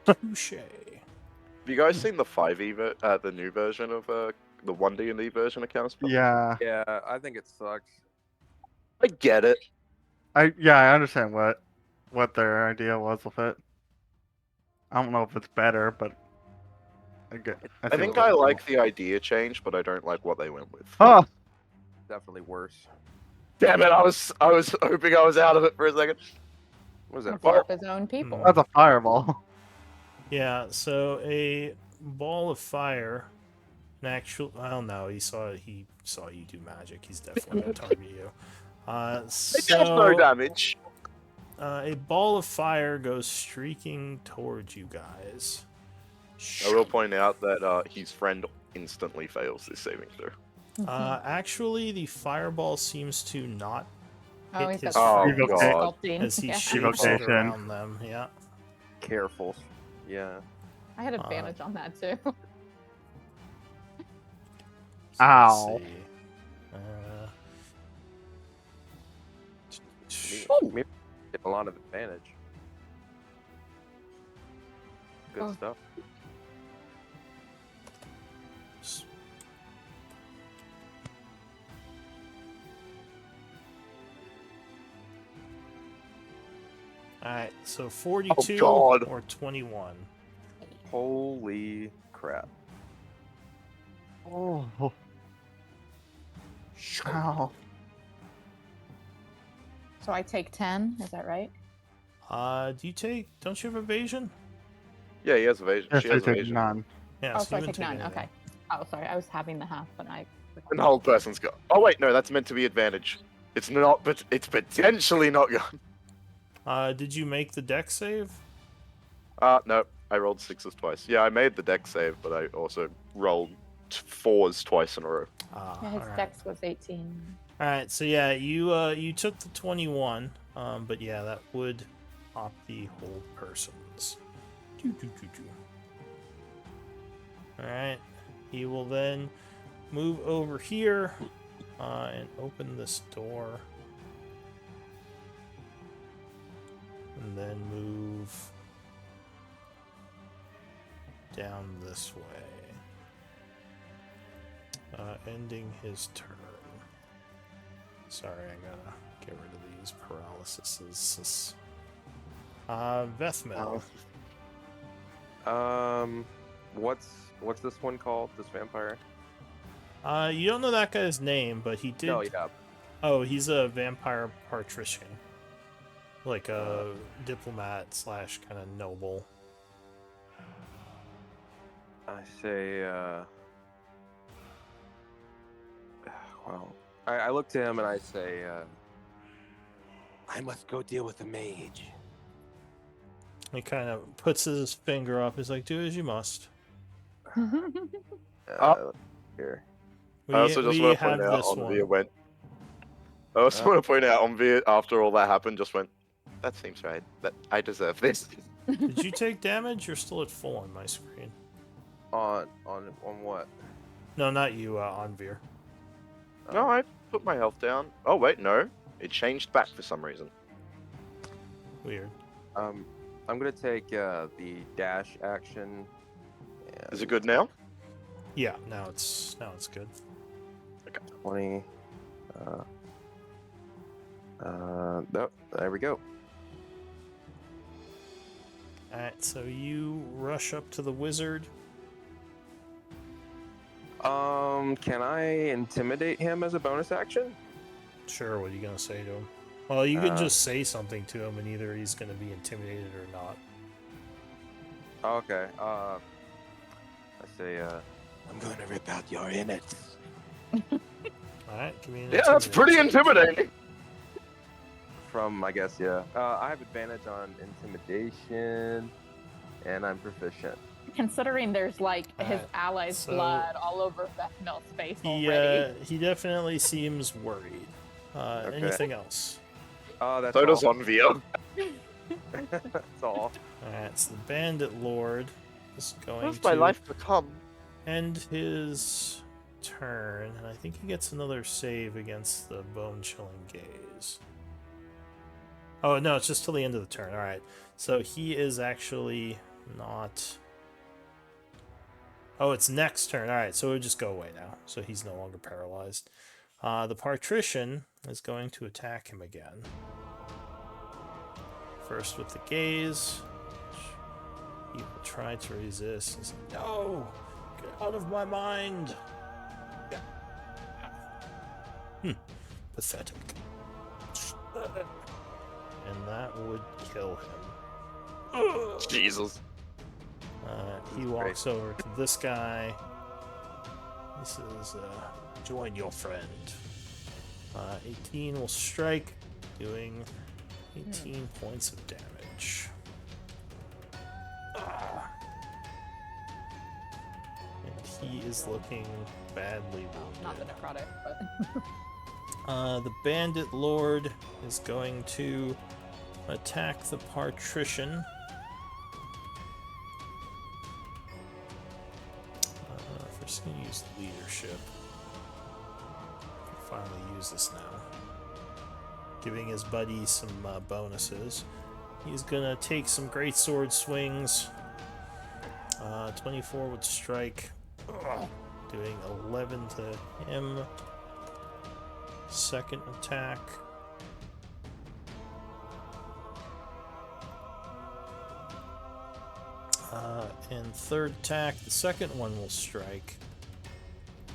Touche. Have you guys seen the 5e, the new version of the 1D&D version of Counterspell? Yeah. Yeah, I think it sucks. I get it. I understand what their idea was with it. I don't know if it's better, but I I think I like the idea change, but I don't like what they went with. Oh, Definitely worse. Damn it! I was hoping I was out of it for a second. What was that? Blow up his own people. that's a fireball. Yeah, so a ball of fire. An actual. Oh no, he saw you do magic. He's definitely gonna target you. It does no damage. A ball of fire goes streaking towards you guys. I will point out that his friend instantly fails this saving throw. Actually, the fireball seems to not Oh, hit he's got his Oh, friend God. sculpting. as he Yeah. shapes it Evocation. around them. Yeah. Careful. Yeah. I had advantage on that too. So Ow. let's see. Maybe get a lot of advantage. Good Oh. stuff. Alright, so 42 God. or 21. Holy crap. Oh. Ow. So I take 10, is that right? Don't you have evasion? Yeah, he has evasion. Yes, She I has take evasion. none. Yeah, Oh, so so I you didn't take 9, anything. okay. Oh, sorry, I was having the half, but I... And the whole person's got. Oh wait, no, that's meant to be advantage. It's not, but it's potentially not gone. Did you make the deck save? No, I rolled 6s twice. Yeah, I made the deck save, but I also rolled 4s twice in a row. Yeah, his Alright. dex was 18. Alright, so yeah, you took the 21, but yeah, that would pop the hold persons. Alright, he will then move over here and open this door. And then move down this way. Ending his turn. Sorry, I gotta get rid of these paralyses. Vethmel. What's this one called? This vampire? You don't know that guy's name, but he did. No, yeah. Oh, he's a vampire patrician, like a diplomat / kind of noble. I say, well, I look to him and I say, I must go deal with the mage. He kind of puts his finger up. He's like, "Do as you must." Here. I also just want to point out Onvia went. I also want to point out Onvia, after all that happened, just went, "That seems right. That I deserve this." Did you take damage? You're still at full on my screen. On what? No, not you, Onvir. No, I put my health down. Oh wait, no, it changed back for some reason. Weird. I'm gonna take the dash action. Is it good now? Yeah, now it's good. 20. No, there we go. Alright, so you rush up to the wizard. Can I intimidate him as a bonus action? Sure, what are you gonna say to him? Well, you can just say something to him, and either he's gonna be intimidated or not. Okay. I say, I'm going to rip out your innards. Alright, give me an Yeah, that's pretty intimidating. from, I guess, yeah. I have advantage on intimidation, and I'm proficient. Considering there's like his ally's blood all over Vethmel's face already. He definitely seems worried. Anything else? That's So does all. Onvia. That's all. Alright, so the bandit lord is going What's to my life become? end his turn, and I think he gets another save against the bone-chilling gaze. Oh, no, it's just till the end of the turn. Alright, so he is actually not... Oh, it's next turn. Alright, so it'll just go away now. So he's no longer paralyzed. The patrician is going to attack him again. First with the gaze. He will try to resist. He's like, no! Get out of my mind! Pathetic. And that would kill him. Jesus. He walks over to this guy. He says, join your friend. 18 will strike, doing 18 points of damage. And he is looking badly wounded. Not the necrotic, but The bandit lord is going to attack the patrician. First, going to use leadership. Finally use this now. Giving his buddy some bonuses. He's gonna take some greatsword swings. 24 would strike. Doing 11 to him. Second attack. And third attack, the second one will strike.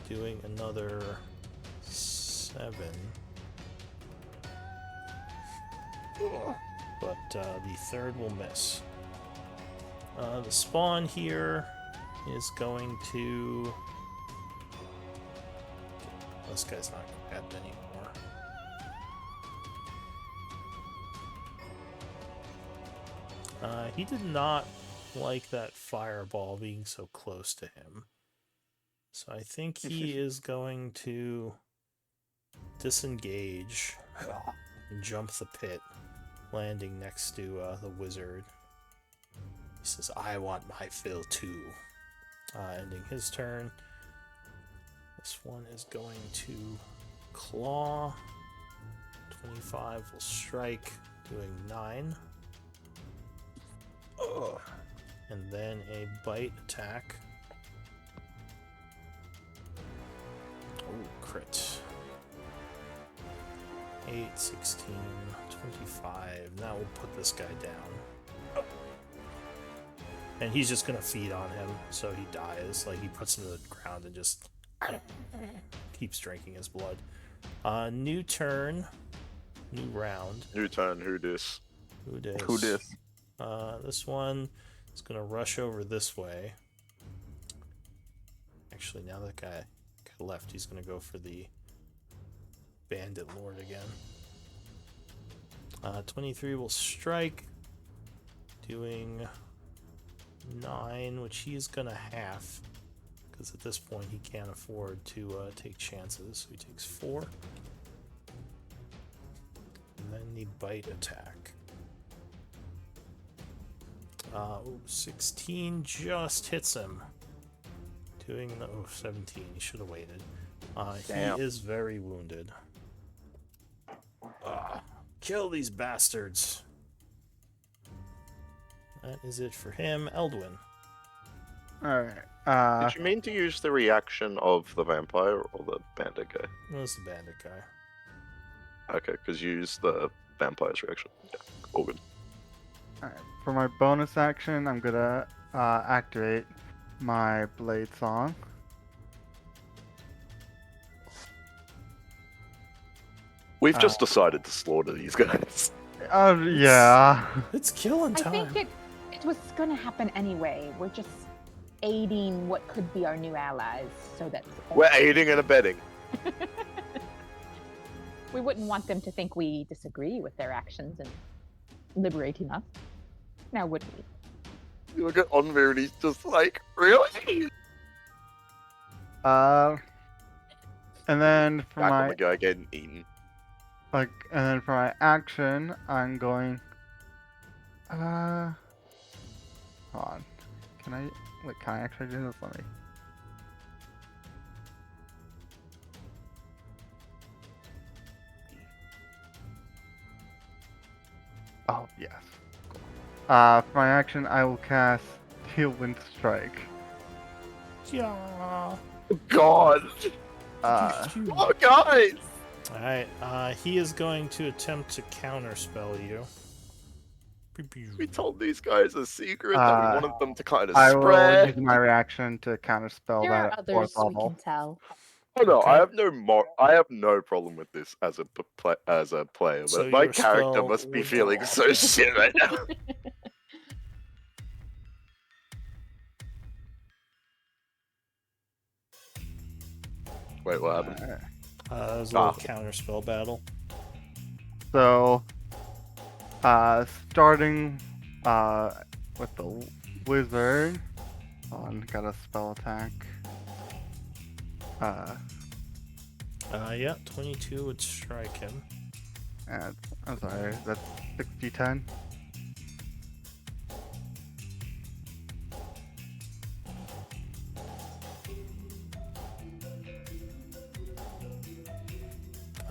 Doing another 7. But the third will miss. The spawn here is going to... This guy's not grabbed anymore. He did not like that fireball being so close to him. So I think he is going to disengage and jump the pit, landing next to the wizard. He says, I want my fill too. Ending his turn. This one is going to claw. 25 will strike, doing 9. and then a bite attack. Oh, crit. 8, 16, 25. Now we'll put this guy down. And he's just gonna feed on him, so he dies. Like, he puts him to the ground and just keeps drinking his blood. New turn. New round. New turn, who dis? Who dis? Who dis? This one is gonna rush over this way. Actually, now that guy left, he's gonna go for the Bandit Lord again. 23 will strike, doing 9, which he is gonna half, because at this point he can't afford to take chances. So he takes 4. And then the bite attack. 16 just hits him. Doing the 17. He should have waited. Damn. He is very wounded. Kill these bastards. That is it for him. Eldwin. Alright. Did you mean to use the reaction of the vampire or the bandit guy? Where's the bandit guy? Okay, because you use the vampire's reaction. Yeah, all good. Alright. For my bonus action, I'm gonna activate my Blade Song. We've just decided to slaughter these guys. Yeah. It's killing I time. think it was gonna happen anyway. We're just aiding what could be our new allies, so that We're aiding and abetting. we wouldn't want them to think we disagree with their actions and liberating us. Now, would we? You look at Onver and he's just like, really? And then for Back on my the guy getting eaten. and then for my action, I'm going. Hold on. Can I actually do this? Let me. Oh yes. For my action, I will cast Tailwind Strike. Yeah. God! Oh, guys! Alright, he is going to attempt to counterspell you. We told these guys a secret that we wanted them to kind of I will spread. use my reaction to counterspell There that are at 4th others we level. can tell. Oh no, I Okay. have no problem with this as a player, but So my your character spell must be would feeling go so off. shit right now. Wait, what happened? That was a little counterspell battle. So, starting with the wizard. Got a spell attack. Yeah, 22 would strike him. And, I'm sorry, that's 60-10.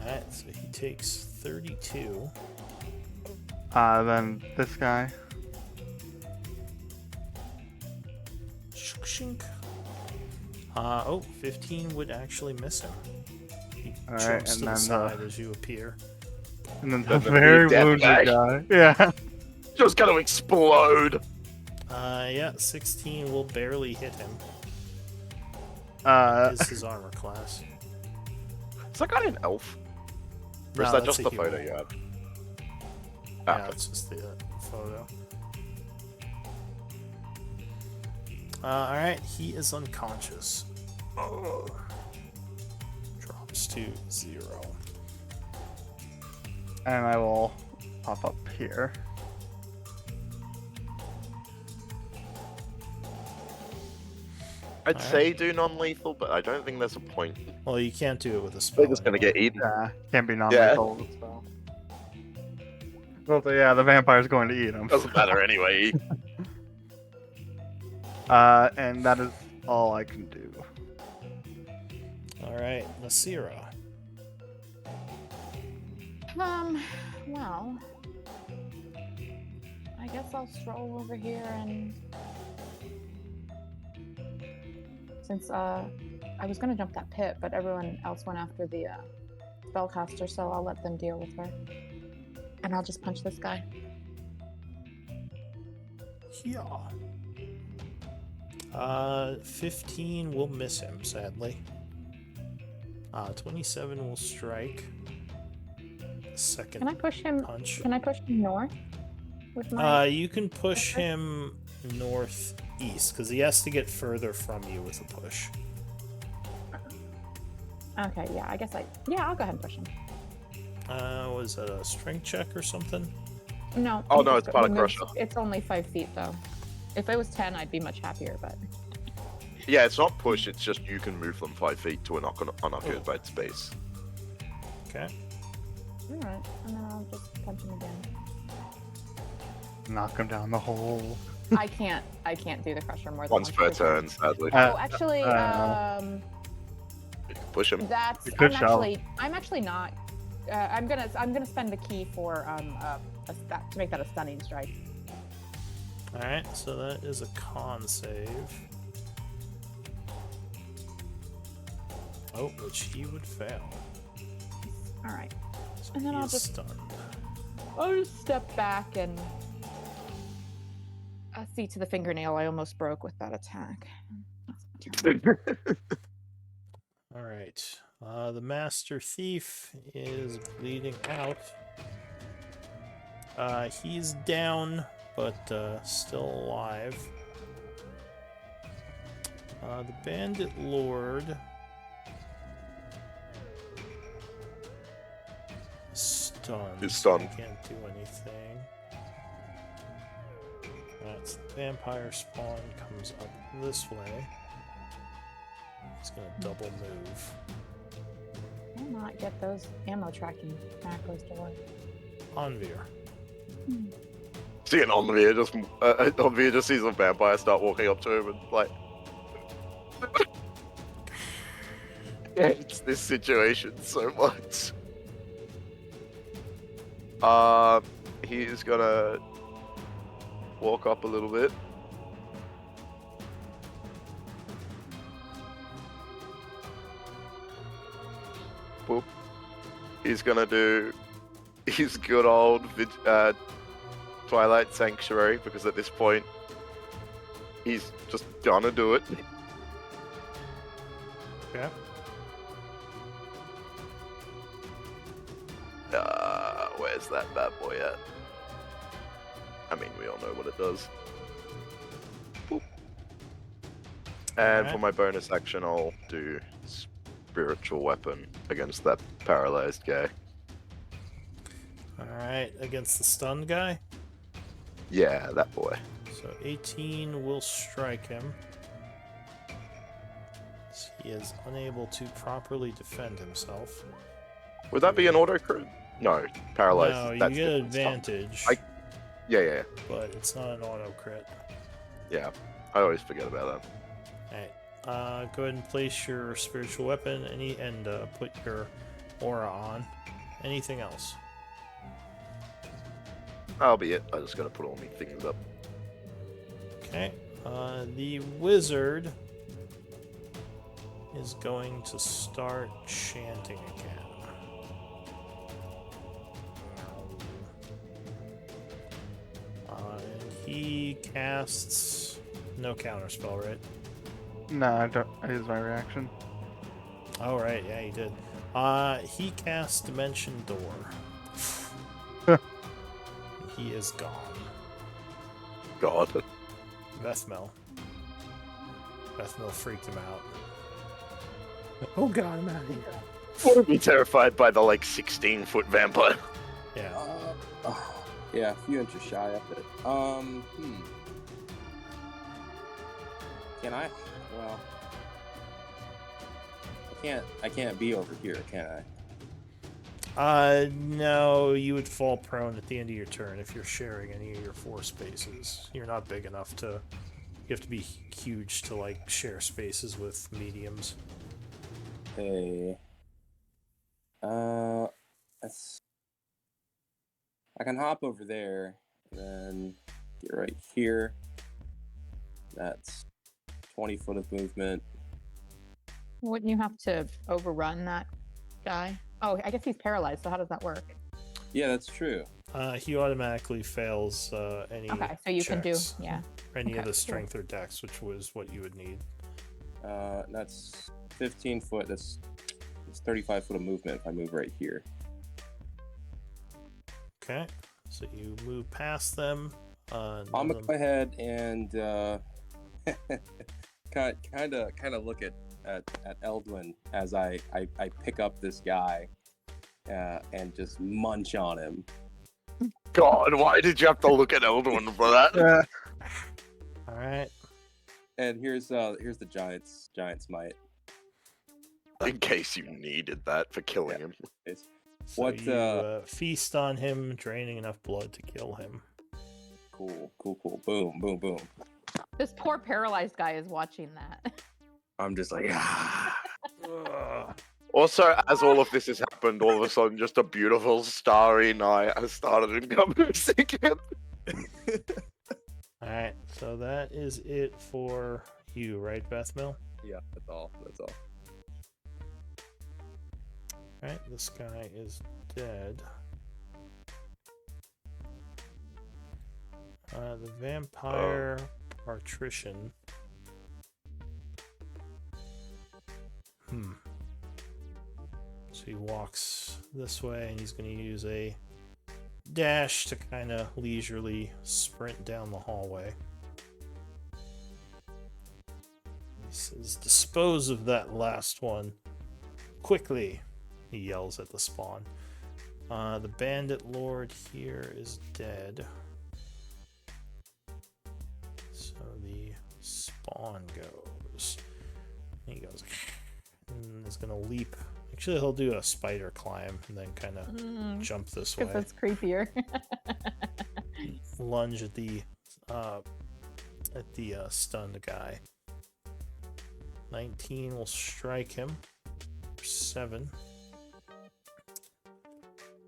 Alright, so he takes 32. Then this guy. Shink. 15 would actually miss him. He Alright, jumps and to the then side as you appear. And then the Then the very dead wounded guy. guy. Yeah. Just gonna explode. Yeah, 16 will barely hit him. Is his armor class. Is that guy an elf? Or is No, that that's just a the photo human. you had? Yeah, Okay. it's just the photo. Alright, he is unconscious. Drops to 0. And I will pop up here. I'd Alright. say do non-lethal, but I don't think there's a point. Well, you can't do it with a spell. They're just gonna anyway. get eaten. Yeah, can't be non-lethal with a spell. Well, so yeah, the vampire's going to eat him. Doesn't matter anyway. And that is all I can do. Alright, Nasira. Well, I guess I'll stroll over here and since I was gonna jump that pit, but everyone else went after the spellcaster, so I'll let them deal with her. And I'll just punch this guy. Yeah. 15 will miss him, sadly. 27 will strike. Second Can I push him? punch. Can I push him north with my? You can push him northeast because he has to get further from you with a push. Okay, yeah, I guess I'll go ahead and push him. Was that a strength check or something? No. Oh, he no, just it's Pilot moves- Crusher. It's only 5 feet though. If it was 10, I'd be much happier, but. Yeah, it's not push, it's just you can move them 5 feet to an unoccupied space. Okay. Alright, and then I'll just punch him again. Knock him down the hole. I can't do the crusher more than Once per turn, sadly. Oh, actually, You can push him. that's You could shell. I'm actually not. I'm gonna spend the key for to make that a stunning strike. Alright, so that is a con save. Oh, which he would fail. All right, So And then he I'll is just- stunned. I'll just step back and see to the fingernail I almost broke with that attack. That's my turn. Alright. The Master Thief is bleeding out. He's down, but still alive. The Bandit Lord stunned. He's so stunned. he can't do anything. That's the vampire spawn comes up this way. He's gonna double move. I'll not get those ammo tracking macros to work. Anvir. See an Onvir just sees a vampire start walking up to him and like hates this situation so much. He's gonna walk up a little bit. Boop. He's gonna do his good old Twilight Sanctuary, because at this point he's just gonna do it. Okay. Where's that bad boy at? I mean, we all know what it does. Boop. And for Alright. my bonus action, I'll do Spiritual Weapon against that paralyzed guy. Alright, against the stunned guy. Yeah, that boy. So 18 will strike him. He is unable to properly defend himself. Would that be an auto crit? No, paralyzed. No, you that's get different stuff. advantage, Yeah. but it's not an auto crit. Yeah, I always forget about that. Alright, go ahead and place your spiritual weapon and put your aura on. Anything else? That'll be it. I just gotta put all my things up. Okay. The wizard is going to start chanting again. And he casts no counterspell, right? No, I don't. I use my reaction. Oh, right. Yeah, he did. He casts Dimension Door. He is gone. God. Vethmel freaked him out. Oh god, I'm out of here. Would be terrified by the 16-foot vampire. Yeah. Yeah, a few inches shy of it. Can I? Well, I can't be over here, can I? No, you would fall prone at the end of your turn if you're sharing any of your 4 spaces. You're not big enough to. You have to be huge to share spaces with mediums. Okay. That's. I can hop over there, and then get right here. That's 20 foot of movement. Wouldn't you have to overrun that guy? Oh, I guess he's paralyzed. So how does that work? Yeah, that's true. He automatically fails any Okay, so you can do checks. yeah. Any Okay, of the cool. strength or dex, which was what you would need. That's 15 foot. That's 35 foot of movement if I move right here. Okay, so you move past them. I'm gonna go ahead and kind of look at Eldwin as I pick up this guy and just munch on him. God, why did you have to look at Eldwin for that? All right. And here's the giant's might. In case you needed that for killing him. So What, you feast on him, draining enough blood to kill him. Cool. Boom, boom, boom. This poor paralyzed guy is watching that. I'm just like, ah. Also, as all of this has happened, all of a sudden, just a beautiful starry night has started encompassing him. All right, so that is it for you, right, Bethmill? Yeah, that's all. All right, this guy is dead. The vampire patrician. So he walks this way, and he's going to use a dash to kind of leisurely sprint down the hallway. He says, "Dispose of that last one quickly," he yells at the spawn. The bandit lord here is dead. So the spawn goes. He goes and is going to leap. Actually, he'll do a spider climb and then kind of jump this way. Because that's creepier. Lunge at the stunned guy. 19 will strike him. 7.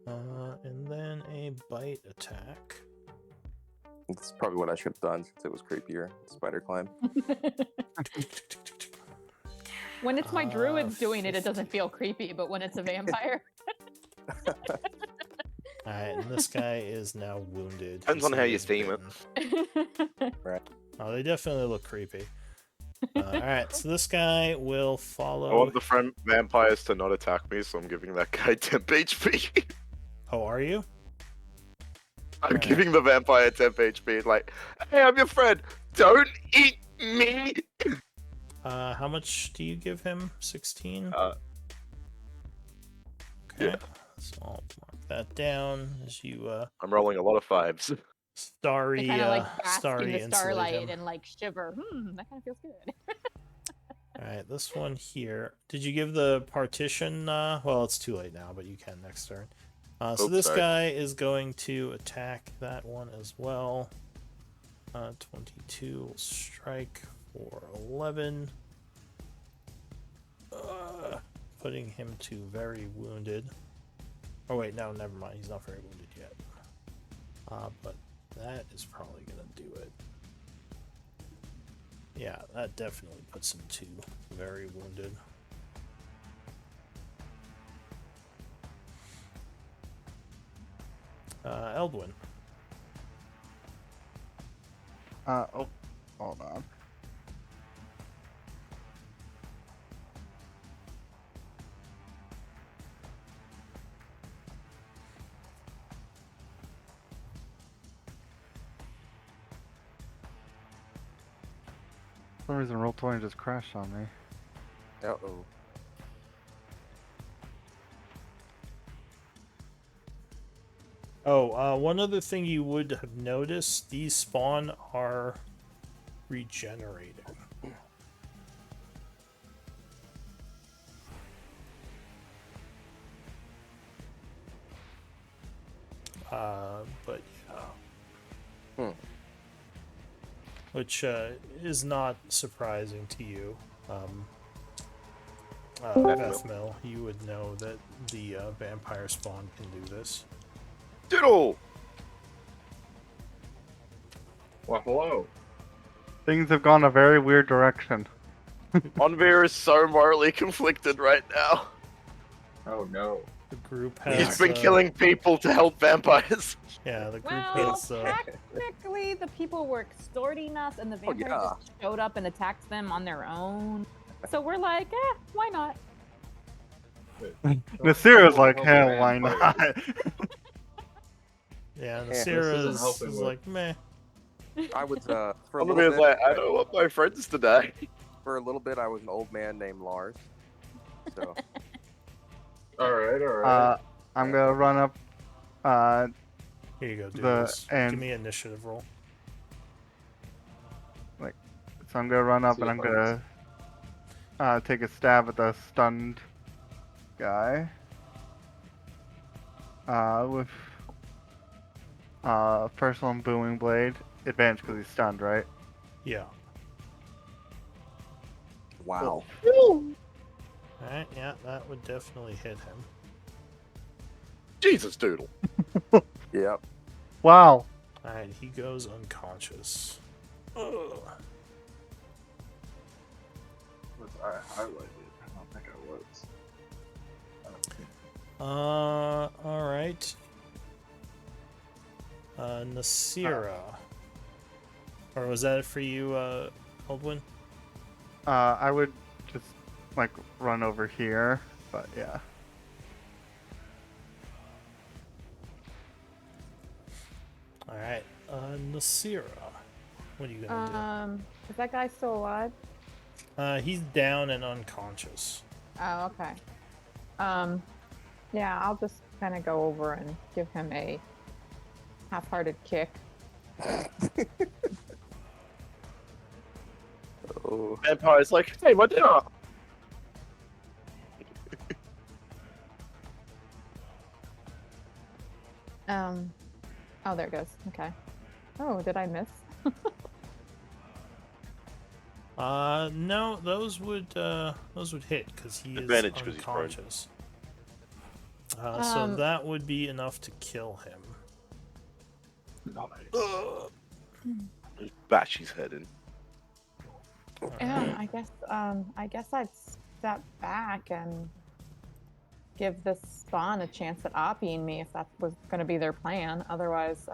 And then a bite attack. That's probably what I should have done since it was creepier. Spider climb. When it's my druids doing it, it doesn't feel creepy, but when it's a vampire. Alright, and this guy is now wounded. Depends on how you theme it. Oh, they definitely look creepy. Alright, so this guy will follow. I want the vampires to not attack me, so I'm giving that guy 10 HP. Oh, are you? I'm giving the vampire 10 HP. Like, hey, I'm your friend. Don't eat me. How much do you give him? 16? Okay. Yeah. So I'll mark that down as you I'm rolling a lot of 5s. Starry, kind of like bask starry in the starlight insulate him. and like shiver. That kind of feels good. Alright, this one here. Did you give the partition? Well, it's too late now, but you can next turn. So this guy is going to attack that one as well. 22 will strike for 11. Putting him to very wounded. Oh wait, no, never mind. He's not very wounded yet. But that is probably going to do it. Yeah, that definitely puts him to very wounded. Eldwin. Oh, hold on. For some reason, Roll20 just crashed on me. Uh-oh. Oh, one other thing you would have noticed, these spawn are regenerating. But yeah. Which is not surprising to you. Bethmill, you would know that the vampire spawn can do this. Diddle! Well, hello. Things have gone a very weird direction. Onvir is so morally conflicted right now. Oh no. The group has. He's been killing people to help vampires. Yeah, the group Well, has. technically, the people were extorting us, and the Oh, vampires yeah. just showed up and attacked them on their own. So we're like, why not? Nasira's like, Help hell, the why not? vampires. Yeah, This Nasira isn't is helping with- like meh. I was for a Onvir's little bit. like, I don't want my friends to die. For a little bit, I was an old man named Lars. So Alright. I'm gonna run up. Here you go, The Doodles. Give end. me an initiative roll. So I'm gonna run up See and I'm if I gonna take a stab at the stunned guy. With first one booming blade, advantage because he's stunned, right? Yeah. wow. Alright, yeah, that would definitely hit him. Jesus, Doodle. Yep. Wow. Alright, he goes unconscious. Ugh. I highlighted. I don't think I was. Alright. Nasira. Or was that it for you, Aldwin? I would just like run over here, but yeah. Alright, Nasira. What are you gonna Is that guy still alive? do? He's down and unconscious. Oh, okay. Yeah, I'll just kind of go over and give him a half-hearted kick. Oh. Vampire's like, hey, my dinner. Oh, there it goes. Okay. Oh, did I miss? No, those would hit because he is Advantage 'cause he's prone. unconscious. So that would be enough to kill him. Bash his head in. Yeah, I guess I'd step back and give this spawn a chance at opping me if that was going to be their plan. Otherwise,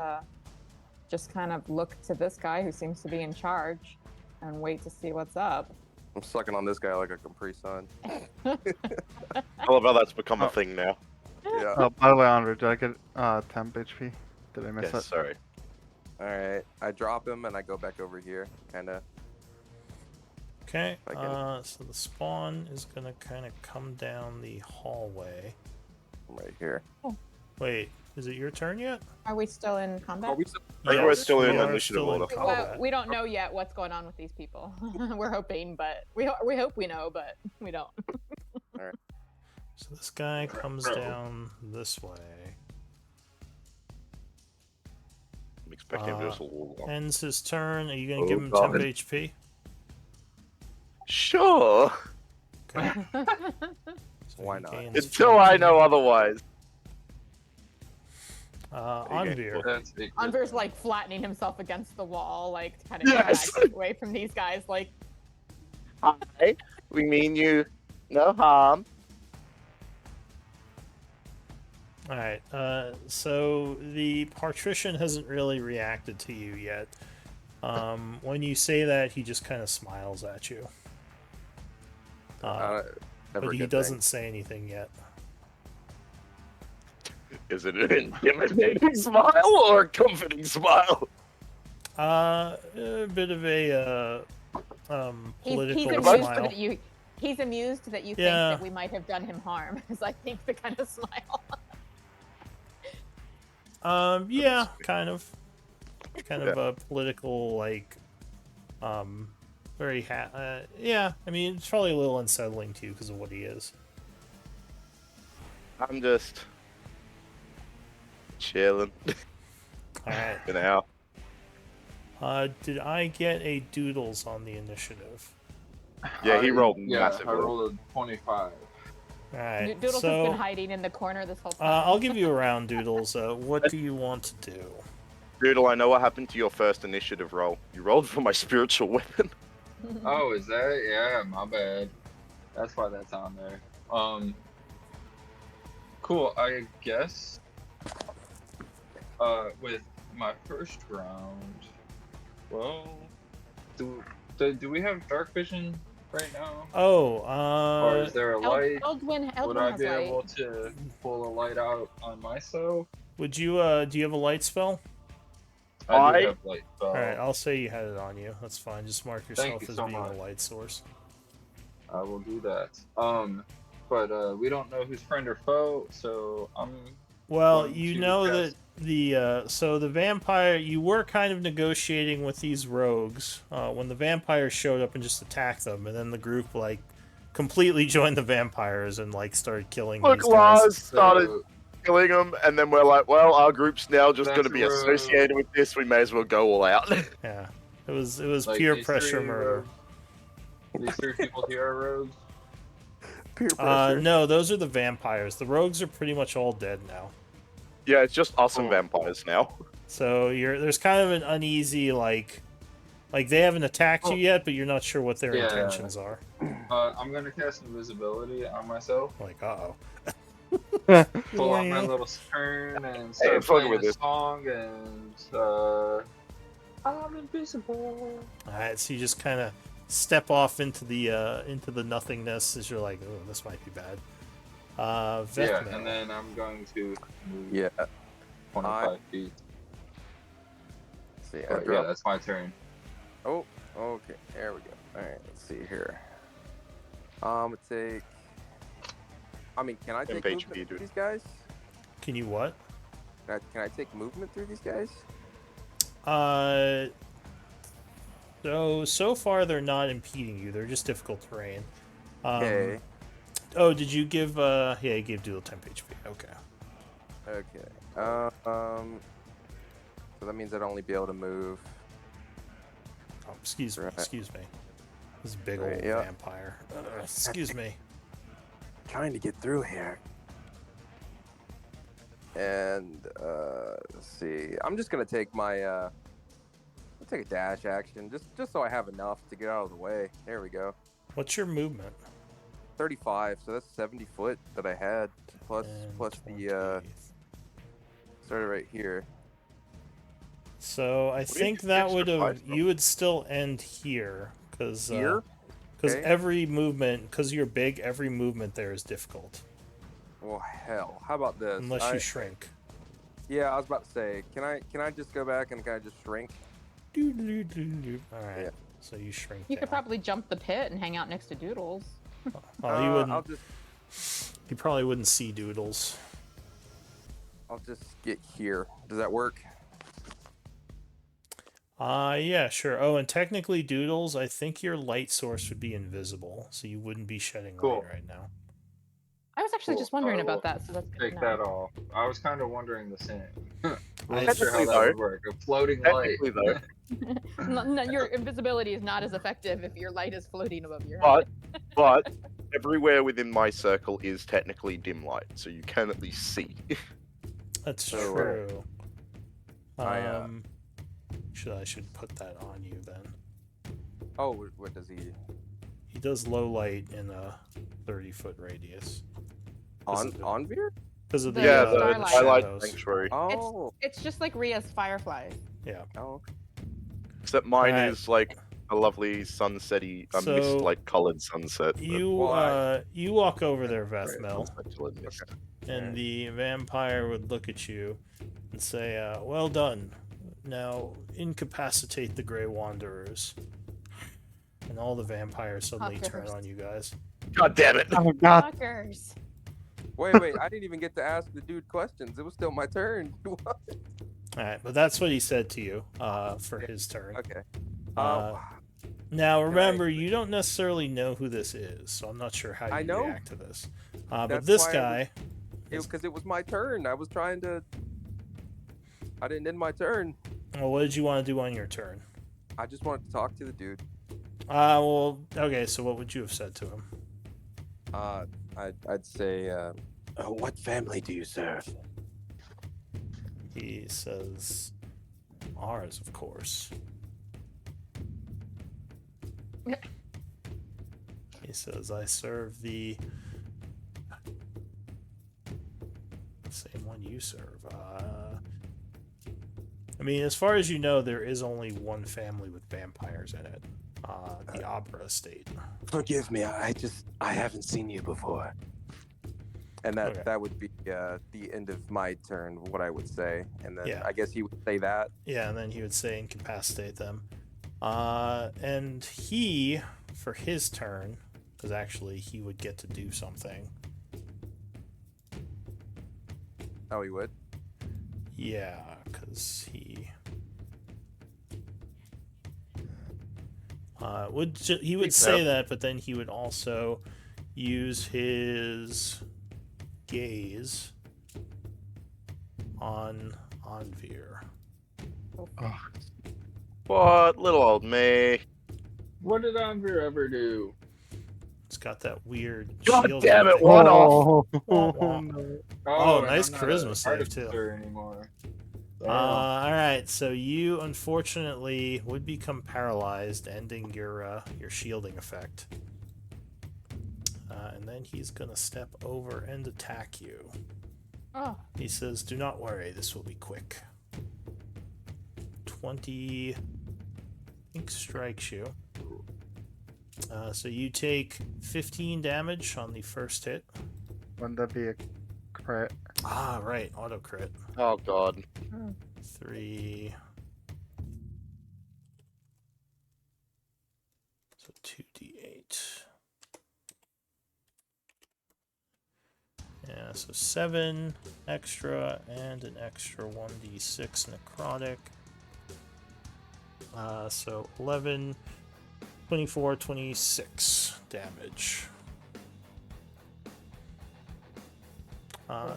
just kind of look to this guy who seems to be in charge and wait to see what's up. I'm sucking on this guy like a Capri Sun. I love how that's become a thing now. Yeah. Oh, by the way, Andre, did I get temp HP? Did I miss Yes, it? sorry. All right. I drop him and I go back over here, kind of. Okay, I get it. so the spawn is gonna kind of come down the hallway. Right here. Wait, is it your turn yet? Are we still in combat? Are we still- I think we're still in you are initiative still in order. Well, combat. we don't know yet what's going on with these people. We're hoping, but we hope we know, but we don't. So this guy comes down this way, I'm expecting him to just wall. ends his turn. Are you gonna Oh, give him God. 10 HP? Sure. Okay. So Why he not? gains Until I 14. know otherwise. Anvir. That's a Unver's like flattening himself against the wall, like kind of Yes! away from these guys. Like, Hi. We mean you no harm. Alright, so the patrician hasn't really reacted to you yet. When you say that, he just kind of smiles at you. Never But a he good doesn't say anything yet. Is it an intimidating smile or a comforting smile? A bit of a political he's amused smile. that you. He's amused that you Yeah. think that we might have done him harm. Is I think the kind of smile. Yeah, kind of Yeah. a political, like, very yeah. I mean, it's probably a little unsettling to you because of what he is. I'm just chilling. All right. For now. Did I get a doodles on the initiative? Yeah, he rolled Yeah, massively. I rolled a 25. All right. Doodles so, has been hiding in the corner this whole time. I'll give you a round, Doodles. What do you want to do? Doodle, I know what happened to your first initiative roll. You rolled for my spiritual weapon. Oh, is that? Yeah, my bad. That's why that's on there. Cool. I guess. With my first round. Well, do we have dark vision right now? Oh, Or is there a light? Eldwin Would I has be light. able to pull a light out on myself? would you do you have a light spell? I do have light spell. All right, I'll say you had it on you. That's fine. Just mark Thank yourself you as so being much. a light source. I will do that. But we don't know who's friend or foe, so I'm. Well, going you to know cast- that the vampire, you were kind of negotiating with these rogues when the vampires showed up and just attacked them, and then the group like completely joined the vampires and like started killing Look, these guys. Lars started killing them, and then we're like, well, our group's now just going to That's be a rogue. associated with this. We may as well go all out. Yeah, it was Like, pure these pressure three murder. These three people here are rogues. Peer pressure. No, those are the vampires. The rogues are pretty much all dead now. Yeah, it's just us and Cool. vampires now. So there's kind of an uneasy like they haven't attacked you yet, but you're not sure what their Yeah. intentions are. I'm gonna cast invisibility on myself. Like, uh-oh. Pull out my Yeah. little turn and Hey, start I'm fucking playing with a this. song, and I'm invisible. All right, so you just kind of step off into the nothingness as you're like, oh, this might be bad. Yeah, Vethmel. and then I'm going to move Yeah. 25 feet. Let's see, I But yeah, dropped. that's my turn. Oh, okay. There we go. All right, let's see here. I'm gonna take. I mean, can I take HP, movement through dude. these guys? Can you what? Can I take movement through these guys? So far they're not impeding you. They're just difficult terrain. Okay. Oh, did you give? Yeah, you gave Doodle temp HP. Okay. Okay. So that means I'd only be able to move. Oh, excuse me. Right. Excuse me. This big Right, old yeah. vampire. Excuse me. Trying to get through here. And let's see. I'm just gonna take my I'll take a dash action just so I have enough to get out of the way. There we go. What's your movement? 35, so that's 70 foot that I had plus 10, the 20. started right here. So I do you think do that extra would have five from? you would still end here because Here? because Okay. every movement because you're big, every movement there is difficult Well, hell, how about this? unless you shrink. Yeah, I was about to say, can I just go back and kind of just shrink? All right. Yeah. So you shrink. You could down. probably jump the pit and hang out next to Doodles. Oh, you wouldn't. I'll just You probably wouldn't see Doodles. I'll just get here. Does that work? Yeah, sure. Oh, and technically, Doodles, I think your light source would be invisible, so you wouldn't be shedding Cool. light right now. I was actually Cool. just wondering I will about that, so that's good Take to that know. off. I was kind of wondering the same. I- Wasn't sure how Technically, that though- would work. A floating light. Technically, though, No, your invisibility is not as effective if your light is floating above your head. but everywhere within my circle is technically dim light, so you can at least see. That's So, true. I should put that on you then. Oh, what does he? He does low light in a 30-foot radius. On it- Veer? Because of the, The yeah, uh, the starlight. Twilight shadows. Sanctuary. Oh, It's just like Ria's fireflies. Yeah. oh, Except mine Right. is like a lovely sunsetty, So, mist like colored sunset. but- You Well, you walk over there, Sorry, Vethmel, sunset colored mist. and the vampire would look at you and say, "Well done. Now incapacitate the Grey Wanderers." And all the vampires suddenly turn Fuckers. on you guys. God damn it! Oh god. Fuckers. wait, I didn't even get to ask the dude questions. It was still my turn. What? All right, but that's what he said to you for his turn. Okay. Uh, Now remember, you don't necessarily know who this is, so I'm not sure how I you know. react to this. But That's this why I guy, Because it was my turn. I was trying to. I didn't end my turn. well, what did you want to do on your turn? I just wanted to talk to the dude. Well, okay, so what would you have said to him? I'd say, What family do you serve? He says, ours, of course. He says, I serve the same one you serve. I mean, as far as you know, there is only one family with vampires in it. The Abra estate. Forgive me, I haven't seen you before. And that Okay. that would be the end of my turn, what I would say. And then Yeah. I guess he would say that. Yeah, and then he would say incapacitate them. And he, for his turn, because actually he would get to do something. Oh, he would? Yeah, because he he would say that, but then he would also use his gaze on Anvir. What? Little old me. What did Anvir ever do? It's got that weird God shield damn it, thing. one off. Oh, and nice I'm not charisma an save, too. artificer Anymore. Alright, so you unfortunately would become paralyzed, ending your shielding effect. And then he's gonna step over and attack you. Oh. He says, do not worry, this will be quick. 20, I think, strikes you. So you take 15 damage on the first hit. Wouldn't that be a crit? Ah, right, auto crit. Oh god. 3. So 2d8. Yeah, so 7 extra and an extra 1d6 necrotic. So 11, 24, 26 damage.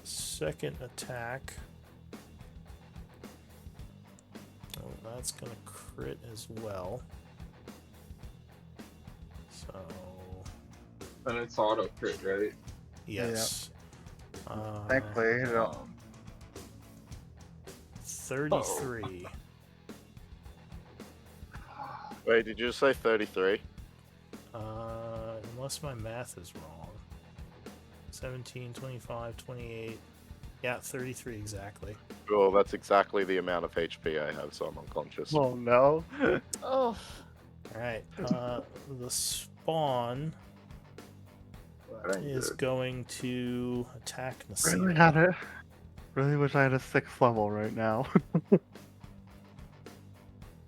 Second attack. Oh, that's gonna crit as well. So And it's auto crit, right? yes. Thankfully, you don't. 33. Wait, did you say 33? Unless my math is wrong. 17, 25, 28. Yeah, 33 exactly. Oh, that's exactly the amount of HP I have, so I'm unconscious. Oh no. Oh. Alright, the spawn That ain't is good. going to attack Really Nasira. had it. Really wish I had a 6th level right now.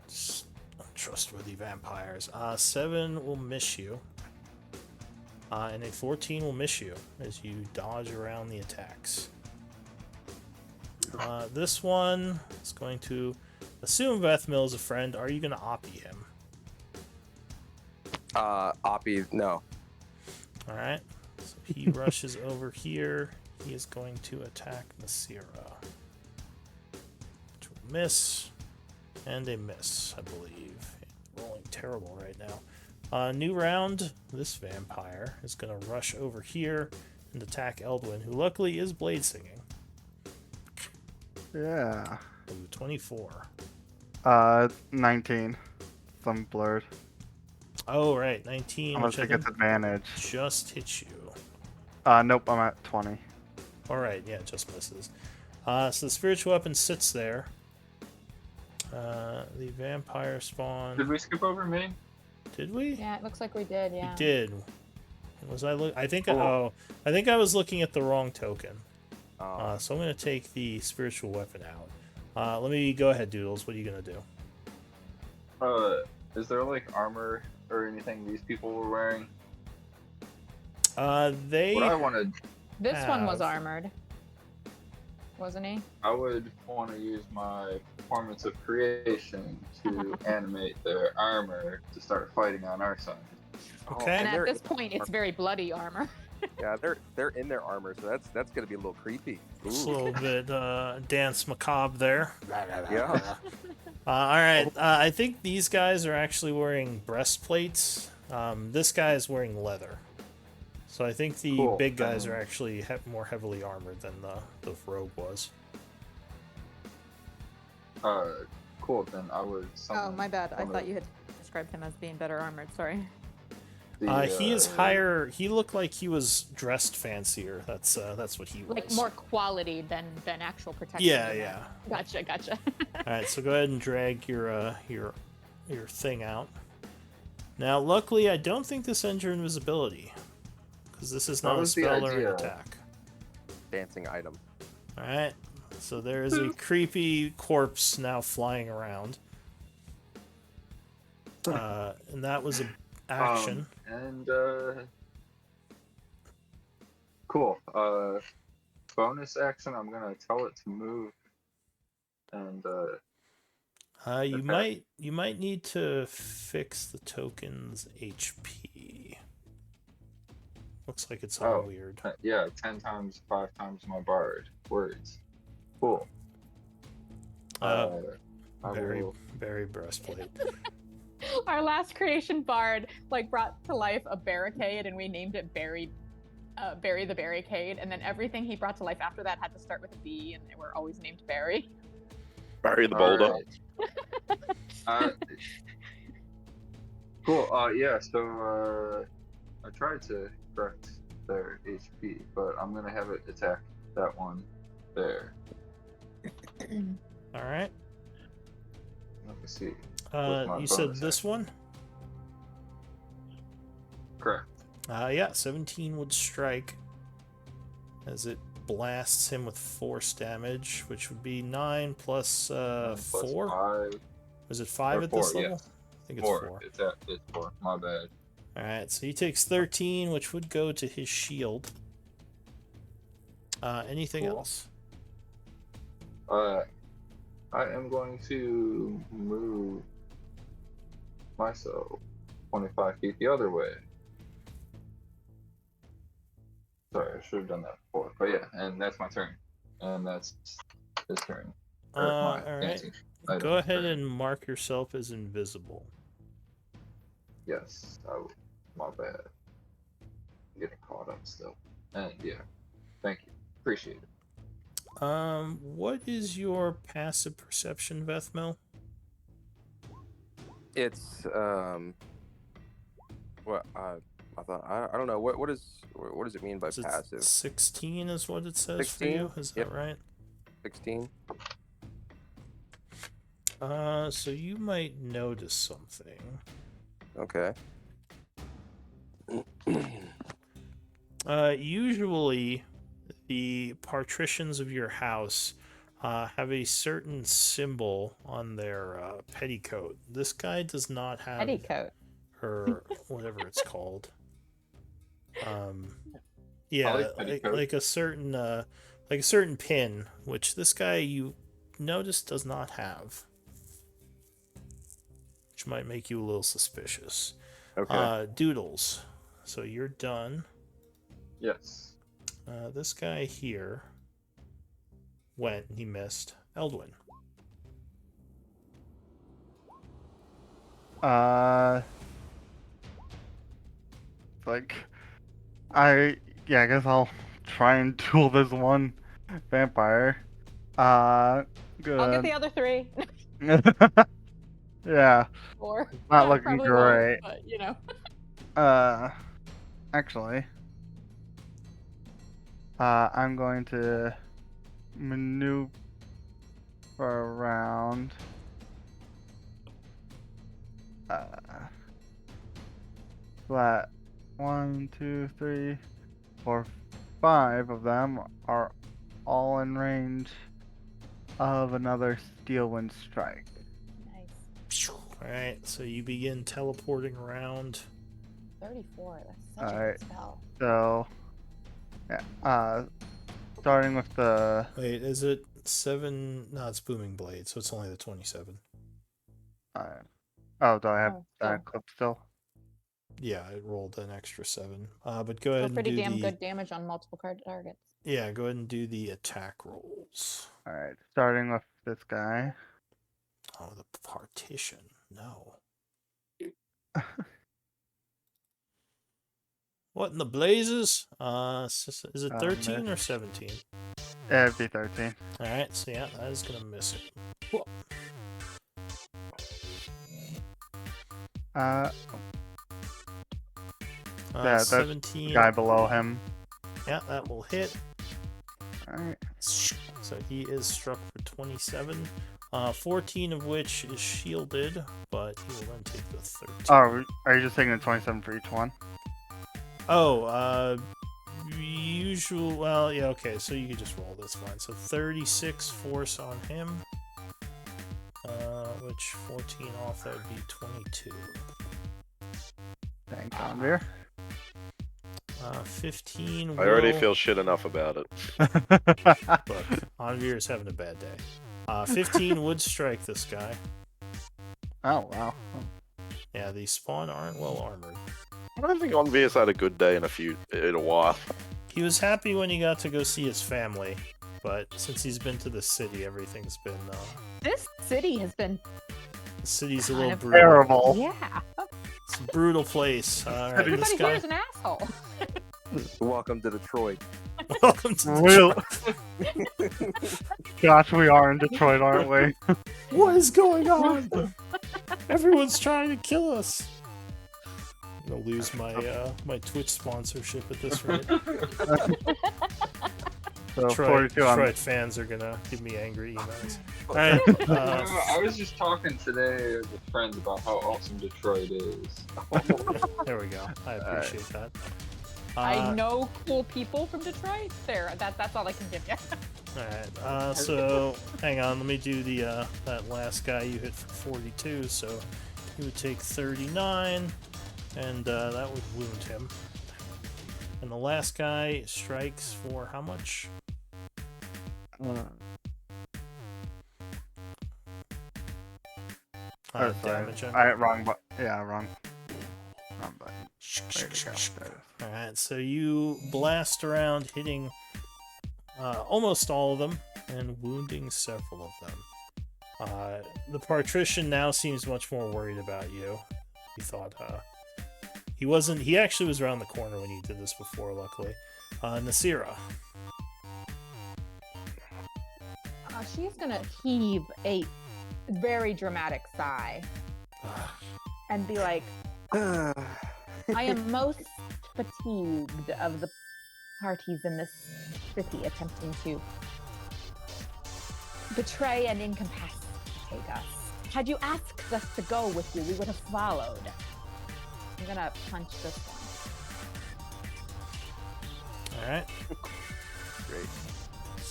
Just untrustworthy vampires. 7 will miss you. And a 14 will miss you as you dodge around the attacks. This one is going to assume Vethmil is a friend. Are you going to oppie him? Oppie, no. Alright. So he rushes over here. He is going to attack Nasira. Which will miss. And a miss, I believe. Rolling terrible right now. New round. This vampire is going to rush over here and attack Eldwin, who luckily is blade singing. Yeah. Ooh, 24. 19. Some blurred. Oh, right. 19, Unless which I it gets think advantage. just hits you. Nope, I'm at 20. Alright, yeah, it just misses. So the spiritual weapon sits there. The vampire spawn. Did we skip over me? Did we? Yeah, it looks like we did, yeah. We did. Was I look? I think. Cool. I think I was looking at the wrong token. Oh. So I'm gonna take the spiritual weapon out. Let me go ahead, Doodles. What are you gonna do? Is there like armor or anything these people were wearing? They. What I wanted, This one was have- armored. Wasn't he? I would want to use my performance of creation to animate their armor to start fighting on our side. Okay. And they're at this in point, it's very bloody armor. Yeah, they're in their armor, so that's gonna be a little creepy. Just a Ooh. little bit dance macabre there. Yeah. All right. I think these guys are actually wearing breastplates. This guy is wearing leather. So I think the Cool. big guys are actually more heavily armored than the rogue was. Cool. Then I would. Oh, summon my bad. I one thought of- you had described him as being better armored. Sorry. He is higher. He looked like he was dressed fancier. That's what he was. Like more quality than actual protection. Yeah, than yeah. that. Gotcha. All right, so go ahead and drag your thing out. Now, luckily, I don't think this ends your invisibility, because this is not a spell or an attack. Dancing item. All right, so there is a creepy corpse now flying around, and that was an action. Cool. Bonus action. I'm gonna tell it to move, and you might need to fix the token's HP. Looks like it's all weird. Yeah, 10 times, 5 times my bard words. Cool. Berry breastplate. Our last creation bard brought to life a barricade, and we named it Barry the Barricade. And then everything he brought to life after that had to start with a B, and they were always named Barry. Barry the Boulder. Cool. Yeah. So I tried to correct their HP, but I'm gonna have it attack that one there. All right. Let me see. You said this one? Correct. Yeah, 17 would strike as it blasts him with force damage, which would be 9 plus 4. 5. Was it 5 at this level? Yes. I think it's 4. It's 4. My bad. All right, so he takes 13, which would go to his shield. Anything else? I am going to move myself 25 feet the other way. Sorry, I should have done that before. But yeah, and that's my turn. And that's his turn. All right. Go ahead and mark yourself as invisible. Yes, my bad. I'm getting caught up still. And yeah, thank you. Appreciate it. What is your passive perception, Vethmel? It's what I thought. I don't know what does it mean by passive? 16 is what it says 16? for you. Is that right? 16. So you might notice something. Okay. Usually, the partitions of your house have a certain symbol on their petticoat. This guy does not have Petticoat. Her whatever it's called. Yeah, like a certain pin, which this guy you notice does not have, which might make you a little suspicious. Okay. Doodles. So you're done. Yes. This guy here went and he missed. Eldwin. I guess I'll try and duel this one vampire. Good. I'll get the other 3. Yeah. Or not looking probably great. won't, but you know. Actually, I'm going to maneuver around. Flat 1, 2, 3, 4, 5 of them are all in range of another Steel Wind Strike. Nice. Alright, so you begin teleporting around. 34. That's such a good spell. So, yeah. Starting with the. Wait, is it 7? No, it's Booming Blade, so it's only the 27. Oh, do I have that clip still? Yeah, it rolled an extra 7. But go ahead and pretty do damn the... good damage on multiple card targets. Yeah, go ahead and do the attack rolls. Alright, starting with this guy. Oh, the partition. No. What in the blazes? Is it 13 or 17? Yeah, it'd be 13. Alright, so yeah, that is gonna miss it. Whoa. Yeah, that's the 17. guy below him. Yeah, that will hit. Alright. So he is struck for 27. 14 of which is shielded, but he will then take the 13. Oh, are you just taking the 27 for each one? Oh, usual. Well, yeah, okay. So you can just roll this one. So 36 force on him. Which 14 off, that would be 22. Thanks, Anvir. 15. I already will- feel shit enough about it. Look, Anvir is having a bad day. 15 would strike this guy. Oh, wow. Yeah, the spawn aren't well armored. I don't think Onvia's had a good day in a while. He was happy when he got to go see his family, but since he's been to the city, everything's been. This city has been The city's a kind little of brutal. Terrible. Yeah. It's a brutal place. All right, Everybody this guy. here is an asshole. Welcome to Detroit. Welcome to Real. Gosh, we are in Detroit, aren't we? What is going on? Everyone's trying to kill us. I'm gonna lose my my Twitch sponsorship at this rate. So Detroit, 42 on. Detroit fans are gonna give me angry emails. All right. I was just talking today with friends about how awesome Detroit is. There we go. I appreciate that. I know cool people from Detroit. That's all I can give you. Alright, so hang on, let me do the that last guy you hit for 42, so he would take 39, and that would wound him. And the last guy strikes for how much? Oh, sorry. Damage. Wrong button. Yeah, wrong. Wrong button. There we go. There it is. Alright, so you blast around, hitting almost all of them, and wounding several of them. The Patrician now seems much more worried about you. He thought, he wasn't, he actually was around the corner when you did this before, luckily. Nasira. She's gonna heave a very dramatic sigh and be like, I am most fatigued of the parties in this city attempting to betray and incapacitate us. Had you asked us to go with you, we would have followed. I'm gonna punch this one. Alright. Great.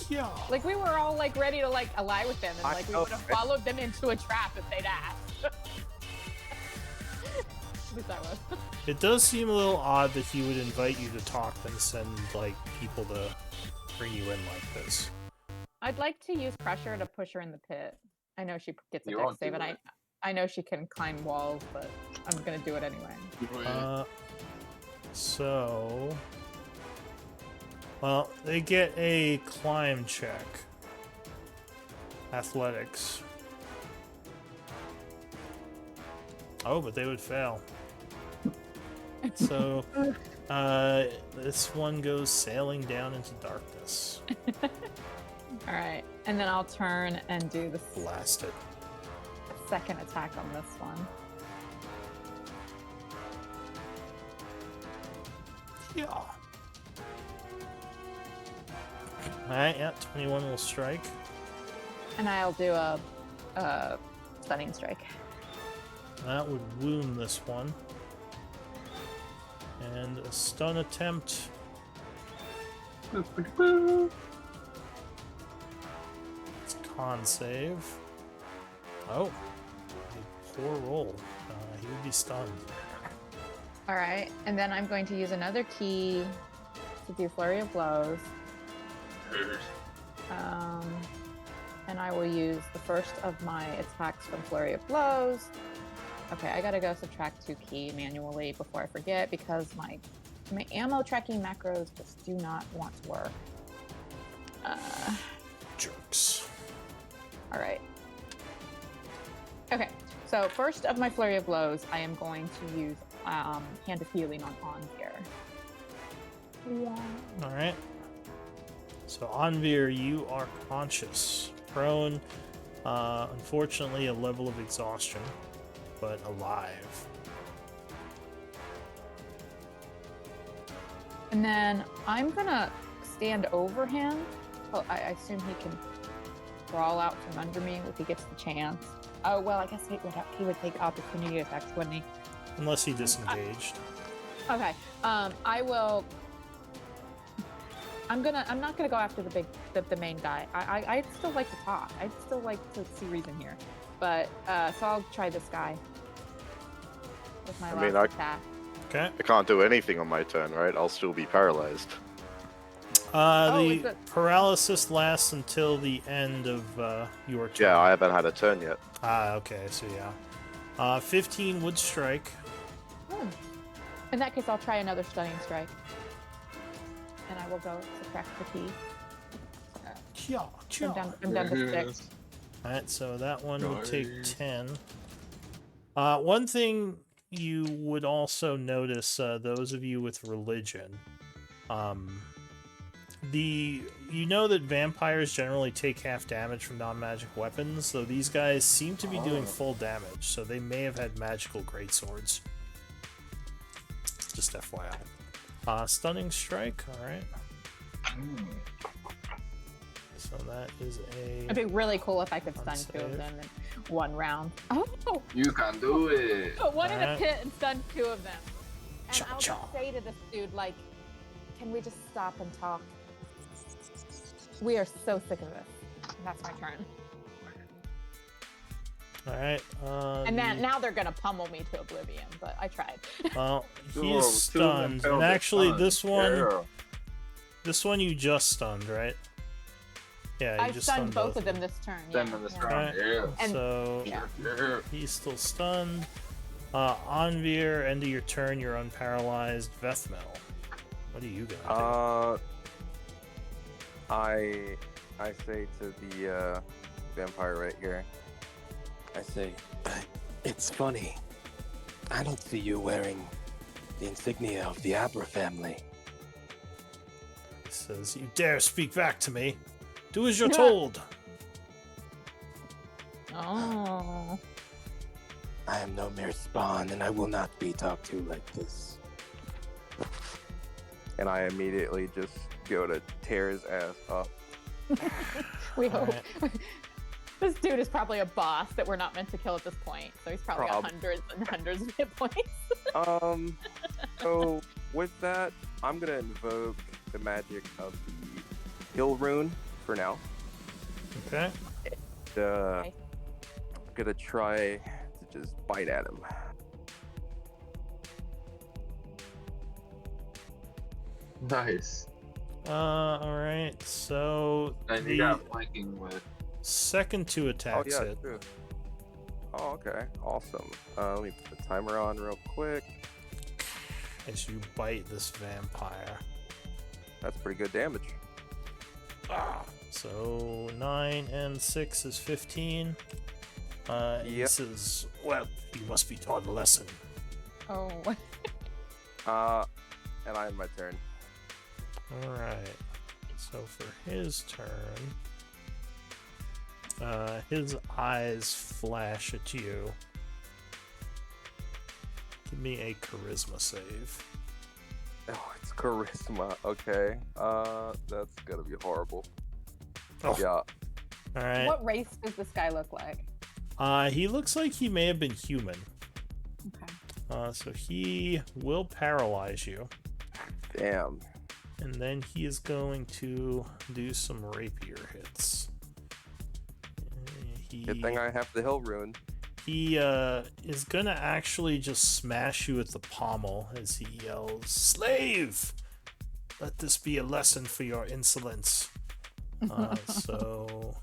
Yeah. Like, we were all like ready to like ally with them, and like we would have followed them into a trap if they'd asked. At least I was. It does seem a little odd that he would invite you to talk and send like people to bring you in like this. I'd like to use pressure to push her in the pit. I know she gets a You dex won't save, do and it. I know she can climb walls, but I'm gonna do it anyway. So well, they get a climb check. Athletics. Oh, but they would fail. So, this one goes sailing down into darkness. All right, and then I'll turn and do the Blast it. second attack on this one. Yeah. Alright, yeah, 21 will strike. And I'll do a stunning strike. That would wound this one. And a stun attempt. It's con save. Oh, a poor roll. He would be stunned. All right, and then I'm going to use another key to do Flurry of Blows. And I will use the first of my attacks from Flurry of Blows. Okay, I gotta go subtract 2 key manually before I forget, because my ammo tracking macros just do not want to work. Jerks. All right. Okay, so first of my Flurry of Blows, I am going to use Hand of Healing on Anvir. Alright. So, Anvir, you are conscious. Prone. Unfortunately, a level of exhaustion, but alive. And then I'm gonna stand over him. Well, I assume he can crawl out from under me if he gets the chance. Oh well, I guess he would take opportunity attacks, wouldn't he? Unless he disengaged. Okay. I will. I'm not gonna go after the main guy. I'd still like to talk. I'd still like to see reason here, but so I'll try this guy with my last attack. Okay. I can't do anything on my turn, right? I'll still be paralyzed. The paralysis lasts until the end of your turn. Yeah, I haven't had a turn yet. Okay, so yeah. 15 would strike. In that case, I'll try another stunning strike. And I will go subtract fatigue. I'm down to 6. Alright, so that one would take 10. One thing you would also notice, those of you with religion, you know that vampires generally take half damage from non-magic weapons, though these guys seem to be doing full damage, so they may have had magical greatswords. Just FYI. Stunning strike, alright. So that is a... It'd be really cool if I could stun 2 of them in one round. Oh! You can do it! Put one in a pit and stun 2 of them. And I'll just say to this dude, like, can we just stop and talk? We are so sick of this. And that's my turn. Alright. And then now they're gonna pummel me to oblivion, but I tried. Well, he is stunned. And actually, this one you just stunned, right? Yeah, I stunned both of them this turn. So he's still stunned. Anvir, end of your turn, you're unparalyzed. Vethmel, what are you gonna do? I say to the vampire right here. I say, it's funny. I don't see you wearing the insignia of the Abra family. He says, you dare speak back to me. Do as you're told. Oh. I am no mere spawn, and I will not be talked to like this. And I immediately just go to tear his ass up. We hope. This dude is probably a boss that we're not meant to kill at this point, so he's probably got hundreds and hundreds of hit points. So with that, I'm gonna invoke the magic of the heal rune for now. Okay. I'm gonna try to just bite at him. Nice. Alright, so and you got flanking with second 2 attacks hit. True. Oh, okay. Awesome. Let me put the timer on real quick. As you bite this vampire. That's pretty good damage. So 9 and 6 is 15. He says, well, you must be taught a lesson. Oh. And I end my turn. Alright. So for his turn, his eyes flash at you. Give me a charisma save. Oh, it's charisma. Okay. That's gonna be horrible. Oh. Yeah. Alright. What race does this guy look like? He looks like he may have been human. Okay. So he will paralyze you. Damn. And then he is going to do some rapier hits. Good thing I have the hill rune. He is gonna actually just smash you with the pommel as he yells, "Slave! Let this be a lesson for your insolence." So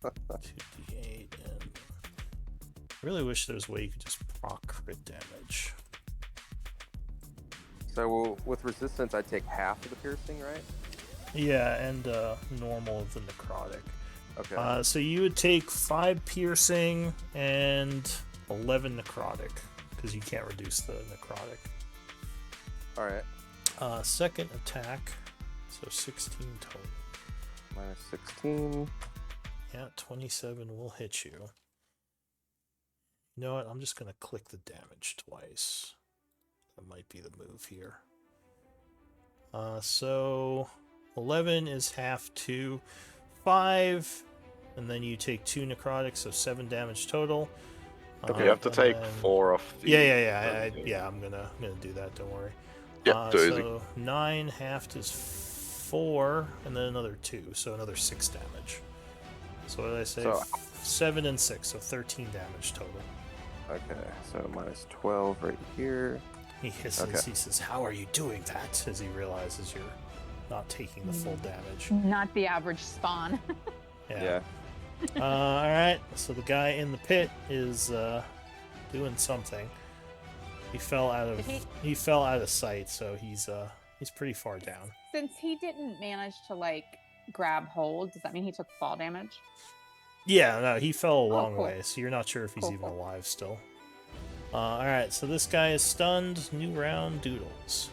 2d8, and I really wish there was a way you could just proc crit damage. So with resistance, I take half of the piercing, right? Yeah, and normal of the necrotic. Okay. So you would take 5 piercing and 11 necrotic, because you can't reduce the necrotic. Alright. Second attack, so 16 total. Minus 16. Yeah, 27 will hit you. You know what? I'm just going to click the damage twice. That might be the move here. So 11 is half to 5, and then you take 2 necrotics, so 7 damage total. Okay, you have to and take then- 4 off the... Yeah, I'm gonna do that, don't worry. Yep, too easy. So 9 halved is 4, and then another 2, so another 6 damage. So what did I say? So- 7 and 6, so 13 damage total. Okay, so minus 12 right here. He hisses, Okay. he says, "How are you doing that?" as he realizes you're not taking the full damage. Not the average spawn. Yeah. Alright, so the guy in the pit is doing something. He fell out of Did he fell out of sight, so he's pretty far down. Since he didn't manage to like grab hold, does that mean he took fall damage? Yeah, no, he fell a long cool. way, so you're not sure if he's Cool, even cool. alive still. Alright, so this guy is stunned. New round, Doodles.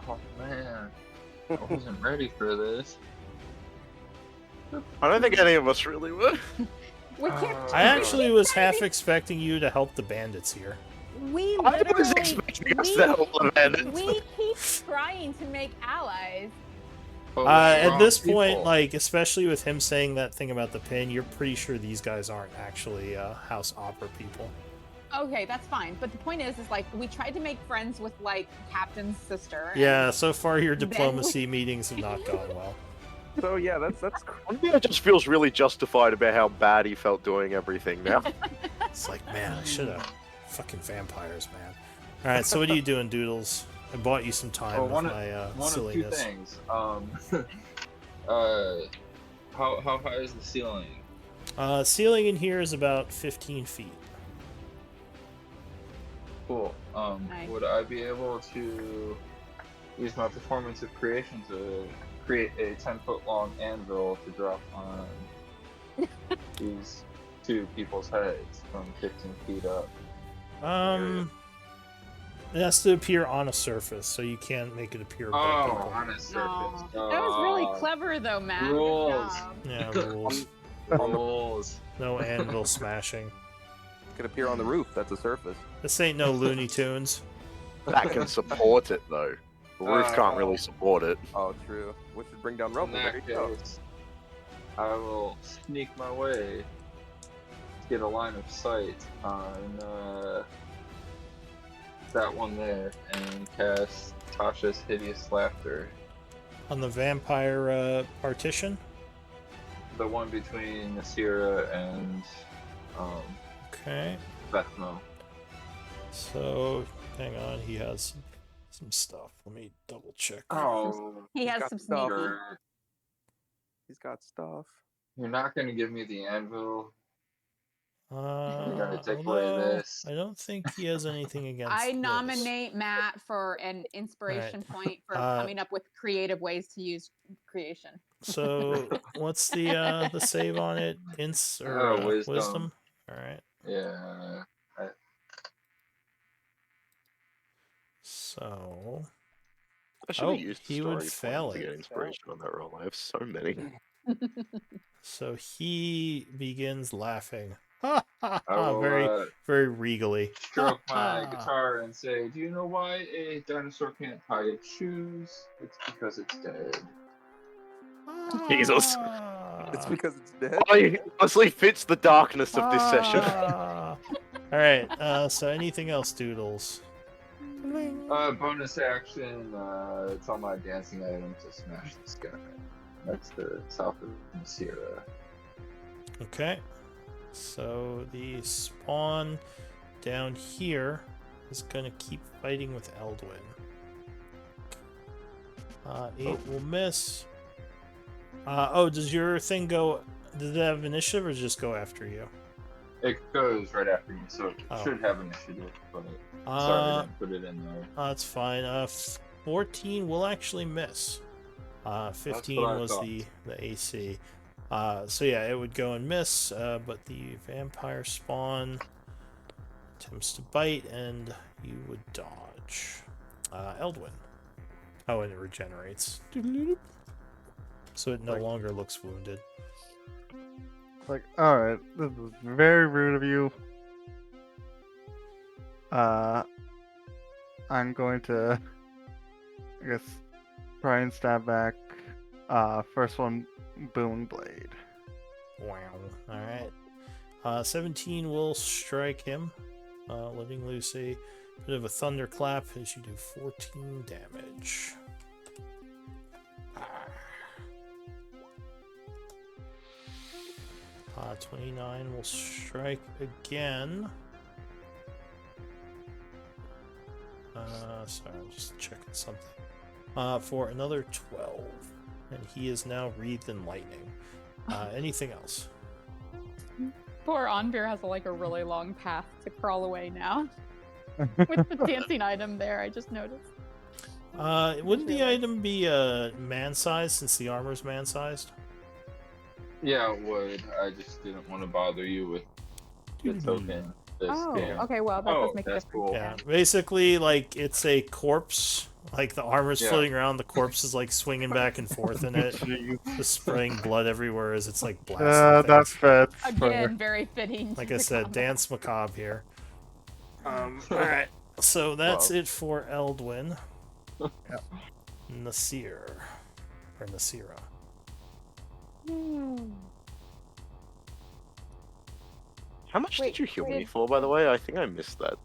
Oh man, I wasn't ready for this. I don't think any of us really were. We can't. I actually was half expecting you to help the bandits here. We I was literally. expecting us to help the bandits. We keep trying to make allies. But At wrong this point, people. like, especially with him saying that thing about the pin, you're pretty sure these guys aren't actually House Opera people. Okay, that's fine. But the point is like we tried to make friends with like Captain's sister. and- Yeah, so far your Then we- diplomacy meetings have not gone well. So yeah, that's I think it just feels really justified about how bad he felt doing everything now. It's like, man, I should have. Fucking vampires, man. Alright, so what are you doing, Doodles? I bought you some time Oh, with one my of two silliness. things. How high is the ceiling? Ceiling in here is about 15 feet. Cool. Nice. Would I be able to use my performance of creation to create a 10-foot long anvil to drop on these two people's heads from 15 feet up? It has to appear on a surface, so you can't make it appear above Oh, people. on a surface. Aw. That was really clever though, Matt. Good Rules. job. Yeah, rules. Rules. No anvil smashing. could appear on the roof. That's a surface. This ain't no Looney Tunes. That can support it though. The roof can't really support it. Oh, true. We should bring down In rubble. There that you go. case, I will sneak my way to get a line of sight on that one there and cast Tasha's Hideous Laughter. On the vampire partition? The one between Nasira and Okay. Vethmo. So, hang on, he has some stuff. Let me double check. Oh, He has got some stuff. sneaky. sure. He's got stuff. You're not going to give me the anvil. You're gonna take away this. I don't think he has anything against I this. nominate Matt for an inspiration point for coming up with creative ways to use creation. So, what's the save on it? Wisdom. Wisdom? Alright. Yeah. So, I should Oh, have used he the would story fail point to it. get inspiration on that roll. I have so many. so he begins laughing. Ha ha I ha! will Very, very regally. stroke my guitar and say, "Do you know why a dinosaur can't tie its shoes? It's because it's dead." Jesus. It's because it's dead. Honestly fits the darkness of this session. Alright, so anything else, Doodles? Bonus action, it's on my dancing item to smash this guy. That's the south of Nasira. Okay. So the spawn down here is gonna keep fighting with Eldwin. 8 will miss. Does your thing go? Does it have initiative or does it just go after you? It goes right after you, so it Oh. should have initiative, but sorry I didn't put it in there. That's fine. 14 will actually miss. 15 what I was thought. the AC. So yeah, it would go and miss, but the vampire spawn attempts to bite, and you would dodge. Eldwin. Oh, and it regenerates. So it no longer looks wounded. Like, alright, this is very rude of you. I'm going to I guess try and stab back. First one, booming blade. Wow. Alright. 17 will strike him, letting loose a bit of a thunderclap as you do 14 damage. 29 will strike again. Sorry, I'm just checking something. For another 12. And he is now wreathed in lightning. Anything else? Poor Onbeer has like a really long path to crawl away now. With the dancing item there, I just noticed. Wouldn't the item be man-sized since the armor's man-sized? Yeah, it would. I just didn't want to bother you with the token. Okay, well, that does make a difference. Cool. Yeah, basically, like, it's a corpse. Like, the armor's floating around, the corpse is, like, swinging back and forth in it. Just spraying blood everywhere as it's, like, blasting That's things. fits. Again, very fitting. Like I said, dance macabre here. Alright, so that's it for Eldwin. Nasir. Or Nasira. How much Wait, did you heal me wait. for, by the way? I think I missed that.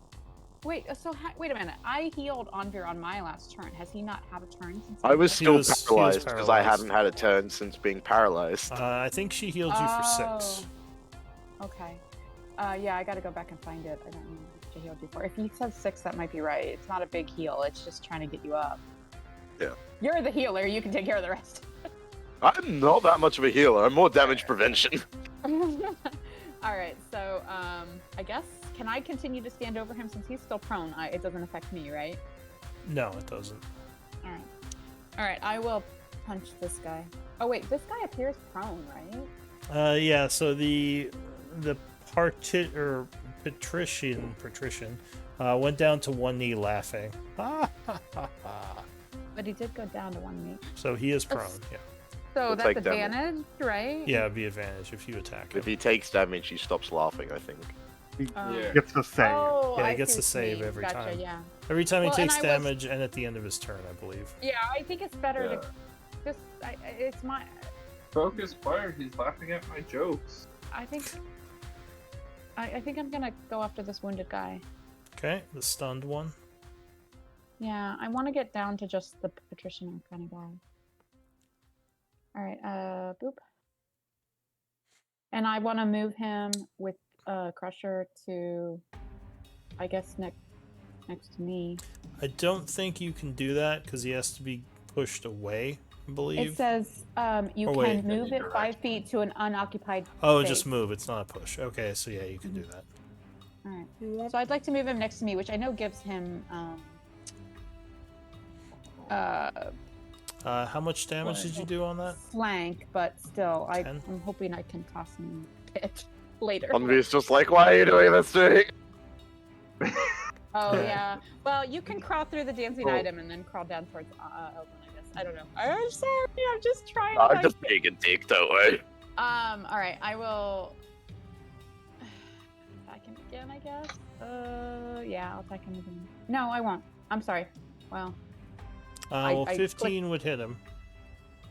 Wait, so wait a minute. I healed Onbeer on my last turn. Has he not had a turn since? I was He still was paralyzed because I paralyzed. hadn't had a turn since being paralyzed. I think she healed you for 6. Okay. Yeah, I gotta go back and find it. I don't know what she healed you for. If he says 6, that might be right. It's not a big heal. It's just trying to get you up. Yeah. You're the healer. You can take care of the rest. I'm not that much of a healer. I'm more damage prevention. All right. So, I guess can I continue to stand over him since he's still prone? It doesn't affect me, right? No, it doesn't. All right. All right. I will punch this guy. Oh wait, this guy appears prone, right? Yeah, so the patrician went down to one knee laughing. But he did go down to one knee. So he is prone, yeah. So We'll that's take damage. advantage, right? Yeah, it'd be advantage if you attack him. If he takes damage, he stops laughing, I think. Yeah. Gets a save. Oh, Yeah, he I gets see to what you save mean. every Gotcha, time. Yeah. Every time he Well, and takes I was- damage and at the end of his turn, I believe. Yeah, I think it's better Yeah. to just. It's my. Focus fire. He's laughing at my jokes. I think. I think I'm gonna go after this wounded guy. Okay, the stunned one. Yeah, I want to get down to just the patrician kind of guy. All right, boop. And I want to move him with Crusher to, I guess, next to me. I don't think you can do that because he has to be pushed away, I believe. It says you Or can wait. move it 5 feet to an unoccupied Oh, space. just move. It's not a push. Okay, so yeah, you can do that. All right. So I'd like to move him next to me, which I know gives him How much damage did you do on that? flank, but still, 10? I'm hoping I can toss him a pit later. Envy's just like, why are you doing this to me? Oh yeah. Well, you can crawl through the dancing Oh. item and then crawl down towards Elvin, I guess. I don't know. I'm sorry. I'm just trying. to I'm like- just being a dick, don't worry. All right. I will attack him again, I guess. Yeah, I'll attack him again. No, I won't. I'm sorry. Well, Well, I 15 would hit him.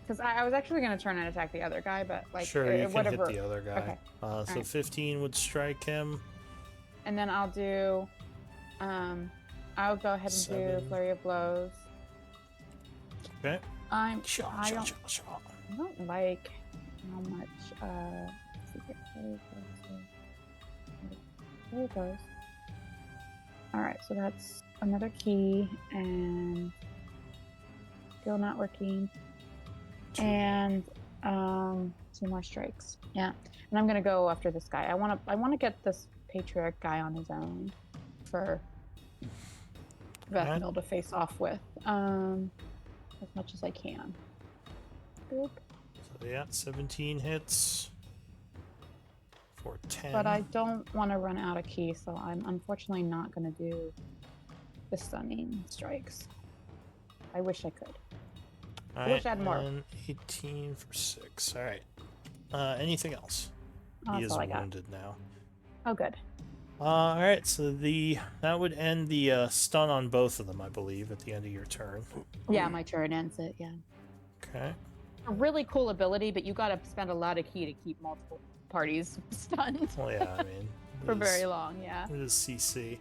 because I was actually gonna turn and attack the other guy, but like, Sure, you can whatever. hit the other guy. Okay. So Alright. 15 would strike him. And then I'll do, I'll go ahead and 7. do flurry of blows. Okay. I don't like how much secret flurry of blows. All right, so that's another key and still not working. And 2 more strikes. Yeah, and I'm gonna go after this guy. I wanna get this patriarch guy on his own for Vethnil to face off with, as much as I can. Boop. So yeah, 17 hits for 10. But I don't want to run out of key, so I'm unfortunately not gonna do the stunning strikes. I wish I could. I wish I had more. And 18 for 6. All right. Anything else? Oh, He that's is all I got. wounded now. Oh, good. All right, so that would end the stun on both of them, I believe, at the end of your turn. Yeah, my turn ends it. Yeah. Okay. A really cool ability, but you got to spend a lot of key to keep multiple parties stunned Well, yeah, I mean, for it is- very long. Yeah. It is CC.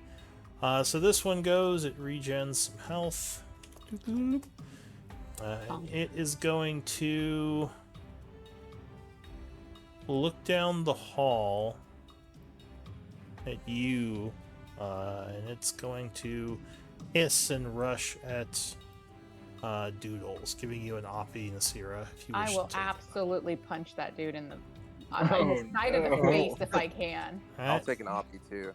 So this one goes. It regens some health. And it is going to look down the hall at you, and it's going to hiss and rush at Doodles, giving you an Oppie, Nasira, if you wish I will to take it. absolutely punch that dude in the Oh, side of the no. face if I can. I'll Alright. take an Opti too.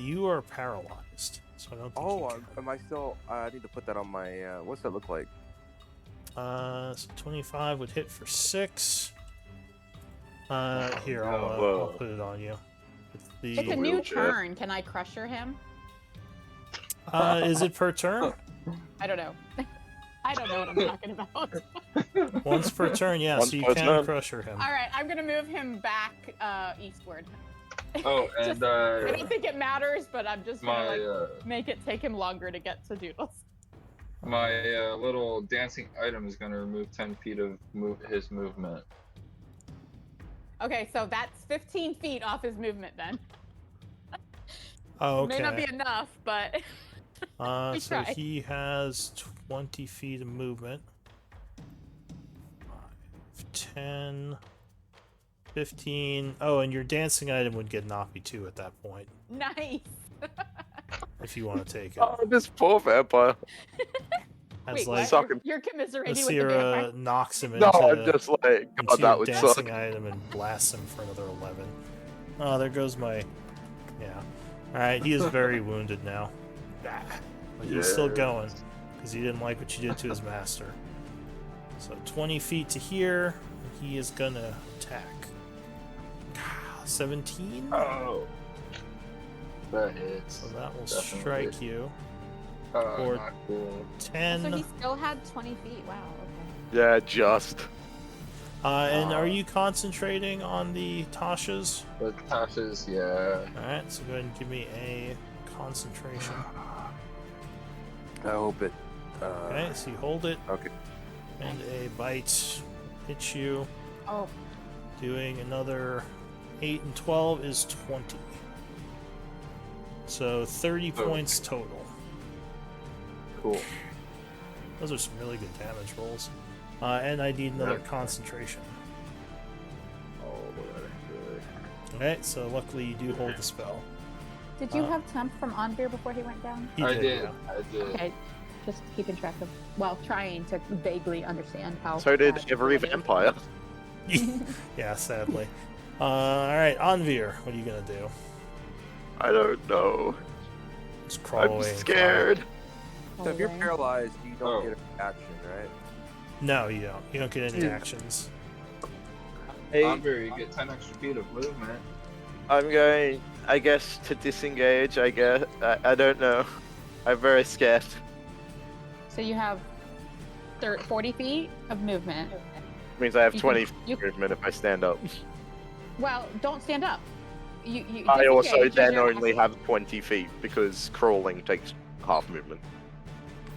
You are paralyzed, so I don't think you Oh, can. am I still? I need to put that on my. What's that look like? So 25 would hit for 6. Here, I'll Whoa. put it on you. It's a The, new wheelchair. turn. Can I crusher him? is it per turn? I don't know. I don't know what I'm talking about. Once per turn, yeah, Once so you per can turn. crusher him. All right, I'm gonna move him back eastward. Oh, Just- and I don't think it matters, but I'm just gonna my like make it take him longer to get to Doodles. my little dancing item is gonna remove 10 feet of his movement. Okay, so that's 15 feet off his movement then. Oh, May not be okay. enough, but we So try. he has 20 feet of movement. 5, 10, 15. Oh, and your dancing item would get an Oppie too at that point, nice. if you want to take it. Oh, this poor vampire. As Wait, like what? Sucking- You're commiserating with the vampire? Nasira knocks him No, into, I'm just like, into God, that your would dancing suck. item and blasts him for another 11. Oh, there goes my... Yeah. Alright, he is very wounded now. But he's still going, because he didn't like what you did to his master. So 20 feet to here, and he is gonna attack. 17? Oh, that hits. So that will Definitely. strike you. Oh, Or not cool. 10. So he still had 20 feet. Wow. Okay. Yeah, just. And are you concentrating on the Tashas? But Tasha's, yeah. Alright, so go ahead and give me a concentration. I hope it. Okay, so you hold it, Okay. and a bite hits you, Oh, doing another 8 and 12 is 20. So 30 Oh. points total. Cool. Those are some really good damage rolls. And I need another concentration. Oh, boy. Okay, so luckily you do hold the spell. did you have temp from Onveer before he went down? He I did, did. yeah. I did. Okay, just keeping track of, well, trying to vaguely understand how. So did bad every it is. vampire. Yeah, sadly. Alright, Anvir, what are you gonna do? I don't know. Just crawl I'm away. and scared. So if you're Away. paralyzed, you don't Oh. get an action, right? fly. No, you don't. You don't get any actions. Onveer, you get 10 extra feet of movement. I'm going, I guess, to disengage, I guess. I don't know. I'm very scared. So you have 40 feet of movement. Means I have You 20 can- you- movement if I stand up. Well, don't stand up. You I also disengage is then your only action. have 20 feet because crawling takes half movement.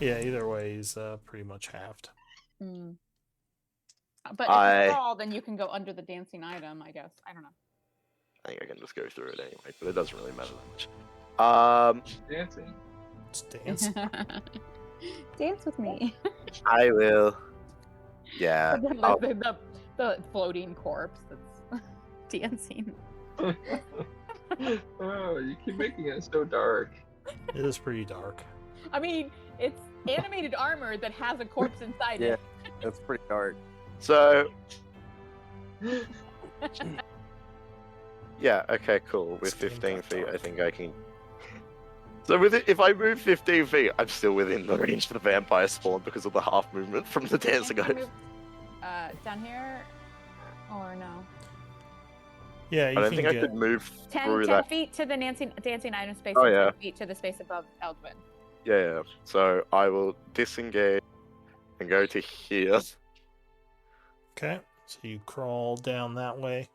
Yeah, either way, he's pretty much halved. Mm. But if I- you crawl, then you can go under the dancing item, I guess. I don't know. I think I can just go through it anyway, but it doesn't really matter that much. Dancing. Just dance. Dance with me. I will. Yeah. Like the floating corpse that's dancing. Oh, you keep making it so dark. It is pretty dark. I mean, it's animated armor that has a corpse inside Yeah. it. That's pretty dark. So. Yeah, okay, cool. With Scream 15 got feet, I dark. think I can. So with it, if I move 15 feet, I'm still within the range of the vampire spawn because of the half movement from the dancing Can you item. move, down here? Or no? Yeah, you I don't can think I get. could move 10 through that. feet to the dancing item space Oh, and yeah. 10 feet to the space above Eldwin. Yeah. So I will disengage and go to here. Okay, so you crawl down that way.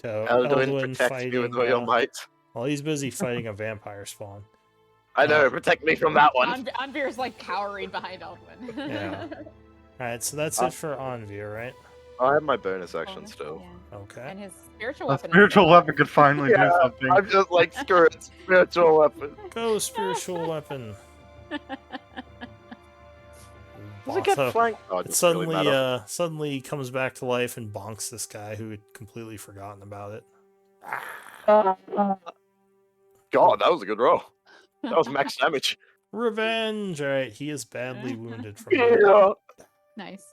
So Elduin, protect me fighting. with all your might. Well, he's busy fighting a vampire spawn. I know, protect me from that one. Anvir's like cowering behind Elduin. Yeah. All right, so that's it for Anvir, right? I have my bonus action Bonus, still. yeah. Okay. And his spiritual A weapon. spiritual weapon could finally do Yeah, something. I'm just like, screw it, spiritual weapon. Go spiritual weapon. Does it get Botho. flanked? Oh, It it doesn't really matter. suddenly comes back to life and bonks this guy who had completely forgotten about it. God, that was a good roll. That was max damage. Revenge! Alright, he is badly wounded from that. Yeah. Nice.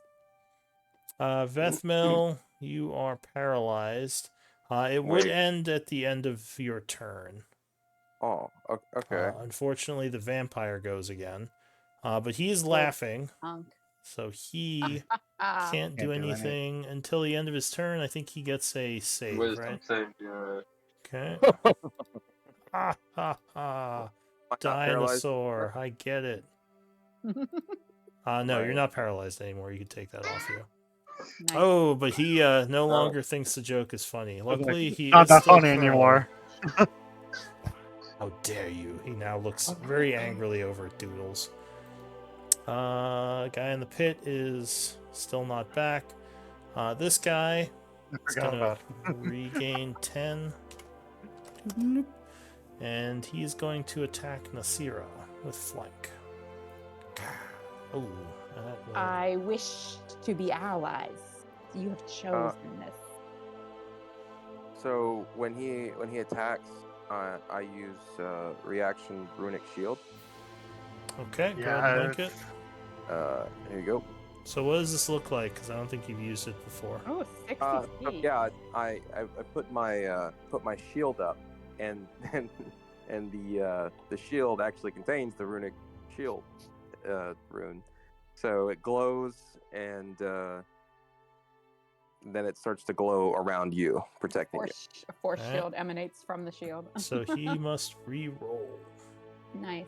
Vethmel, you are paralyzed. It would end at the end of your turn. Oh, okay. Unfortunately, the vampire goes again. But he is laughing, Punk. so he can't do anything until the end of his turn. I think he gets a save, Wisdom right? save, yeah. Okay. Ha ha ha. I'm not paralyzed. Dinosaur. I get it. No, you're not paralyzed anymore. You can take that off you. Nice. Oh, but he no longer thinks the joke is funny. Luckily, he Not is that still funny prone. anymore. How dare you? He now looks very angrily over at Doodles. Guy in the pit is still not back. This guy I is forgot gonna about regain 10. And he's going to attack Nasira with flank. Oh, that will... I wish to be allies. You have chosen this. So when he attacks, I use reaction runic shield. Okay, go ahead and link it. Here you go. So what does this look like? Because I don't think you've used it before. Oh, 60 So, feet. yeah, I put my shield up, and the shield actually contains the runic shield rune, so it glows, and then it starts to glow around you, protecting you. A force Okay. shield emanates from the shield. So he must re-roll. Nice.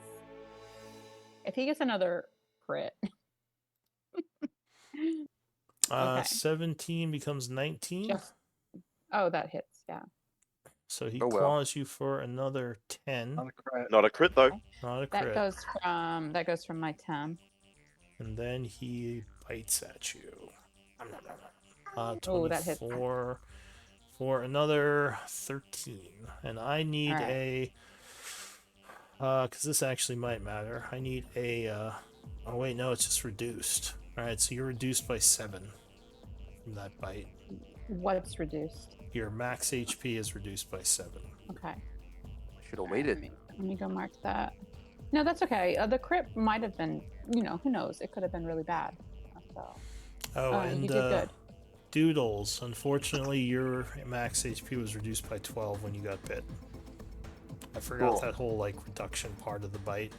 If he gets another crit. Okay. 17 becomes 19. Just- Oh, that hits. Yeah. So he Oh, well. claws you for another 10. Not a crit though. Not a That crit. goes from my 10. And then he bites at you. Oh, that hits. 24 for another 13. And I need Alright. a... because this actually might matter. I need a... oh wait, no, it's just reduced. Alright, so you're reduced by 7 from that bite. What's reduced? Your max HP is reduced by 7. Okay. Should have waited. Let me go mark that. No, that's okay. The crit might have been, who knows? It could have been really bad. So, Oh, and you did good. Doodles, unfortunately, your max HP was reduced by 12 when you got bit. I forgot Cool. that whole like reduction part of the bite.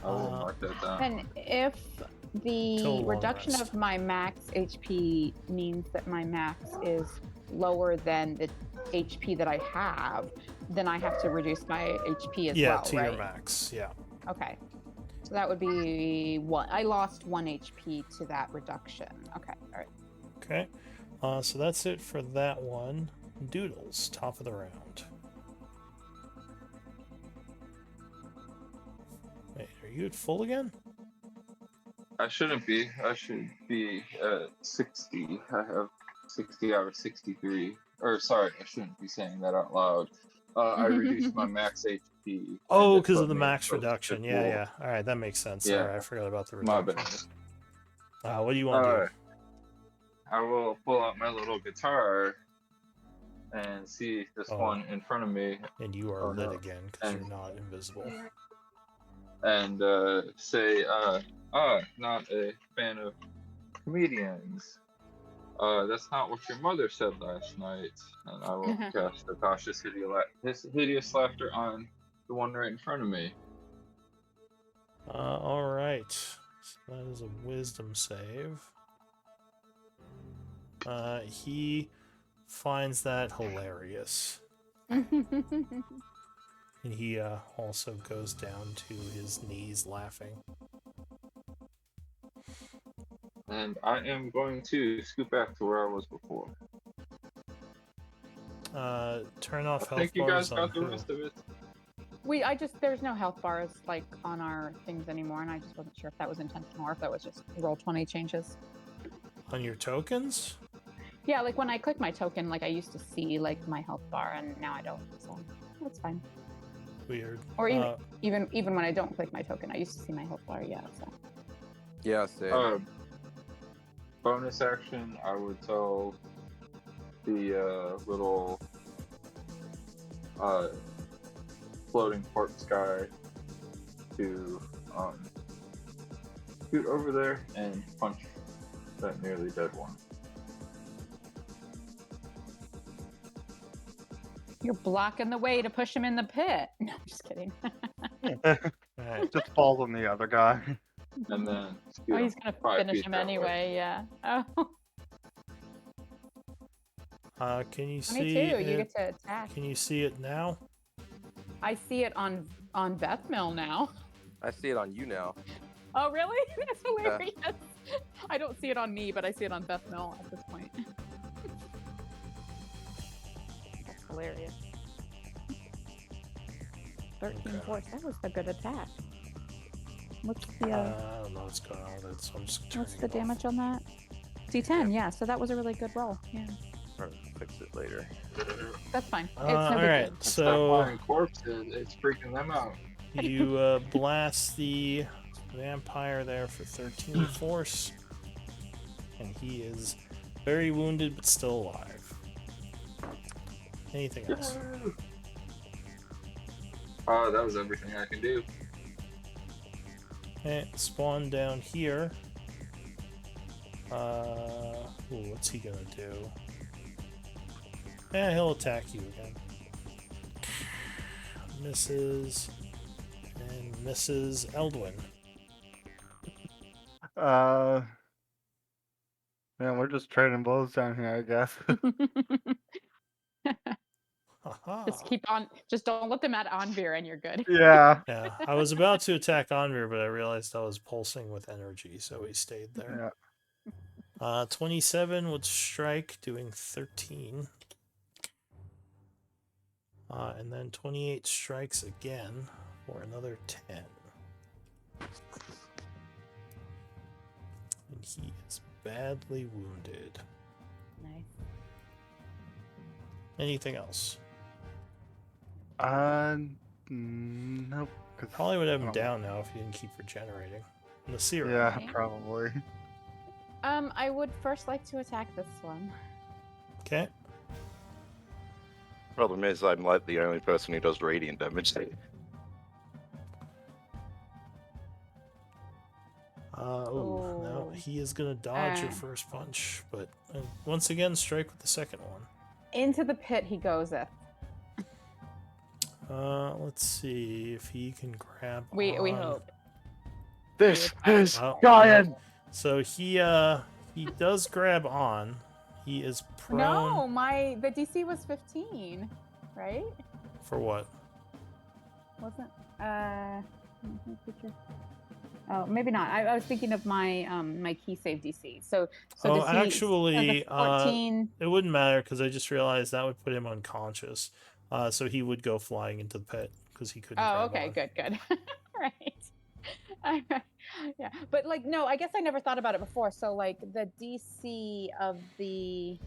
I will mark that down. And if the Till long reduction rest. of my max HP means that my max is lower than the HP that I have, then I have to reduce my HP as Yeah, well, to right? your max. Yeah. Okay. So that would be 1. I lost 1 HP to that reduction. Okay. All right. Okay. So that's it for that one. Doodles, top of the round. Wait, are you at full again? I shouldn't be. I should be at 60. I have 60 out of 63. Or, sorry, I shouldn't be saying that out loud. I reduced my max HP. Oh, and it because put of the me max close to reduction. full. Yeah, yeah. All right, that makes sense. Yeah. Sorry, I forgot about the My reduction. bad. What do you want to Alright. I will pull out my little guitar and see this Oh. one in front of me do? And you are Oh, lit no. again because And- you're not invisible. and say, not a fan of comedians. That's not what your mother said last night. And I will cast a cautious hideous laughter on the one right in front of me. All right. So that is a wisdom save. He finds that hilarious. And he also goes down to his knees laughing. And I am going to scoot back to where I was before. turn off I health think you guys bars on got the who? rest of it. There's no health bars like on our things anymore, and I just wasn't sure if that was intentional or if that was just roll 20 changes. On your tokens? Yeah, like when I click my token, like I used to see like my health bar, and now I don't. So that's fine. Weird. Or even when I don't click my token, I used to see my health bar. Yeah. So Yeah, same. Bonus action, I would tell the little floating corpse guy to scoot over there and punch that nearly dead one. you're blocking the way to push him in the pit. No, I'm just kidding. Alright. Just falls on the other guy. And then scoot Oh, he's him gonna 5 finish feet him that way. anyway. Yeah. Oh, Can you 22. see You it? get to attack. Can you see it now? I see it on Beth Mill now. I see it on you now. Oh, really? That's hilarious. I don't see it on me, but I see it on Beth Mill at this point. That's hilarious. 13 Okay. force. That was a good attack. What's the I don't know what's going on with it, so I'm just what's turning the it off. damage on that? D10. Yeah. So that was a really good roll. Yeah. I'll fix it later. That's fine. It's no All big right, deal. Stop so flying corpses, it's freaking them out. you blast the vampire there for 13 force, and he is very wounded but still alive. Anything else? That was everything I can do. Okay, spawn down here. Ooh, what's he gonna do? Yeah, he'll attack you again. Misses. And misses Eldwin. Man, we're just trading blows down here, I guess. Haha. Just keep on. Just don't let them add Anvir, and you're good. Yeah. Yeah, I was about to attack Anvir, but I realized I was pulsing with energy, so he stayed there. Yeah. 27 would strike, doing 13. And then 28 strikes again for another 10. And he is badly wounded. Nice. Anything else? Nope. 'Cause Probably would have I him don't- down now if you didn't keep regenerating. Nasira. Yeah, Okay. probably. I would first like to attack this one. Okay. Problem is, I'm like the only person who does radiant damage. No, he is gonna dodge your first punch, but once again, strike with the second one. Into the pit he goeth. Let's see if he can grab. We on. hope. This is Oh, Giant. So he does grab on. He is prone. No, the DC was 15, right? For what? Wasn't oh, maybe not. I was thinking of my my key save DC. So Oh, does he- actually, 14. it wouldn't matter because I just realized that would put him unconscious. So he would go flying into the pit because he couldn't. Oh, grab okay, on. good. Right. Yeah, but like no, I guess I never thought about it before. So like the DC of the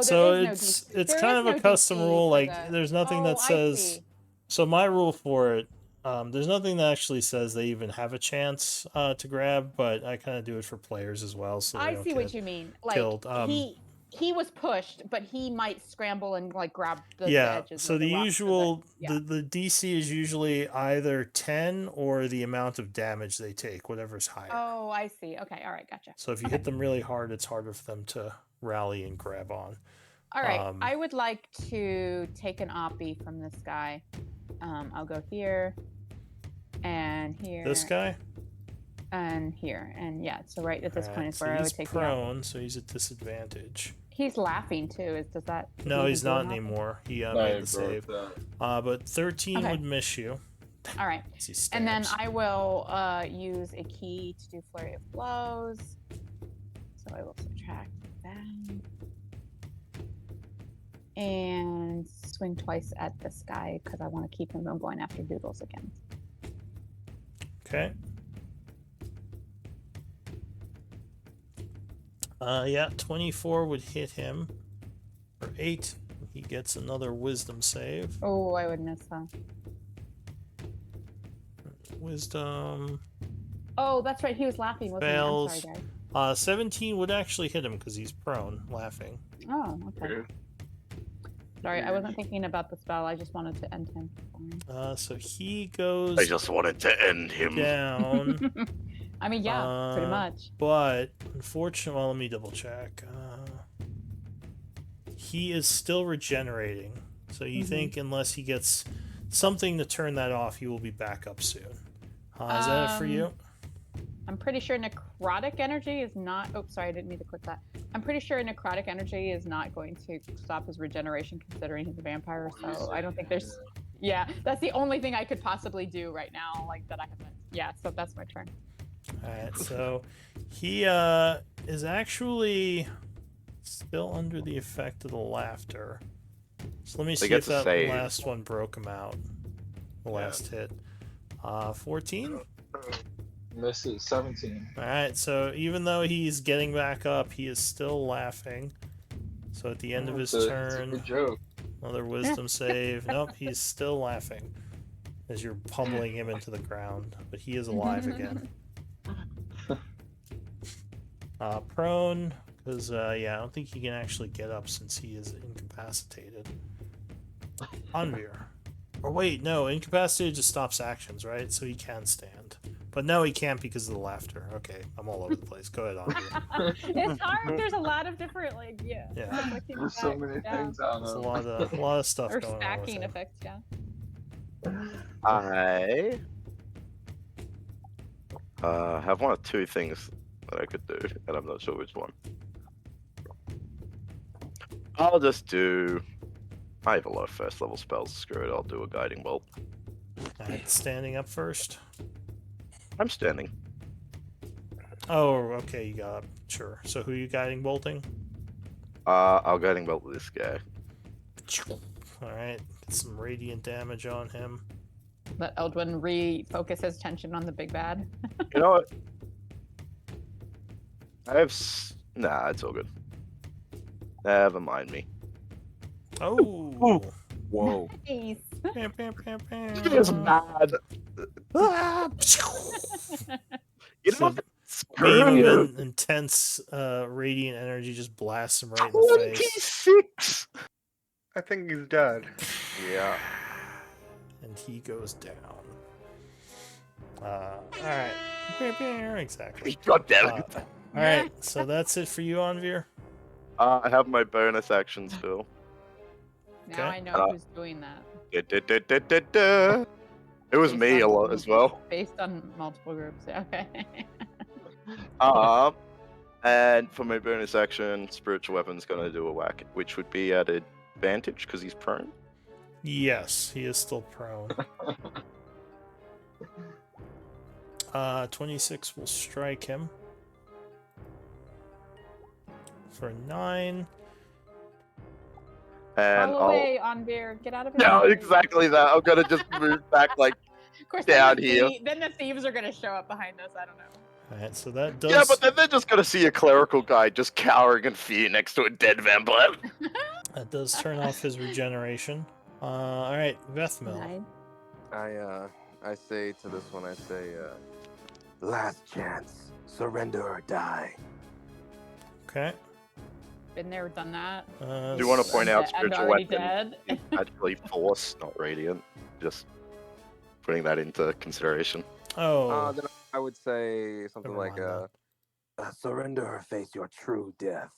So there is no it's DC. it's There kind is of a no custom DC rule. for Like the- there's nothing that I says. see. So my rule for it, there's nothing that actually says they even have a chance to grab, but I kind of do it for players as well. So they I don't see what get you mean. Like killed. he was pushed, but he might scramble and like grab the Yeah. edges. So of the rocks or usual yeah. the DC is usually either 10 or the amount of damage they take, whatever's higher. Oh, I see. Okay, all right, gotcha. So if you hit them really hard, it's harder for them to rally and grab on. All right, I would like to take an oppie from this guy. I'll go here and here. This guy? And here, and yeah. So right at this point is so where I would he's take the oppie. prone, so he's at disadvantage. He's laughing too. Does that? No, he he's do an not oppie? anymore. He No, made he the broke save. that. But 13 Okay. would miss you. All right. as he And then stabs. I will use a key to do flurry of blows. So I will subtract that. And swing twice at this guy because I want to keep him from going after Doodles again. Okay. Yeah, 24 would hit him for 8. He gets another wisdom save. Oh, I would miss that. Wisdom Oh, that's right. He was laughing, wasn't fails. he? I'm sorry, guys. 17 would actually hit him because he's prone, laughing. Oh, okay. Sorry, I wasn't thinking about the spell. I just wanted to end him. So he goes I just wanted to end him. down. I mean, yeah, pretty much. But unfortunately, well, let me double check. He is still regenerating. So you think unless he gets something to turn that off, he will be back up soon. Is that it for you? I'm pretty sure necrotic energy is not. Oh, sorry, I didn't mean to click that. I'm pretty sure necrotic energy is not going to stop his regeneration, considering he's a vampire. So I don't think there's. Yeah, that's the only thing I could possibly do right now, like that I haven't. Yeah, so that's my turn. All right, so he is actually still under the effect of the laughter. So let me see if that last one broke him out. The last hit. 14? Misses 17. Alright, so even though he's getting back up, he is still laughing. So at the end of his turn, it's a good joke. another wisdom save. Nope, he's still laughing as you're pummeling him into the ground. But he is alive again. Prone, because, yeah, I don't think he can actually get up since he is incapacitated. Anvir. Or wait, no, incapacitated just stops actions, right? So he can stand. But no, he can't because of the laughter. Okay, I'm all over the place. Go ahead, Anvir. It's hard. There's a lot of different, like, yeah. There's so many things on There's a lot of stuff or going on. stacking effects, yeah. I have one of two things that I could do, and I'm not sure which one. I'll just do. I have a lot of first level spells. Screw it. I'll do a guiding bolt. Alright, standing up first. I'm standing. Oh, okay, you got up. Sure. So who are you guiding bolting? I'll guiding bolt this guy. Alright, get some radiant damage on him. Let Eldwin refocus his attention on the big bad. You know what? Nah, it's all good. Never mind me. Oh! Whoa. Nice. Pam, pam, pam, pam. It's bad. You know what? Beam of intense radiant energy just blasts him right in the face. 26! I think he's dead. Yeah. And he goes down. Alright. Exactly. God damn it. Alright, so that's it for you, Anvir? I have my bonus action still. Now I know who's doing that. It was me a lot as well. Based on multiple groups, yeah, okay. And for my bonus action, spiritual weapon's gonna do a whack, which would be at advantage because he's prone. Yes, he is still prone. 26 will strike him. For 9. And Fall away, Anvir. Get out of here. No, exactly that. I'm gonna just move back like of course, down then here. Then the thieves are gonna show up behind us. I don't know. Alright, so that does. Yeah, but then they're just gonna see a clerical guy just cowering in fear next to a dead vampire. That does turn off his regeneration. Alright, Vethmil. I say to this one, I say, Last chance. Surrender or die. Okay. Been there, done that. Do you want to point out I'm spiritual already weapon dead. is actually force, not radiant? Just putting that into consideration. Oh. then I would say something Never like, mind Surrender or face your true death.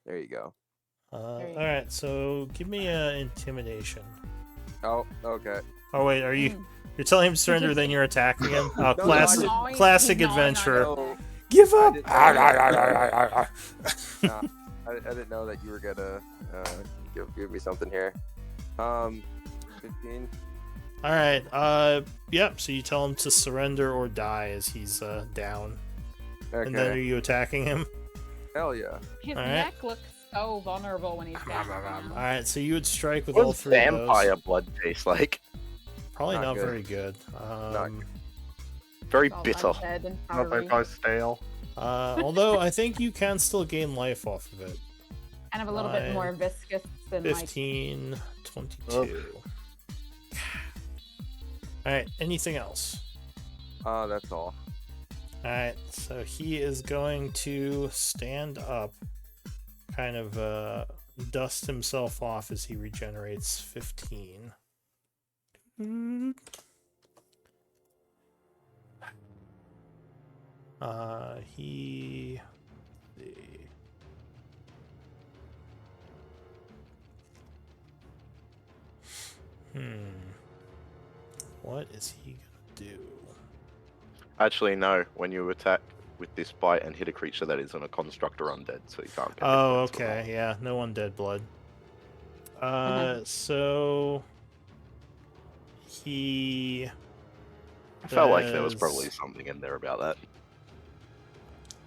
there you go. Alright, so give me intimidation. Oh, okay. Oh wait, are you? You're telling him to surrender, then you're attacking him? Oh, No, classic, I just- classic He's gnawing on adventurer. So, Give up! I didn't know that you were gonna give me something here. 15. Alright, yep, so you tell him to surrender or die as he's down. Okay. And then are you attacking him? Hell yeah. His All right. neck looks so vulnerable when he's down. All right, so you would strike with What all does three of vampire those. blood taste like? Probably Not not good. very good. Very It's all bitter. undead and Not powdery. like probably stale. Although I think you can still gain life off of it. Kind of a little bit Nine, more viscous than like 15, 22. Alright, anything else? That's all. Alright, so he is going to stand up, kind of dust himself off as he regenerates 15. He. What is he gonna do? Actually, no. When you attack with this bite and hit a creature that isn't a construct or undead, so you can't get Oh, hit points for that. okay, yeah, no undead blood. So he. I felt like there was does- probably something in there about that.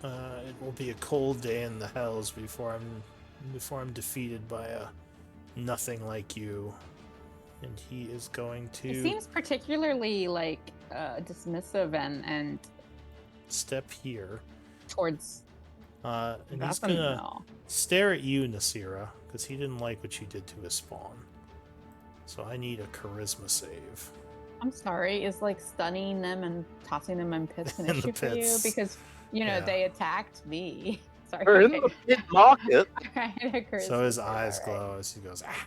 It will be a cold day in the hells before I'm defeated by a nothing like you. And he is going to He seems particularly like dismissive and step here. towards. And he's That's gonna no. stare at you, Nasira, because he didn't like what you did to his spawn. So I need a charisma save. I'm sorry. Is like stunning them and tossing them in pits an In the issue for you? pits. Because you know Yeah. they attacked me. Sorry. We're in the pit market. Alright, So his charisma, eyes alright. glow as he goes, ah.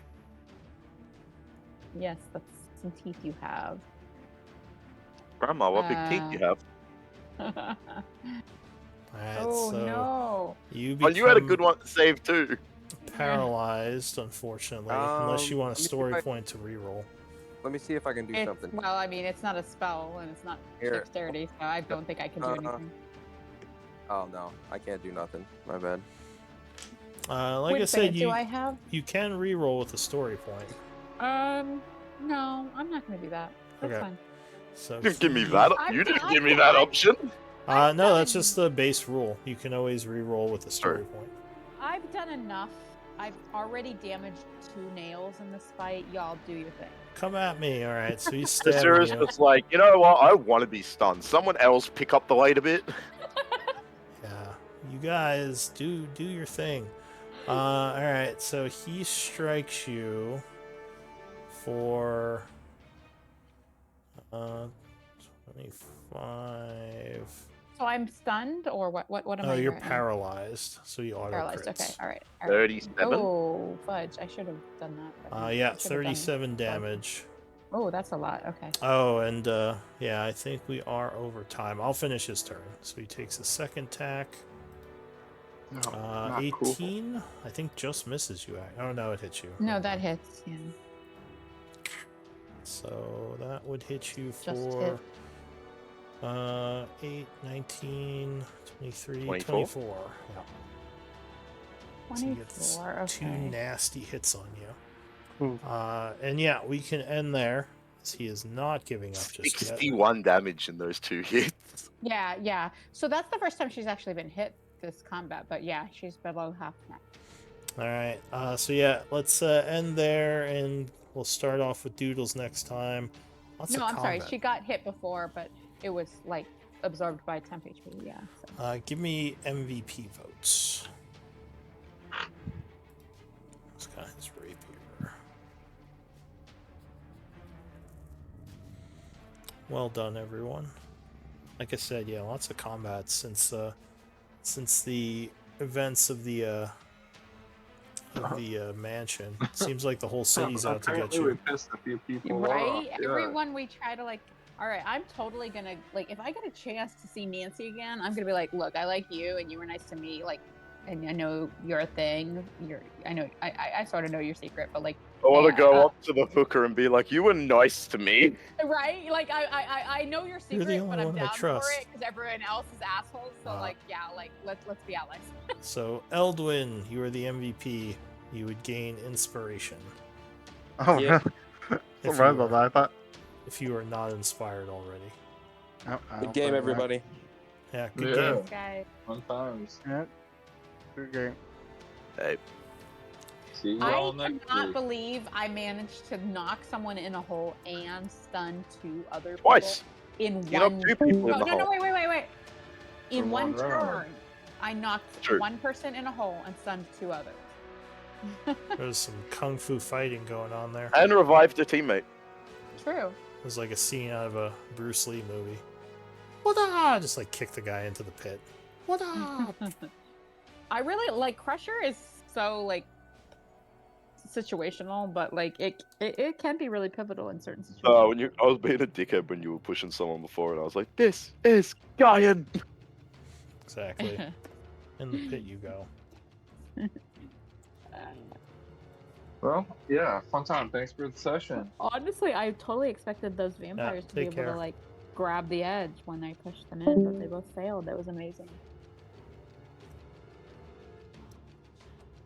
Yes, that's some teeth you have. Grandma, what big teeth you have? Alright, Oh so no! Oh, you become you had a good one to save too. paralyzed, unfortunately, unless you want a let me see if story I- point to reroll. Let me see if I can do It's, something. well, I mean, it's not a spell and it's not Here. dexterity, so I don't think I can do anything. Oh no, I can't do nothing. My bad. Like Wait I a said, second, you do I have? can reroll with a story point. No, I'm not gonna do that. That's Okay. fine. So You didn't give me he- that. I'm- You didn't I'm- give me that I'm- option. No, that's just the base rule. You can always reroll with a story Sure. point. I've done enough. I've already damaged 2 nails in this fight. Y'all do your thing. Come at me, all right? So he's Sarah's stabbing you. just like, you know what? I want to be stunned. Someone else pick up the weight a bit. Yeah, you guys do your thing. All right, so he strikes you for 25. So I'm stunned, or what? What am I? Oh, you're right now? paralyzed, so you auto Paralyzed. crits. Okay. All right. 37. Oh, fudge! I should have done that. but no, Yeah, I should have done- 37 damage. Oh, that's a lot. Okay. Oh, and yeah, I think we are over time. I'll finish his turn. So he takes a second attack. No, not cool. 18, I think just misses you. Oh no, it hits you. No, that hits. Yeah. So that would hit you Just for 8, 19, 23, 24? 24. Yeah. So he gets 24. two Okay. nasty hits on you. Ooh. And yeah, we can end there. As he is not giving up just yet. 61 damage in those 2 hits. Yeah, yeah. So that's the first time she's actually been hit this combat, but yeah, she's below half now. All right. So yeah, let's end there, and we'll start off with Doodles next time. Lots No, of I'm sorry. combat. She got hit before, but it was like absorbed by temp HP. Yeah. So. Give me MVP votes. This guy's rapier. Well done, everyone. Like I said, yeah, lots of combat since the events of the mansion. Seems like the whole city's out to get Apparently we you. pissed a few people Right? off. Yeah. Everyone we try to like. All right, I'm totally gonna like. If I get a chance to see Nancy again, I'm gonna be like, look, I like you, and you were nice to me. Like, and I know you're a thing. I know. I sort of know your secret, but like. I want to yeah, go up to the hooker and be like, you were nice to me. Right? Like I know your secret, the only but I'm one I down for trust. it because everyone else is assholes. So like, yeah, like let's be allies. So Eldwin, you are the MVP. You would gain inspiration Oh, Yeah. man. If Surprised you about that. I thought. if you are not inspired already. I Good don't game, think everybody. Yeah, good Yeah. game. Guys. Fun times. that- Yeah. Good game. Hey, See I y'all next cannot week. believe I managed to knock someone in a hole and stun 2 other people Twice. in You knocked one. 2 people No, in the no, no, hole. wait. In In one one round. turn, I knocked True. 1 person in a hole and stunned 2 others. There's some kung fu fighting going on there. And revived a teammate. True. It was like a scene out of a Bruce Lee movie. What-da! Just like kick the guy into the pit. What-da! I really like Crusher is so like situational, but like it can be really pivotal in certain situations. I was being a dickhead when you were pushing someone before, and I was like, "This is Guyan." Exactly. In the pit you go. Well, yeah, fun time. Thanks for the session. Honestly, I totally expected those vampires to be take able care. to like grab the edge when I pushed them in, but they both failed. That was amazing.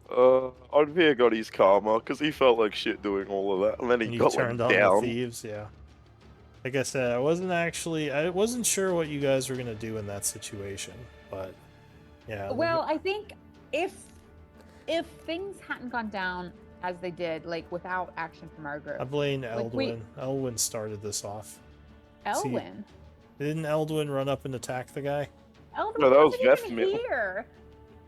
Onvia got his karma because he felt like shit doing all of that, and then he And you got turned like on down. the thieves, yeah. Like I said, I wasn't sure what you guys were gonna do in that situation, but yeah. Well, I think if things hadn't gone down as they did, like without action from our group, I blame like, Eldwin. Eldwin started this off. Elwin. Didn't Eldwin run up and attack the guy? Elwin No, that was wasn't even Vethmil. here.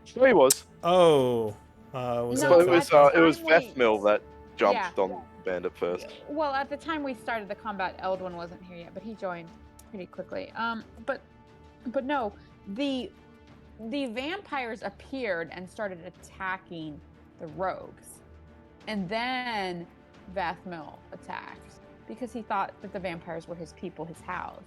Sure, he was. Oh, was No, that But it at was the time Vethmil that jumped Yeah. on Bandit first. Well, at the time we started the combat, Eldwin wasn't here yet, but he joined pretty quickly. But no, the vampires appeared and started attacking the rogues, and then Vathmil attacked because he thought that the vampires were his people, his house.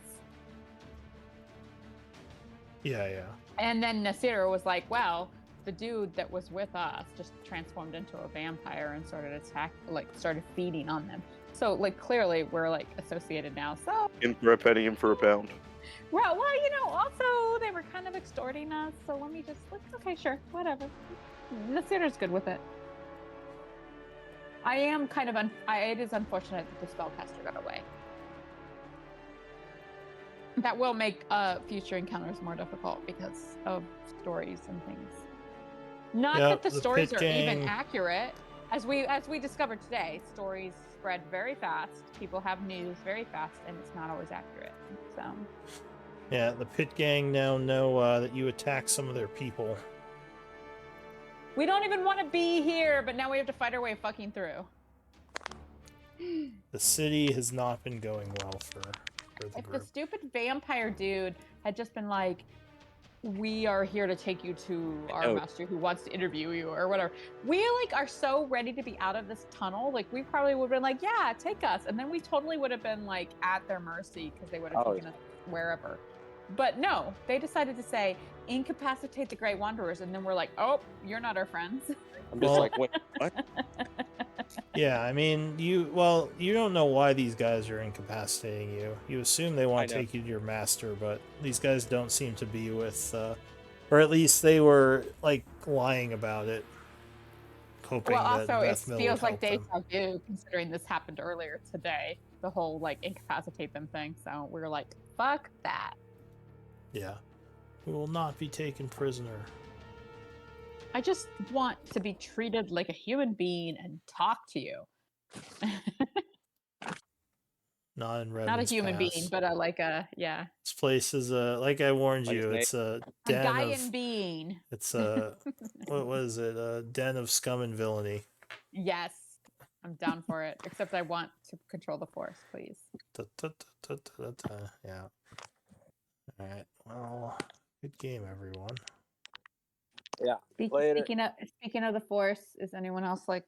Yeah. And then Nasira was like, well, the dude that was with us just transformed into a vampire and started feeding on them. So like clearly we're like associated now. So In for a penny, in for a pound. well, also they were kind of extorting us. So let me just okay, sure, whatever. Nasira's good with it. I am kind of it is unfortunate that the spellcaster got away. That will make future encounters more difficult because of stories and things. Not that the stories Pit are even Gang. accurate. As we discovered today, stories spread very fast. People have news very fast, and it's not always accurate. So Yeah, the Pit Gang now know that you attacked some of their people. we don't even want to be here, but now we have to fight our way fucking through. The city has not been going well for the If the group. stupid vampire dude had just been like, we are here to take you to our master who wants to interview you or whatever. We like are so ready to be out of this tunnel. Like we probably would have been like, yeah, take us. And then we totally would have been like at their mercy because they would have taken us wherever. But no, they decided to say, incapacitate the Great Wanderers. And then we're like, oh, you're not our friends. I'm just like, wait, what? Yeah, I mean, you don't know why these guys are incapacitating you. You assume they want to I know. take you to your master, but these guys don't seem to be with, or at least they were like lying about it, hoping Well, that also, it Beth Mill feels would like help them. deja vu considering this happened earlier today. The whole like incapacitate them thing. So we were like, fuck that. Yeah, we will not be taken prisoner. I just want to be treated like a human being and talk to you. Not in Redmond's Not a human Pass. being, but yeah. This place is like I warned Like you, Snake? it's a A den Gaian of being. it's a what was it? A den of scum and villainy. Yes. I'm down for it. Except I want to control the force, please. Yeah. All right. Well, good game, everyone. Yeah. Later. Speaking of the force, is anyone else like